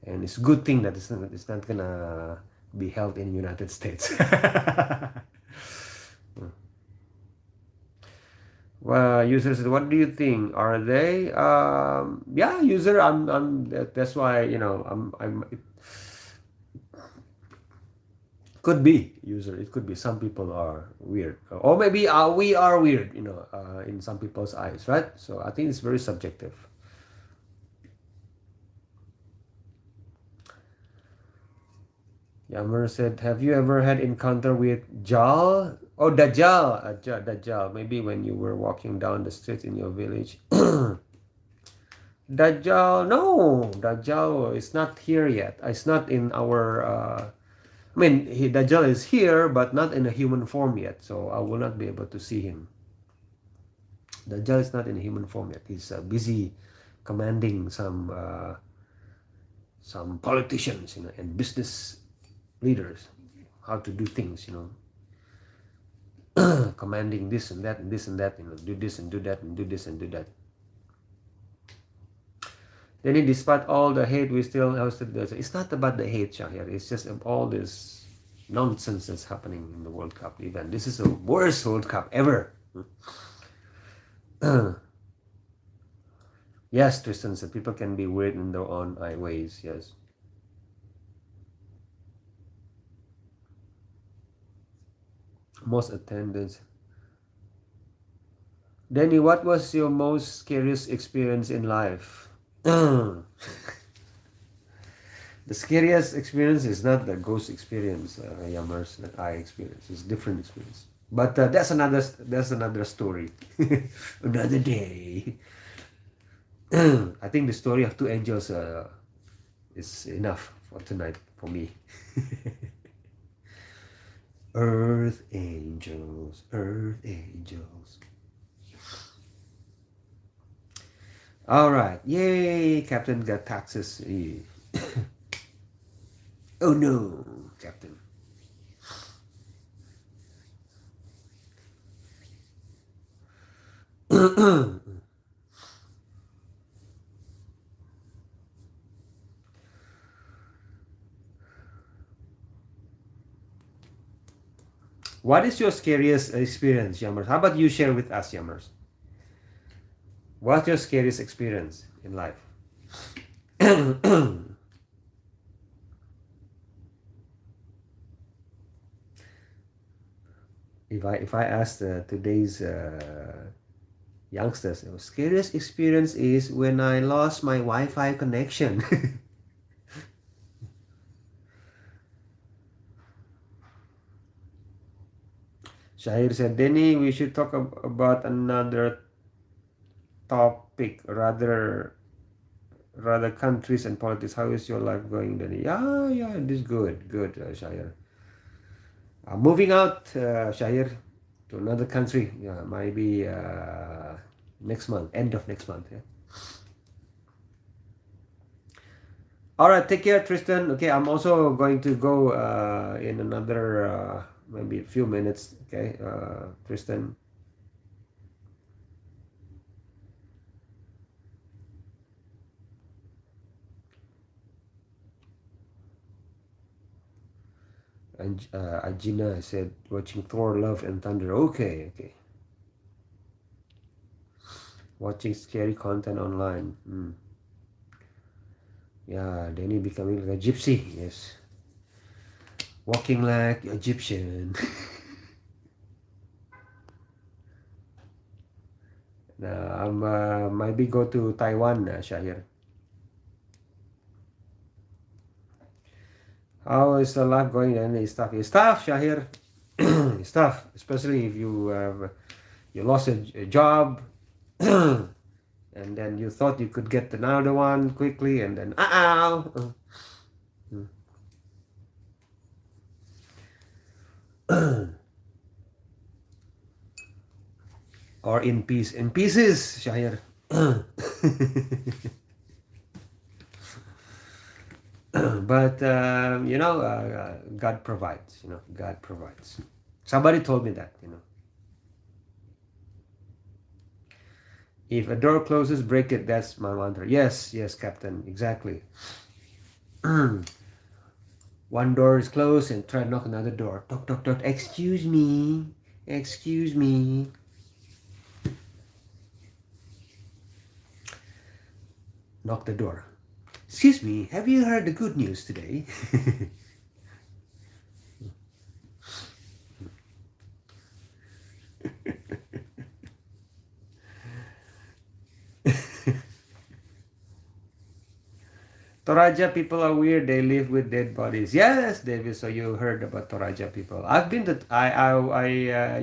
and it's a good thing that it's not gonna be held in United States. Well, user said, "What do you think? Are they?" Yeah, user. That's why I'm. Could be user. It could be some people are weird, or maybe we are weird, in some people's eyes, right? So I think it's very subjective. Yammer said, "Have you ever had encounter with Jal? Oh, Dajjal, Dajjal. Maybe when you were walking down the street in your village." Dajjal, no, Dajjal is not here yet. It's not in our. I mean, Dajjal is here, but not in a human form yet. So I will not be able to see him. Dajjal is not in human form yet. He's busy commanding some politicians, and business leaders how to do things, commanding this and that and this and that, do this and do that and do this and do that. Then, despite all the hate, we still hosted this. It's not about the hate, Shahir. It's just all this nonsense that's happening in the World Cup event. This is the worst World Cup ever. Yes, Tristan said people can be weird in their own ways. Yes. Most attendance. Danny, what was your most scariest experience in life? The scariest experience is not the ghost experience, Yammers, that I experienced. It's different experience. But that's another story. Another day. I think the story of two angels is enough for tonight for me. Earth angels, earth angels. All right, yay! Captain got taxes. Oh no, Captain. What is your scariest experience, Yammers? How about you share with us, Yammers? What's your scariest experience in life? If I ask today's youngsters, the scariest experience is when I lost my Wi-Fi connection. Shahir said, Denny, we should talk about another topic, rather countries and politics. How is your life going, Denny? Yeah, it is good, Shahir. Moving out, Shahir, to another country. Yeah, maybe next month, end of next month. Yeah. All right, take care, Tristan. Okay, I'm also going to go in another maybe a few minutes. Okay, Tristan. And Ajina said, watching Thor, Love and Thunder. Okay. Watching scary content online. Yeah, Danny becoming like a gypsy. Yes. Walking like Egyptian. Now, I'm maybe go to Taiwan, Shahir. How is the life going? And it's tough. It's tough, Shahir. It's tough, especially if you lost a job, and then you thought you could get another one quickly, and then or in pieces, Shahir. But God provides. God provides. Somebody told me that. If a door closes, break it. That's my mantra. Yes, Captain. Exactly. One door is closed and try to knock another door. Knock. Excuse me. Knock the door. Excuse me, have you heard the good news today? Toraja people are weird. They live with dead bodies. Yes, David. So you heard about Toraja people. I've been to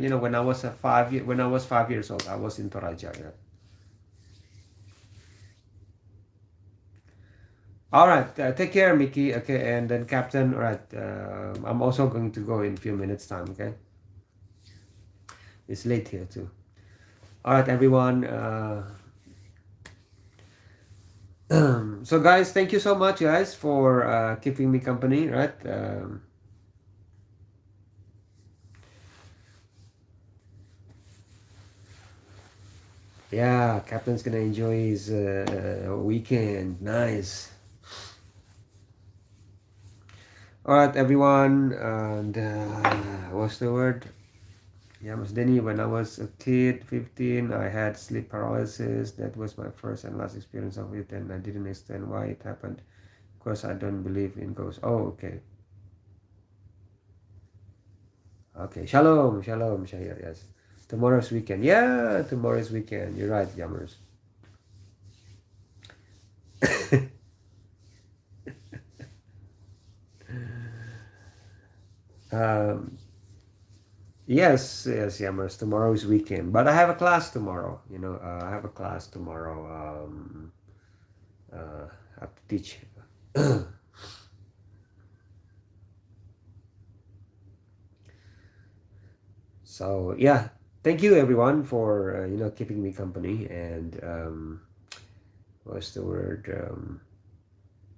you know, when I was when I was 5 years old, I was in Toraja. Yeah. All right. Take care, Mickey. Okay, and then Captain. All right. I'm also going to go in a few minutes time. Okay. It's late here too. All right, everyone. So guys, thank you so much, guys, for keeping me company. Right. Yeah, Captain's gonna enjoy his weekend. Nice. All right, everyone. And what's the word? Yeah, Miss Denny, when I was a kid, 15, I had sleep paralysis. That was my first and last experience of it, and I didn't understand why it happened. Because I don't believe in ghosts. Oh, okay. Okay. Shalom, shalom, Shahir. Yes. Tomorrow's weekend. Yeah, tomorrow's weekend. You're right, Jammers. um, yes, Jammers. Tomorrow's weekend. But I have a class tomorrow. You know, I have a class tomorrow. I have to teach. So yeah, thank you everyone for you know, keeping me company, and what's the word?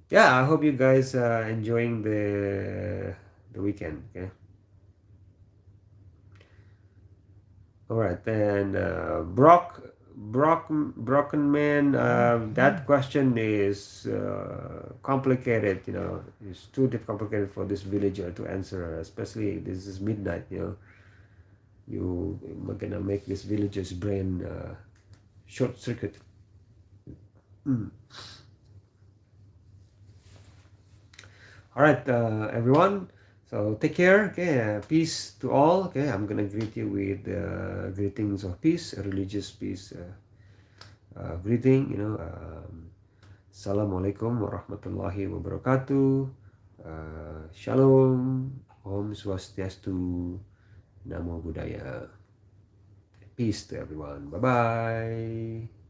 Yeah, I hope you guys enjoying the weekend. Okay. All right, then Broken Man. That question is complicated. You know, it's too complicated for this villager to answer. Especially this is midnight. You know, you are gonna make this villager's brain short circuit. Mm. All right, everyone. So take care. Okay, peace to all. Okay, I'm gonna greet you with greetings of peace, a religious peace greeting. You know, Assalamualaikum warahmatullahi wabarakatuh. Shalom, Om Swastiastu, Namo Buddhaya. Peace to everyone. Bye bye.